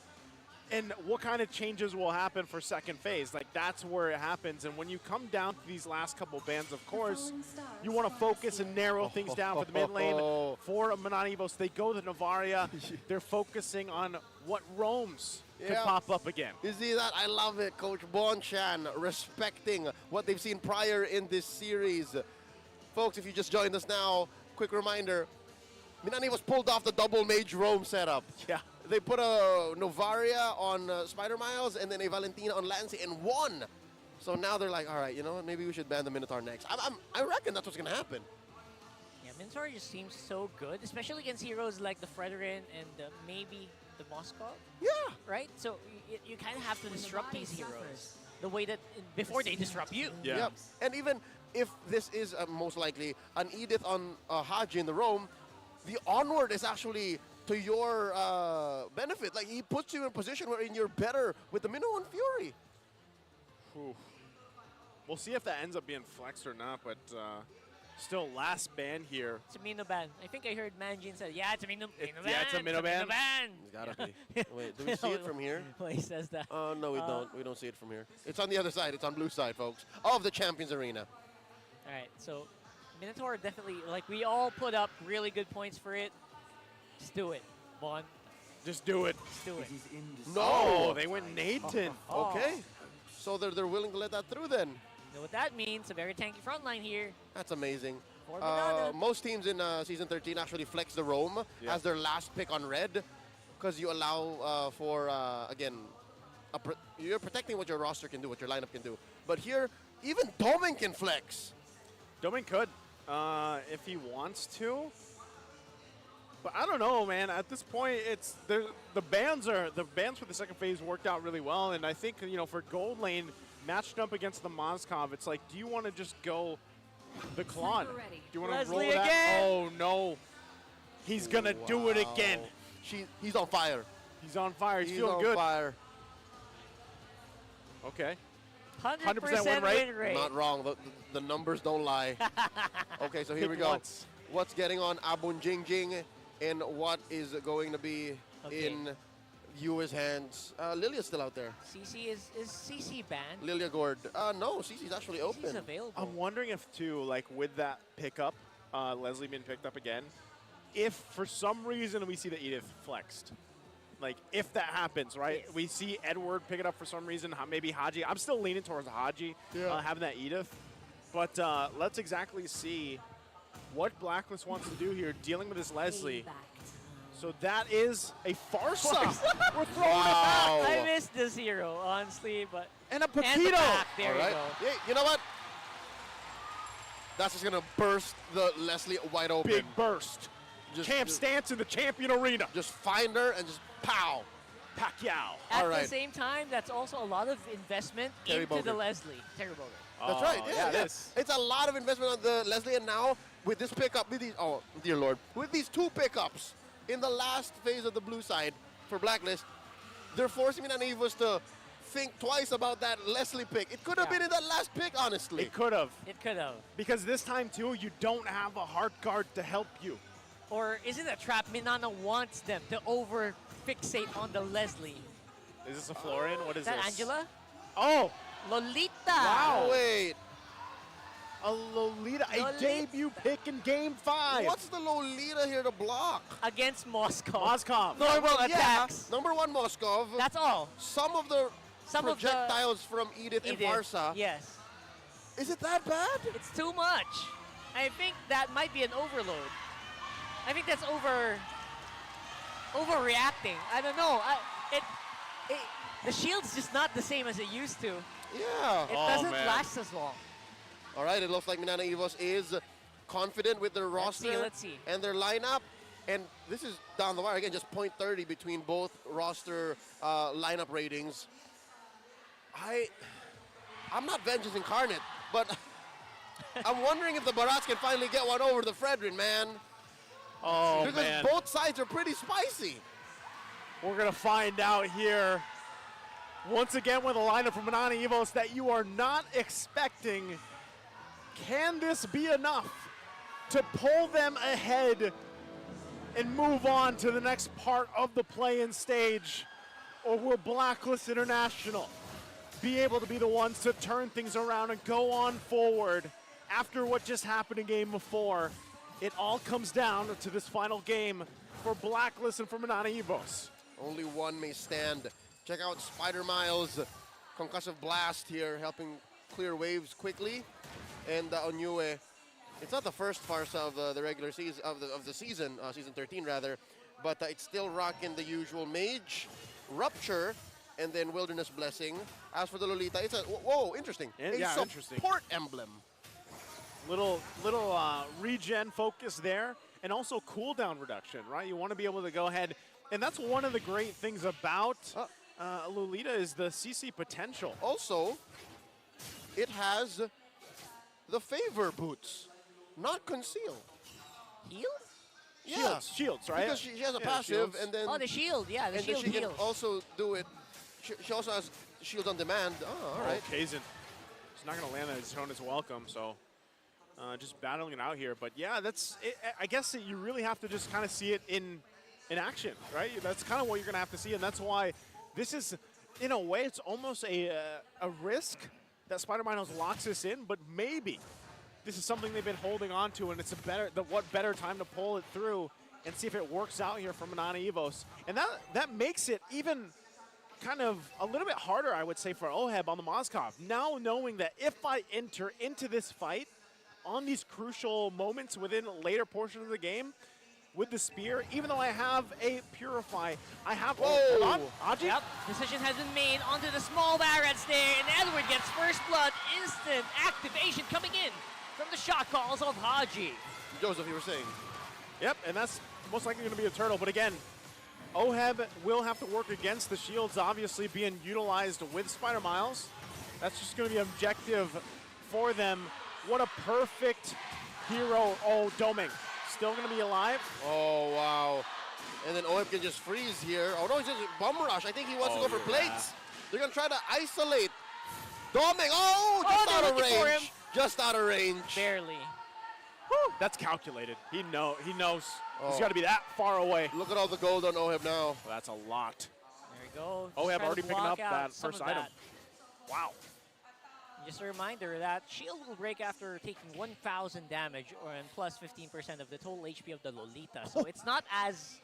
And what kind of changes will happen for second phase? Like, that's where it happens. And when you come down to these last couple bans, of course, you want to focus and narrow things down for the mid lane. For Minana Evos, they go to Novaria. They're focusing on what roams could pop up again. You see that? I love it. Coach Bonchan respecting what they've seen prior in this series. Folks, if you just joined us now, quick reminder, Minana Evos pulled off the double mage roam setup. Yeah. They put a Novaria on Spider Miles and then a Valentina on Lancey and won. So now they're like, all right, you know what? Maybe we should ban the Minotaur next. I reckon that's what's going to happen. Yeah, Minotaur just seems so good, especially against heroes like the Fredrin and maybe the Moskov. Yeah. Right? So you kind of have to disrupt these heroes the way that before they disrupt you. Yeah. Yep. And even if this is most likely an Edith on Haji in the roam, the onward is actually to your benefit. Like, he puts you in a position wherein you're better with the Minnow and Fury. Whew. We'll see if that ends up being flexed or not, but still last ban here. It's a Minnow ban. I think I heard Manjin say, yeah, it's a Minnow ban. Yeah, it's a Minnow ban. It's gotta be. Wait, do we see it from here? Well, he says that. Oh, no, we don't. We don't see it from here. It's on the other side. It's on blue side, folks, of the Champions Arena. All right, so Minotaur definitely, like, we all put up really good points for it. Just do it, Vaughn. Just do it. Just do it. No, they went Nathan. Okay. So they're willing to let that through then. You know what that means? A very tanky front line here. That's amazing. For Minana. Most teams in Season 13 actually flex the roam as their last pick on red because you allow for, again, you're protecting what your roster can do, what your lineup can do. But here, even Domin can flex. Domin could, if he wants to. But I don't know, man. At this point, it's the bans for the second phase worked out really well, and I think for gold lane matched up against the Moskov, it's like, do you want to just go the Claude? Do you want to roll Leslie that? again. Oh no, he's gonna do it again. He's on fire. He's on fire. He's He's feeling on good. fire. Okay. 100% win rate. Not wrong. The numbers don't lie. Okay, so here we go. What's getting on Abun Jing Jing and what is going to be in viewers' hands? Lilia's still out there. CC is CC banned? Lilia Gord. No, CC's actually open. CC's available. I'm wondering if too, like with that pickup, Leslie being picked up again, if for some reason we see the Edith flexed. Like, if that happens, right? Yes. We see Edward pick it up for some reason, maybe Haji. I'm still leaning towards Haji having that Edith. But let's exactly see what Blacklist wants to do here, dealing with this Leslie. So that is a Farsa. We're throwing it back. I missed this hero, honestly, but... And a the Paquito. back, there All right. you go. Yeah, you know what? That's just going to burst the Leslie wide open. Big burst. Champ stance in the champion arena. Just find her and just pow. Pacquiao. At the same time, that's also a lot of investment Terry into the Bogard. Leslie. Terry Bogard. That's right. yeah, Yeah. it is. It's a lot of investment on the Leslie, and now with this pickup, with these, oh dear Lord, with these two pickups in the last phase of the blue side for Blacklist, they're forcing Minana Evos to think twice about that Leslie pick. It could have been in that last pick, honestly. It could have. It could have. Because this time, too, you don't have a heart guard to help you. Or is it a trap? Minana wants them to over-fixate on the Leslie. Is this a Florian? What is that this? Angela? Oh! Lolita! Wow. Wait. A Lolita, a debut pick in Game 5. What's the Lolita here to block? Against Moscow. Moskov. Normal attacks. Number one, Moskov. That's all. Some of the projectiles from Edith and Farsa. Yes. Is it that bad? It's too much. I think that might be an overload. I think that's overreacting. I don't know. The shield's just not the same as it used to. Yeah. It doesn't last as long. All right, it looks like Minana Evos is confident with their roster Let's see. and their lineup. And this is down the wire. Again, just 0.30 between both roster lineup ratings. I'm not Vengeance Incarnate, but I'm wondering if the Barats can finally get one over the Fredrin, man. Oh, because man. both sides are pretty spicy. We're going to find out here, once again with a lineup from Minana Evos that you are not expecting. Can this be enough to pull them ahead and move on to the next part of the play-in stage? Or will Blacklist International be able to be the ones to turn things around and go on forward after what just happened in Game 4? It all comes down to this final game for Blacklist and for Minana Evos. Only one may stand. Check out Spider Miles' concussive blast here, helping clear waves quickly. And Onyue, it's not the first Farsa of the regular season of the season, season 13 rather, but it's still rocking the usual Mage, Rupture, and then Wilderness Blessing. As for the Lolita, it's a interesting. Yeah, a interesting. support emblem. Little regen focus there, and also cooldown reduction, right? You want to be able to go ahead, and that's one of the great things about Lolita is the CC potential. Also, it has the favor boots, not conceal. Heal? Shields, right? Because she has a Yeah, passive, shields. and then the shield, yeah, the and shield then she heals. can also do it. She also has shield on demand. Oh, all right. Kazin. She's not going to land that. He's shown his welcome, so just battling it out here. But yeah, that's it. I guess that you really have to just kind of see it in action, right? That's kind of what you're going to have to see, and that's why this is, in a way, it's almost a risk that Spider-Man locks us in, but maybe this is something they've been holding on to, and it's what better time to pull it through and see if it works out here for Minana Evos. And that makes it even kind of a little bit harder, I would say, for Oheb on the Moskov. Now knowing that if I enter into this fight on these crucial moments within later portions of the game with the spear. Even though I have a Purify, I have... Whoa! Hold on, Haji? Yep, decision has been made onto the small barrels there, and Edward gets first blood. Instant activation coming in from the shot calls of Haji. Joseph, you were saying? Yep, and that's most likely going to be a turtle. But again, Oheb will have to work against the shields, obviously being utilized with Spider Miles. That's just going to be an objective for them. What a perfect hero. Oh, Doming still going to be alive. Oh, wow. And then Oheb can just freeze here. Oh, no, he's just bum rush. I think he wants to go for plates. They're going to try to isolate Doming. Oh, just out of range. Just out of range. Barely. Whew, that's calculated. He knows. Oh. He's got to be that far away. Look at all the gold on Oheb now. Well, that's a lot. There we go. Oheb already picking up that first item. Wow. Just a reminder that shield will break after taking 1,000 damage and plus 15% of the total HP of the Lolita. So it's not as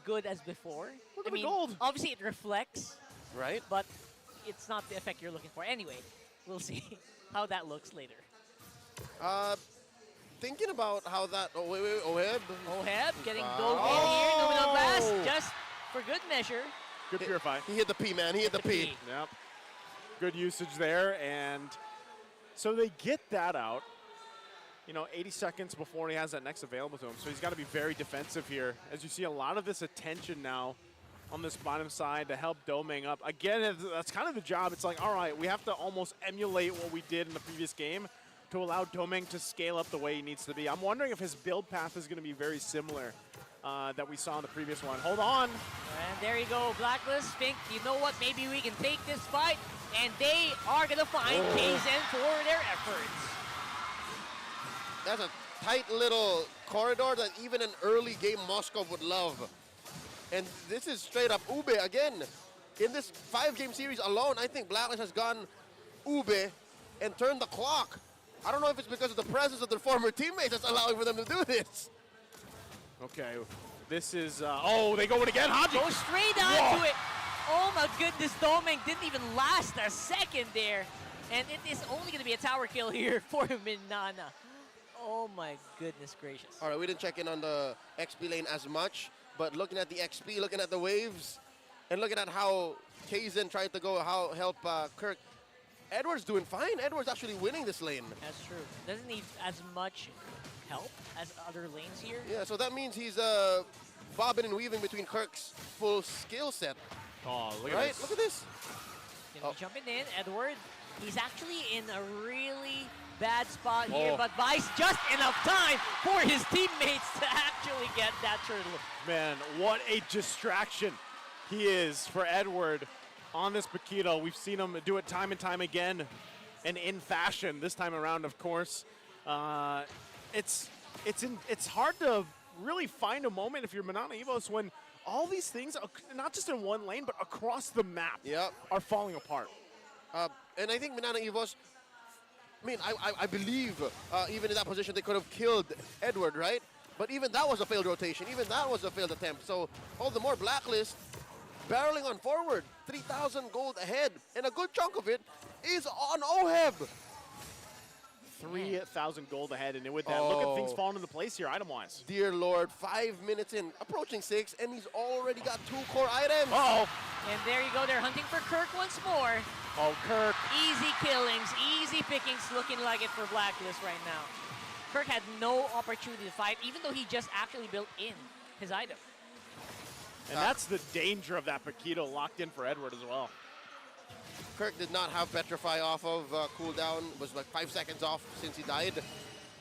good as before. Look at the gold. Obviously, it reflects. Right. But it's not the effect you're looking for. Anyway, we'll see how that looks later. Thinking about how that... Oh, wait, Oheb. Oheb getting gold in here. Nominal Blast just for good measure. Good Purify. He hit the P, man. He hit the P. Yep. Good usage there, and so they get that out, 80 seconds before he has that next available to him. So he's got to be very defensive here. As you see a lot of this attention now on this bottom side to help Doming up. Again, that's kind of the job. It's like, all right, we have to almost emulate what we did in the previous game to allow Doming to scale up the way he needs to be. I'm wondering if his build path is going to be very similar that we saw in the previous one. Hold on. And there you go, Blacklist. Think, you know what, maybe we can take this fight. And they are going to find Kaizen for their efforts. That's a tight little corridor that even an early game Moscow would love. And this is straight up Ube again. In this 5-game series alone, I think Blacklist has gone Ube and turned the clock. I don't know if it's because of the presence of their former teammates that's allowing for them to do this. Okay, this is, they go in again, Haji. Go straight onto it. Oh my goodness, Doming didn't even last a second there. And it is only going to be a tower kill here for Minana. Oh my goodness gracious. All right, we didn't check in on the XP lane as much, but looking at the XP, looking at the waves, and looking at how Kaizen tried to help Kirk, Edward's doing fine. Edward's actually winning this lane. That's true. Doesn't need as much help as other lanes here. Yeah, so that means he's bobbing and weaving between Kirk's full skill set. Oh, look at this. Look at this. Gonna be jumping in, Edward. He's actually in a really bad spot here, but buys just enough time for his teammates to actually get that turtle. Man, what a distraction he is for Edward on this Paquito. We've seen him do it time and time again, and in fashion this time around, of course. It's hard to really find a moment if you're Minana Evos when all these things, not just in one lane, but across the map, are falling apart. And I think Minana Evos, I believe even in that position they could have killed Edward, right? But even that was a failed rotation. Even that was a failed attempt. So all the more Blacklist barreling on forward. 3,000 gold ahead. And a good chunk of it is on Oheb. 3,000 gold ahead, and with that, look at things falling into place here, item-wise. Dear Lord, 5 minutes in, approaching 6, and he's already got 2 core items. And there you go, they're hunting for Kirk once more. Oh, Kirk. Easy killings, easy pickings, looking like it for Blacklist right now. Kirk had no opportunity to fight, even though he just actually built in his item. And that's the danger of that Paquito locked in for Edward as well. Kirk did not have Petrify off of cooldown. Was like 5 seconds off since he died.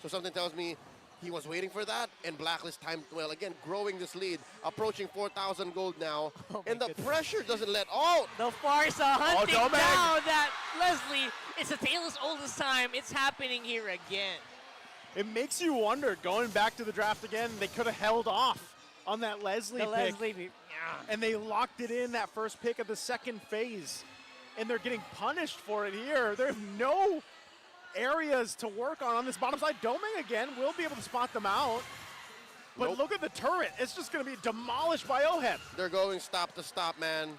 So something tells me he was waiting for that, and Blacklist timed well. Again, growing this lead, approaching 4,000 gold now. And the pressure doesn't let out. The Farsa hunting down that Leslie. It's a tale as old as time. It's happening here again. It makes you wonder, going back to the draft again, they could have held off on that Leslie pick. And they locked it in that first pick of the second phase. And they're getting punished for it here. There's no areas to work on this bottom side. Doming again will be able to spot them out. But look at the turret. It's just going to be demolished by Oheb. They're going stop to stop, man.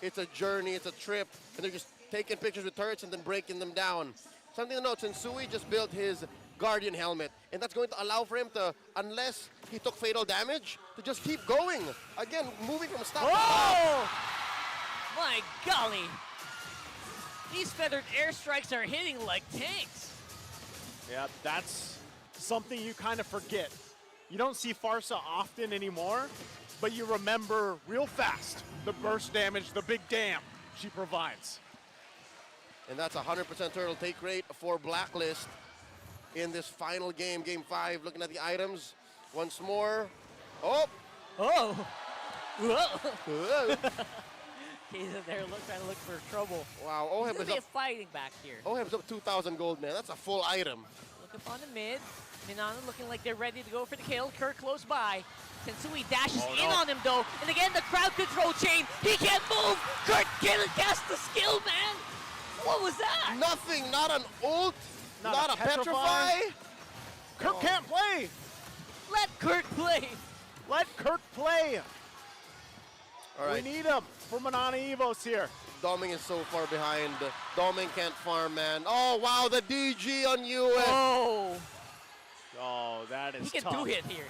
It's a journey. It's a trip. And they're just taking pictures with turrets and then breaking them down. Something to note, since Sui just built his Guardian helmet. And that's going to allow for him to, unless he took fatal damage, to just keep going. Again, moving from stop to Oh! stop. My golly. These feathered airstrikes are hitting like tanks. Yeah, that's something you kind of forget. You don't see Farsa often anymore, but you remember real fast the burst damage, the big dam she provides. And that's 100% turtle take rate for Blacklist in this final game, Game 5. Looking at the items once more. Oh! Oh! Whoa! Whoa. He's in there trying to look for trouble. Wow, He's Oheb gonna is be up. fighting back here. Oheb's up 2,000 gold, man. That's a full item. Look up on the mid. Minana looking like they're ready to go for the kill. Kirk close by. Tensui dashes in on him though. And again, the crowd control chain. He can't move. Kirk can't cast the skill, man. What was that? Nothing, not an ult, not a petrify. Kirk can't play. Let Kirk play. Let Kirk play. All right. We need him for Minana Evos here. Doming is so far behind. Doming can't farm, man. Oh, wow, the DG on you. Oh. Oh, that is He can tough. do it here.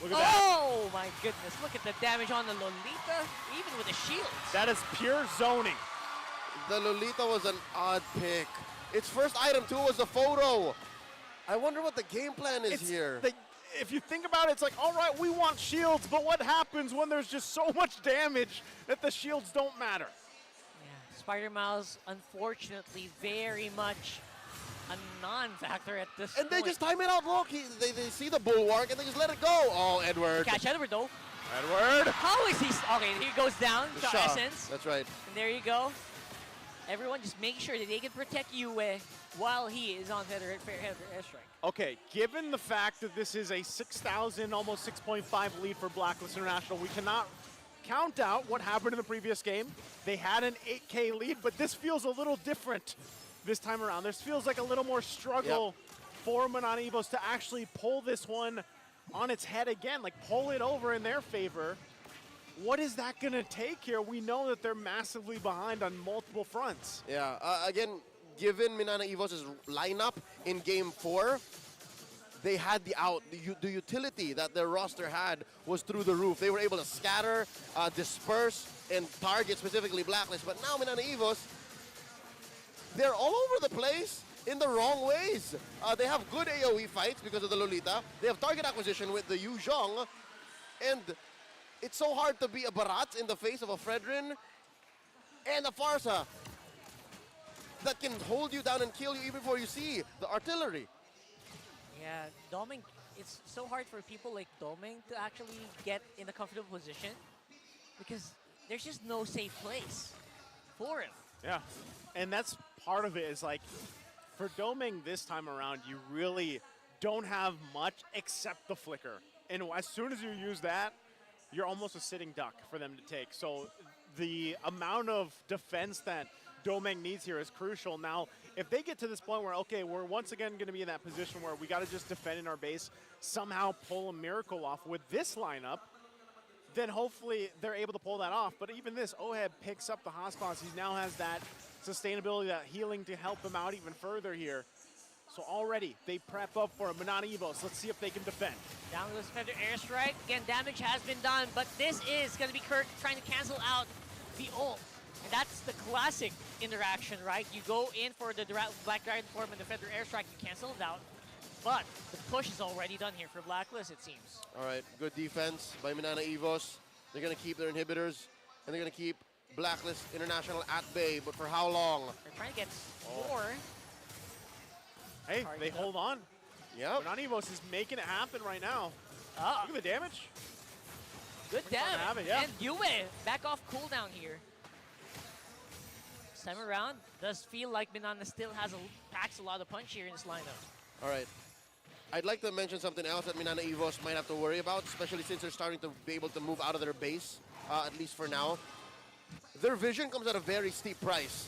Look at that. Oh my goodness. Look at the damage on the Lolita, even with the shields. That is pure zoning. The Lolita was an odd pick. Its first item, too, was the photo. I wonder what the game plan is here. If you think about it, it's like, all right, we want shields, but what happens when there's just so much damage that the shields don't matter? Yeah, Spider Mouse, unfortunately, very much a non-factor at this And point. they just time it out, look. They see the bulwark and they just let it go. Oh, Edward. Catch Edward, though. Edward. How is he? Okay, he goes down. The Shot shot. essence. That's right. And there you go. Everyone just make sure that they can protect Yue while he is on Feather Airstrike. Okay, given the fact that this is a 6,000, almost 6.5 lead for Blacklist International, we cannot count out what happened in the previous game. They had an 8K lead, but this feels a little different this time around. This feels like a little more struggle for Minana Evos to actually pull this one on its head again, like pull it over in their favor. What is that going to take here? We know that they're massively behind on multiple fronts. Yeah, again, given Minana Evos' lineup in Game 4, they had the out. The utility that their roster had was through the roof. They were able to scatter, disperse, and target specifically Blacklist. But now Minana Evos, they're all over the place in the wrong ways. They have good AoE fights because of the Lolita. They have target acquisition with the Yu Zhong. And it's so hard to be a Barat in the face of a Fredrin and a Farsa that can hold you down and kill you even before you see the artillery. Yeah, Doming, it's so hard for people like Doming to actually get in a comfortable position because there's just no safe place for him. Yeah, and that's part of it is like, for Doming this time around, you really don't have much except the flicker. And as soon as you use that, you're almost a sitting duck for them to take. So the amount of defense that Doming needs here is crucial. Now, if they get to this point where, okay, we're once again going to be in that position where we got to just defend in our base, somehow pull a miracle off with this lineup, then hopefully they're able to pull that off. But even this, Oheb picks up the hotspots. He now has that sustainability, that healing to help him out even further here. So already they prep up for a Minana Evos. Let's see if they can defend. Down goes Feather Airstrike. Again, damage has been done, but this is going to be Kirk trying to cancel out the ult. And that's the classic interaction, right? You go in for the Black Dragon form and the Feather Airstrike, you cancel it out. But the push is already done here for Blacklist, it seems. All right, good defense by Minana Evos. They're going to keep their inhibitors, and they're going to keep Blacklist International at bay. But for how long? They're trying to get more. Hey, they hold on. Yeah. Minana Evos is making it happen right now. Look at the damage. Good damage. Yeah. And Yue back off cooldown here. This time around, does feel like Minana still packs a lot of punch here in this lineup. All right. I'd like to mention something else that Minana Evos might have to worry about, especially since they're starting to be able to move out of their base, at least for now. Their vision comes at a very steep price.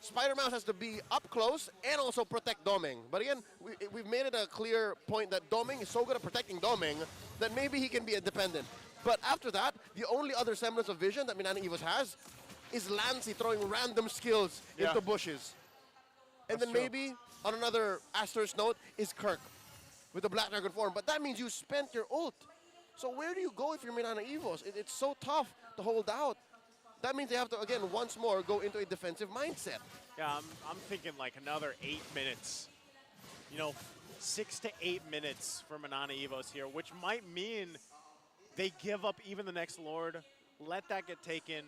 Spider-Mouse has to be up close and also protect Doming. But again, we've made it a clear point that Doming is so good at protecting Doming that maybe he can be independent. But after that, the only other semblance of vision that Minana Evos has is Lancey throwing random skills into bushes. And That's then true. maybe, on another asterisk note, is Kirk. with the Black Dragon form, but that means you spent your ult. So where do you go if you're Minana Evos? It's so tough to hold out. That means they have to, again, once more, go into a defensive mindset. Yeah, I'm thinking like another 8 minutes. You know, 6 to 8 minutes for Minana Evos here, which might mean they give up even the next Lord, let that get taken,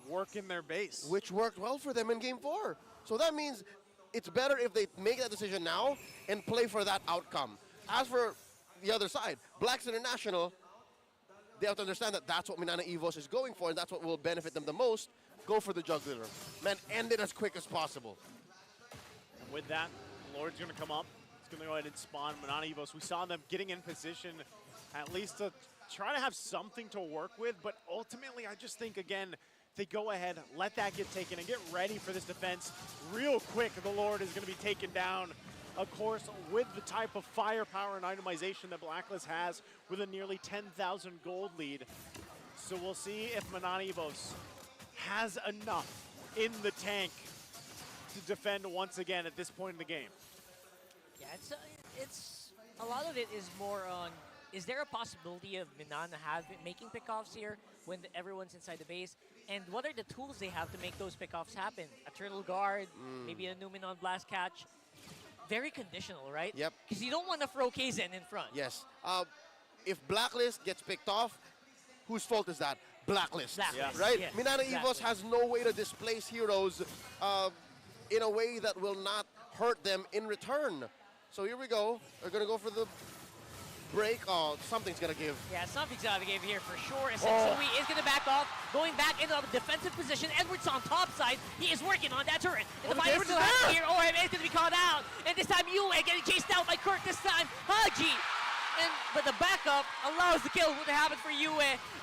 work in their base. Which worked well for them in Game 4. So that means it's better if they make that decision now and play for that outcome. As for the other side, Blacks International, they have to understand that that's what Minana Evos is going for, and that's what will benefit them the most. Go for the juggler. Man, end it as quick as possible. And with that, Lord's going to come up. He's going to go ahead and spawn Minana Evos. We saw them getting in position at least to try to have something to work with, but ultimately I just think, again, they go ahead, let that get taken, and get ready for this defense real quick. The Lord is going to be taken down. Of course, with the type of firepower and itemization that Blacklist has with a nearly 10,000 gold lead. So we'll see if Minana Evos has enough in the tank to defend once again at this point in the game. Yeah, it's a lot of it is more on, is there a possibility of Minana making pickoffs here when everyone's inside the base? And what are the tools they have to make those pickoffs happen? A Turtle Guard, maybe a Numenon Blast Catch. Very conditional, right? Yep. Because you don't want to throw Kaizen in front. Yes. If Blacklist gets picked off, whose fault is that? Blacklist. Blacklist, right? yes, Minana exactly. Evos has no way to displace heroes in a way that will not hurt them in return. So here we go. They're going to go for the break. Oh, something's going to give. Yeah, something's got to give here for sure. And Sensui is going to back off, going back into a defensive position. Edwards on top side. He is working on that turret. And the fight is still happening here. Oh, it's going to be called out. And this time, Yue getting chased out by Kurt. This time, Haji. But the backup allows the kill to happen for Yue.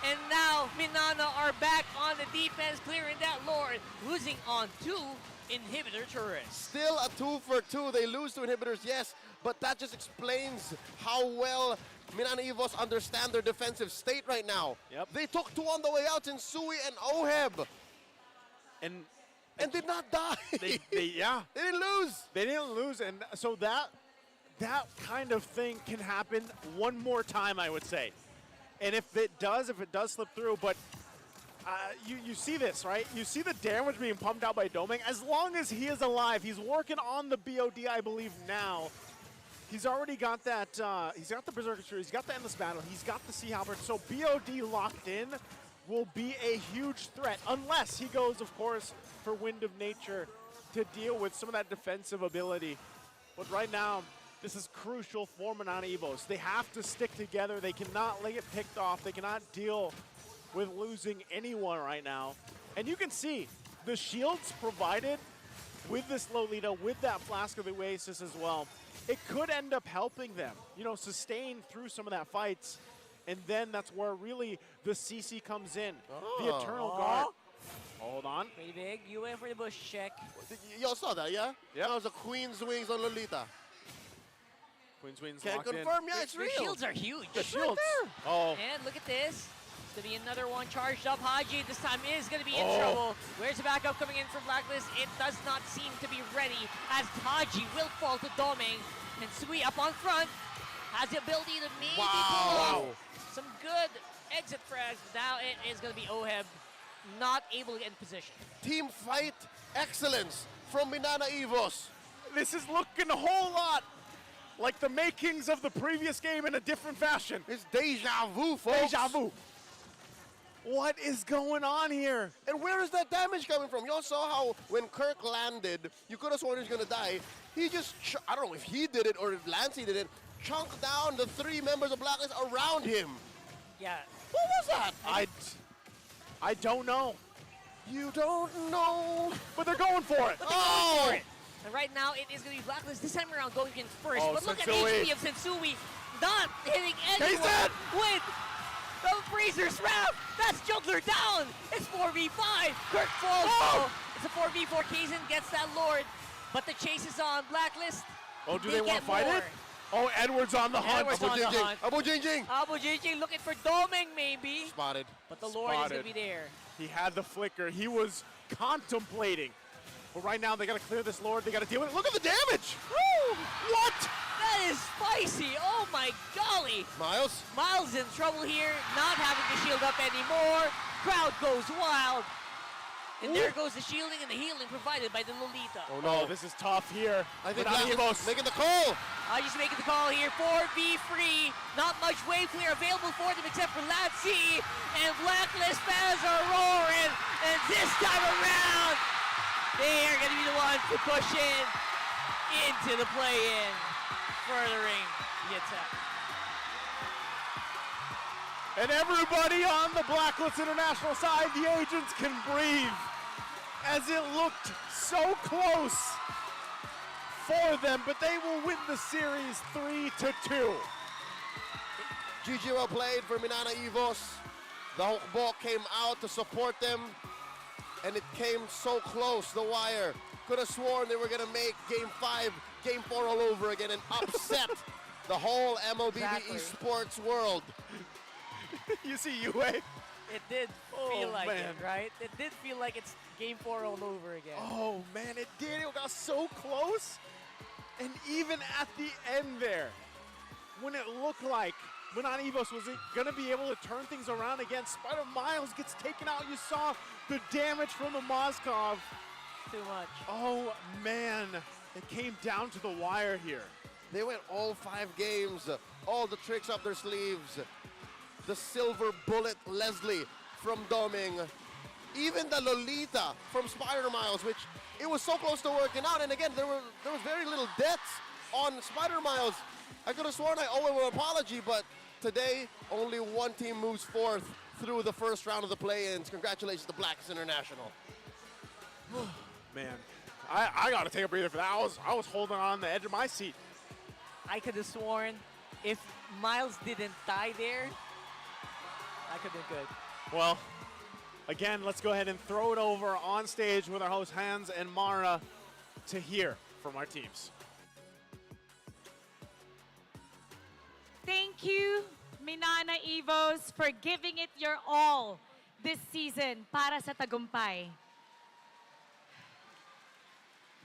And now, Minana are back on the defense, clearing that Lord. Losing on 2 inhibitor turrets. Still a 2 for 2. They lose to inhibitors, yes. But that just explains how well Minana Evos understand their defensive state right now. Yep. They took 2 on the way out in Sui and Oheb. And did not die. They didn't lose. They didn't lose, and so that kind of thing can happen one more time, I would say. And if it does slip through, but you see this, right? You see the damage being pumped out by Doming. As long as he is alive, he's working on the BOD, I believe, now. He's already got that, he's got the Berserker Tree, he's got the Endless Battle, he's got the Sea Halberd, so BOD locked in will be a huge threat, unless he goes, of course, for Wind of Nature to deal with some of that defensive ability. But right now, this is crucial for Minana Evos. They have to stick together, they cannot let it picked off, they cannot deal with losing anyone right now. And you can see the shields provided with this Lolita, with that Flask of the Oasis as well. It could end up helping them, you know, sustain through some of that fights. And then that's where really the CC comes in. The Eternal Guard. Hold on. Pretty big. You went for the bush check. Y'all saw that, yeah? Yeah. That was a Queen's Wings on Lolita. Queen's Wings Can't locked confirm, in. yeah, it's real. The shields are huge. The shields. Right there. Oh. And look at this. It's going to be another one charged up. Haji this time is going to be in trouble. Where's the backup coming in from Blacklist? It does not seem to be ready as Haji will fall to Doming. And Sui up on front has the ability to maybe pull off some good exit frags. Now it is going to be Oheb not able to get in position. Team fight excellence from Minana Evos. This is looking a whole lot like the makings of the previous game in a different fashion. It's deja vu, folks. Deja vu. What is going on here? And where is that damage coming from? Y'all saw how when Kirk landed, you could have sworn he was going to die. He just, I don't know if he did it or if Lancey did it, chunked down the 3 members of Blacklist around him. Yeah. What was that? I don't know. You don't know. But they're going for it. But they're going for it. And right now, it is going to be Blacklist this time around going in first. But look at HP of Sensui not hitting anyone with the Freezer Wrap. That's Juggler down. It's 4v5. Kirk falls. It's a 4v4. Kaizen gets that Lord. But the chase is on. Blacklist. Oh, do they want to fight it? Oh, Edwards on the hunt. Abu Jingjing. Abu Jingjing looking for Doming, maybe. Spotted. But the Lord is going to be there. He had the flicker. He was contemplating. But right now, they got to clear this Lord. They got to deal with it. Look at the damage. Woo! What? That That is spicy. Oh my golly. Miles? Miles in trouble here, not having to shield up anymore. Crowd goes wild. And there goes the shielding and the healing provided by the Lolita. Oh no, this is tough here. I think Minana Blacklist making the call. Just making the call here. 4v3. Not much wave clear available for them except for Latsi. And Blacklist fans are roaring. And this time around, they are going to be the ones to push into the play-in, furthering the attack. And everybody on the Blacklist International side, the agents can breathe as it looked so close for them, but they will win the series 3-2. GG well played for Minana Evos. The ball came out to support them, and it came so close, the wire. Could have sworn they were going to make Game 5, Game 4 all over again and upset the whole MLB esports world. You see UA? It did feel like man. it, right? It did feel like it's Game 4 all over again. Oh man, it did. It got so close. And even at the end there, when it looked like Minana Evos was going to be able to turn things around again, Spider Miles gets taken out. You saw the damage from the Moskov. Too much. Oh man, it came down to the wire here. They went all 5 games, all the tricks up their sleeves. The silver bullet Leslie from Doming. Even the Lolita from Spider Miles, which it was so close to working out. And again, there was very little deaths on Spider Miles. I could have sworn I owe him an apology, but today only one team moves forth through the first round of the play-ins. Congratulations to Blacklist International. Man, I got to take a breather for that. I was holding on the edge of my seat. I could have sworn if Miles didn't die there, I could have been good. Well, again, let's go ahead and throw it over on stage with our host Hans and Mara to hear from our teams. Thank you, Minana Evos, for giving it your all this season para sa tagumpay.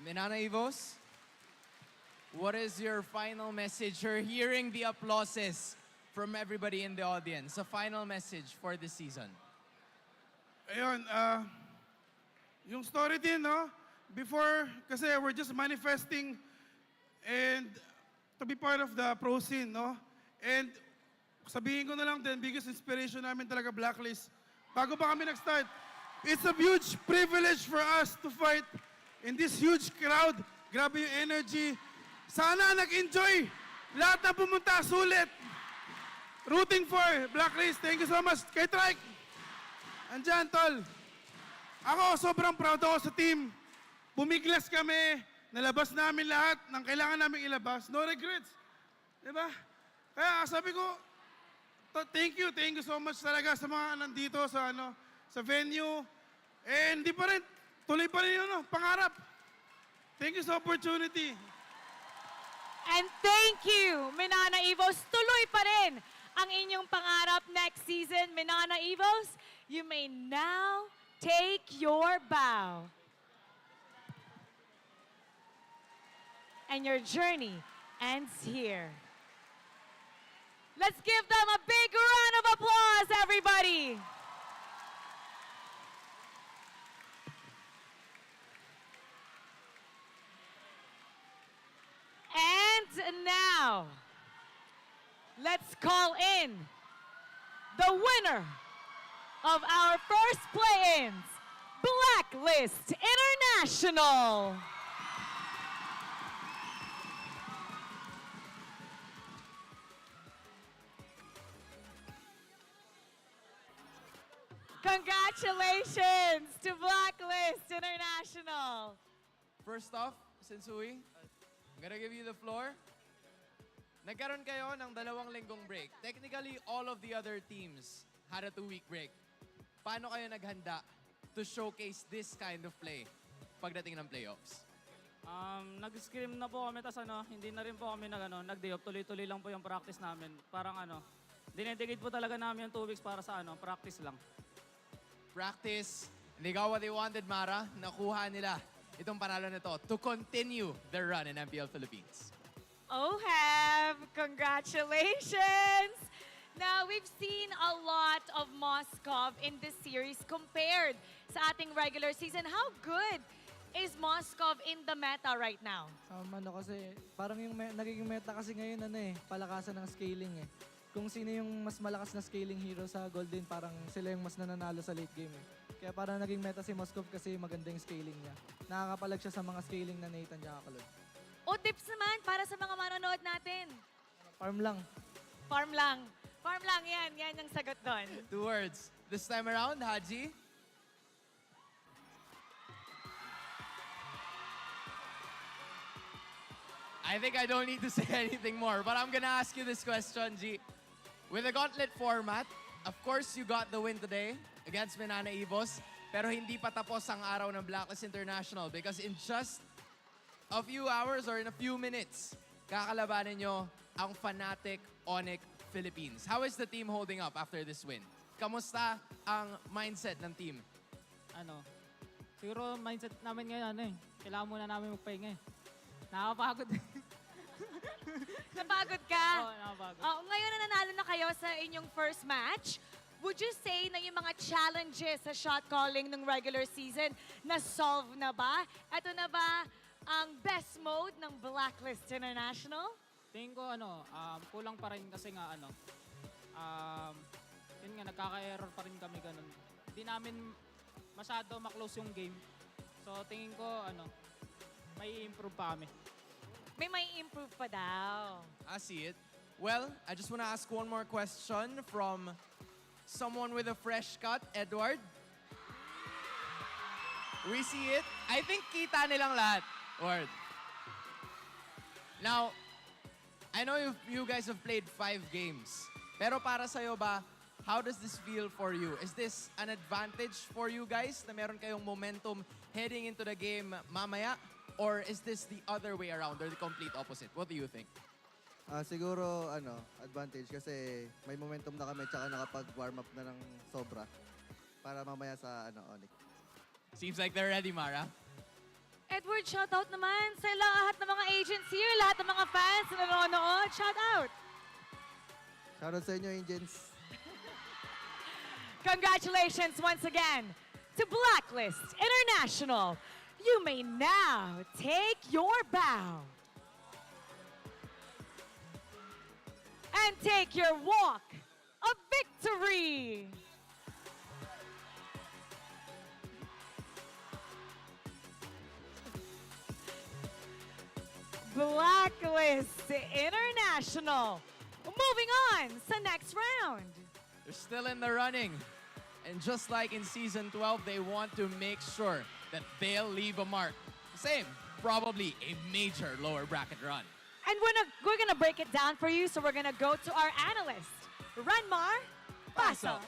Minana Evos, what is your final message? You're hearing the applauses from everybody in the audience. A final message for this season. Ayun, yung story din, no? Before, kasi we're just manifesting and to be part of the pro scene, no? And sabihin ko na lang din, biggest inspiration namin talaga Blacklist. Bago pa kami nag-start, it's a huge privilege for us to fight in this huge crowd. Grabe yung energy. Sana nag-enjoy. Lahat na pumunta, sulit. Rooting for Blacklist. Thank you so much. Kay Trike. Andyan, tol. Ako, sobrang proud ako sa team. Bumiglas kami. Nalabas namin lahat ng kailangan namin ilabas. No regrets. Diba? Kaya sabi ko, thank you so much talaga sa mga nandito sa venue. And di pa rin, tuloy pa rin yun, pangarap. Thank you sa opportunity. And thank you, Minana Evos. Tuloy pa rin ang inyong pangarap next season. Minana Evos, you may now take your bow. And your journey ends here. Let's give them a big round of applause, everybody. And now, let's call in the winner of our first play-ins, Blacklist International. Congratulations to Blacklist International. First off, Sensui, I'm gonna give you the floor. Nagkaroon kayo ng 2 linggong break. Technically, all of the other teams had a 2-week break. Paano kayo naghanda to showcase this kind of play pagdating ng playoffs? Nag-scrim na po kami, tas hindi na rin po kami nag-day off. Tuloy-tuloy lang po yung practice namin. Parang dinedicate po talaga namin yung 2 weeks para sa practice lang. Practice, and they got what they wanted, Mara. Nakuha nila itong panalo nito to continue their run in MPL Philippines. Oheb, congratulations! Now, we've seen a lot of Moskov in this series compared sa ating regular season. How good is Moskov in the meta right now? Kasi parang yung nagiging meta kasi ngayon palakasan ng scaling eh. Kung sino yung mas malakas na scaling hero sa Golden, parang sila yung mas nananalo sa late game eh. Kaya parang naging meta si Moskov kasi maganda yung scaling niya. Nakakapalag siya sa mga scaling na Nathan tsaka Kalod. O tips naman para sa mga manonood natin. Farm lang. Farm lang. Farm lang yan. Yan ang sagot doon. 2 words. This time around, Haji. I think I don't need to say anything more, but I'm gonna ask you this question, G. With the gauntlet format, of course, you got the win today against Minana Evos, pero hindi pa tapos ang araw ng Blacklist International because in just a few hours or in a few minutes, kakalabanin nyo ang Fnatic Onyx Philippines. How is the team holding up after this win? Kamusta ang mindset ng team? Siguro mindset namin ngayon, kailangan muna namin magpahinga. Nakapagod. Napagod ka? Oo, nakapagod. Ngayon na nanalo na kayo sa inyong first match. Would you say na yung mga challenges sa shot calling ng regular season na-solve na ba? Ito na ba ang best mode ng Blacklist International? Tingin ko kulang pa rin kasi nga yun nga, nagkaka-error pa rin kami ganun. Hindi namin masyado maklose yung game. So tingin ko may improve pa kami. May improve pa daw. I see it. Well, I just want to ask one more question from someone with a fresh cut, Edward. We see it. I think kita nilang lahat. Word. Now, I know you guys have played 5 games. Pero para sa'yo ba, how does this feel for you? Is this an advantage for you guys na meron kayong momentum heading into the game mamaya? Or is this the other way around or the complete opposite? What do you think? Siguro, advantage kasi may momentum na kami tsaka nakapag-warm up na ng sobra para mamaya sa, Onyx. Seems like they're ready, Mara. Edward, shoutout naman sa lahat ng mga agents here, lahat ng mga fans na nanonood. Shoutout! Shoutout sa inyo, agents. Congratulations once again to Blacklist International. You may now take your bow and take your walk of victory. Blacklist International. Moving on sa next round. They're still in the running. And just like in Season 12, they want to make sure that they'll leave a mark. Same, probably a major lower bracket run. And we're gonna break it down for you, so we're gonna go to our analyst, Ranmar Pasok.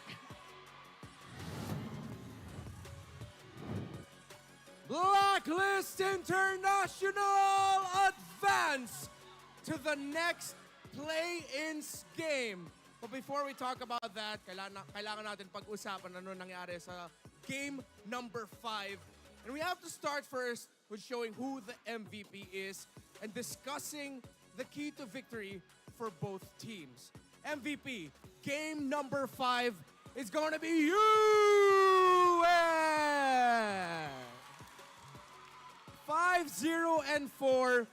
Blacklist International advance to the next play-ins game. But before we talk about that, kailangan natin pag-usapan ano nangyari sa game number 5. And we have to start first with showing who the MVP is and discussing the key to victory for both teams. MVP, game number 5 is going to be you! 5-0-4,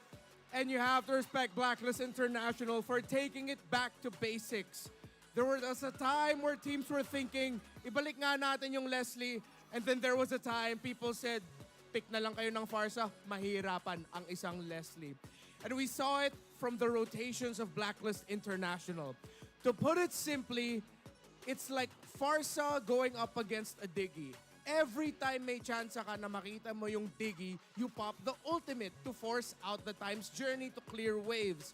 and you have to respect Blacklist International for taking it back to basics. There was a time where teams were thinking, ibalik nga natin yung Leslie, and then there was a time people said, pick na lang kayo ng Farsa, mahirapan ang isang Leslie. And we saw it from the rotations of Blacklist International. To put it simply, it's like Farsa going up against a Diggy. Every time may chance ka na makita mo yung Diggy, you pop the ultimate to force out the time's journey to clear waves.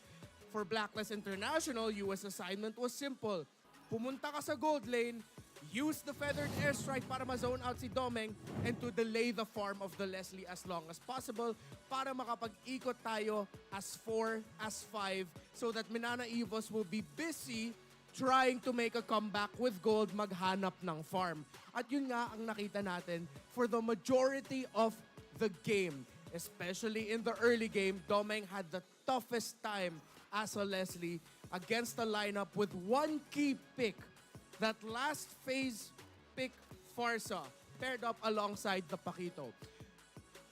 For Blacklist International, US assignment was simple. Pumunta ka sa gold lane, use the feathered airstrike para ma-zone out si Domeng, and to delay the farm of the Leslie as long as possible para makapag-ikot tayo as 4, as 5, so that Minana Evos will be busy trying to make a comeback with gold, maghanap ng farm. At yun nga ang nakita natin for the majority of the game. Especially in the early game, Domeng had the toughest time as a Leslie against a lineup with one key pick. That last phase pick, Farsa, paired up alongside the Paquito.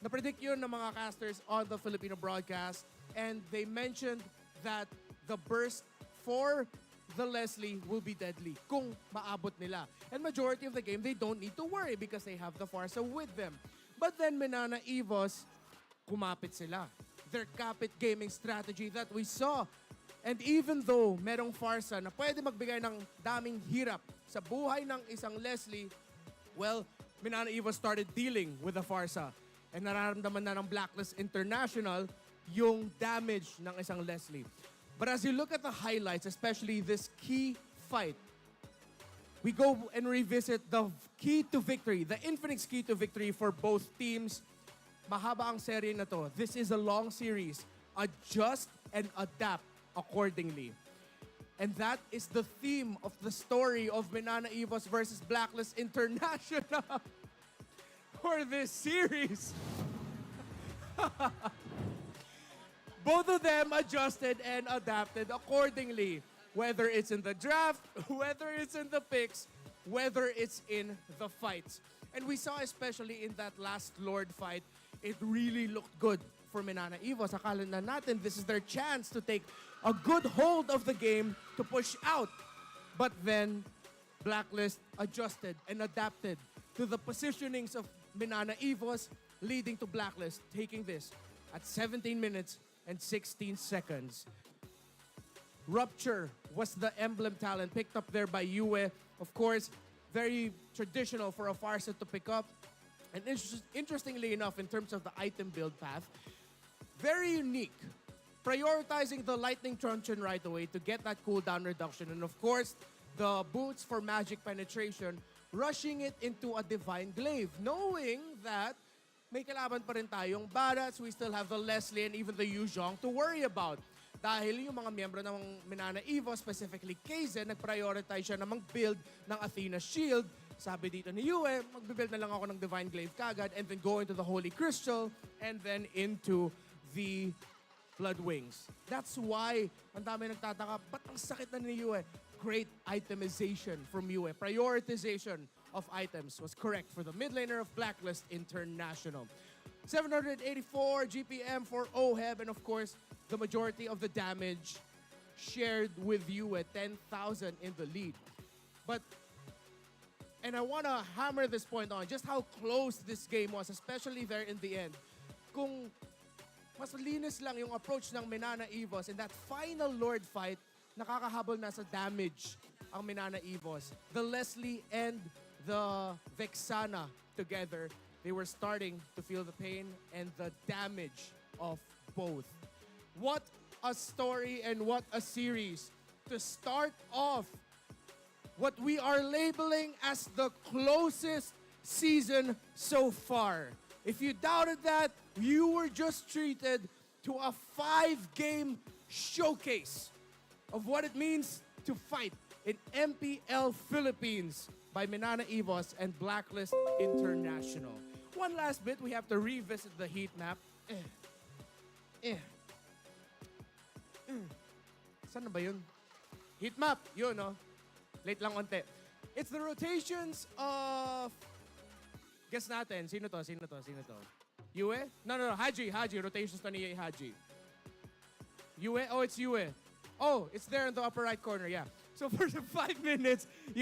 Napredict yun ng mga casters on the Filipino broadcast, and they mentioned that the burst for the Leslie will be deadly kung maabot nila. And majority of the game, they don't need to worry because they have the Farsa with them. But then Minana Evos, kumapit sila. Their kapit gaming strategy that we saw. And even though merong Farsa na pwede magbigay ng daming hirap sa buhay ng isang Leslie, well, Minana Evos started dealing with the Farsa. And nararamdaman na ng Blacklist International yung damage ng isang Leslie. But as you look at the highlights, especially this key fight, we go and revisit the key to victory, the Infinix key to victory for both teams. Mahaba ang serye na to. This is a long series. Adjust and adapt accordingly. And that is the theme of the story of Minana Evos versus Blacklist International for this series. Both of them adjusted and adapted accordingly. Whether it's in the draft, whether it's in the picks, whether it's in the fights. And we saw especially in that last Lord fight, it really looked good for Minana Evos. Akala na natin this is their chance to take a good hold of the game to push out. But then, Blacklist adjusted and adapted to the positionings of Minana Evos, leading to Blacklist taking this at 17 minutes and 16 seconds. Rupture was the emblem talent picked up there by Yue. Of course, very traditional for a Farsa to pick up. And interestingly enough, in terms of the item build path, very unique. Prioritizing the Lightning Truncheon right away to get that cooldown reduction. And of course, the boots for magic penetration, rushing it into a Divine Glaive, knowing that may kalaban pa rin tayong Barats, we still have the Leslie and even the Yu Zhong to worry about. Dahil yung mga miyembro ng Minana Evo, specifically Kaizen, nag-prioritize siya na mag-build ng Athena Shield. Sabi dito ni Yue, mag-build na lang ako ng Divine Glaive kagad and then go into the Holy Crystal and then into the Blood Wings. That's why ang dami nagtataka, ba't ang sakit na ni Yue? Great itemization from Yue. Prioritization of items was correct for the mid laner of Blacklist International. 784 GPM for OHEB, and of course, the majority of the damage shared with you at 10,000 in the lead. But, and I want to hammer this point on, just how close this game was, especially there in the end. Kung mas linis lang yung approach ng Minana Evos in that final Lord fight, nakakahabol na sa damage ang Minana Evos. The Leslie and the Vexana together, they were starting to feel the pain and the damage of both. What a story and what a series to start off what we are labeling as the closest season so far. If you doubted that, you were just treated to a 5-game showcase of what it means to fight in MPL Philippines by Minana Evos and Blacklist International. One last bit, we have to revisit the heat map. Saan na ba yun? Heat map, yun, no? Late lang onte. It's the rotations of... Guess natin, sino to? Yue? No, Haji, rotations to ni Haji. Yue? Oh, it's Yue. Oh, it's there in the upper right corner, yeah. So for the 5 minutes,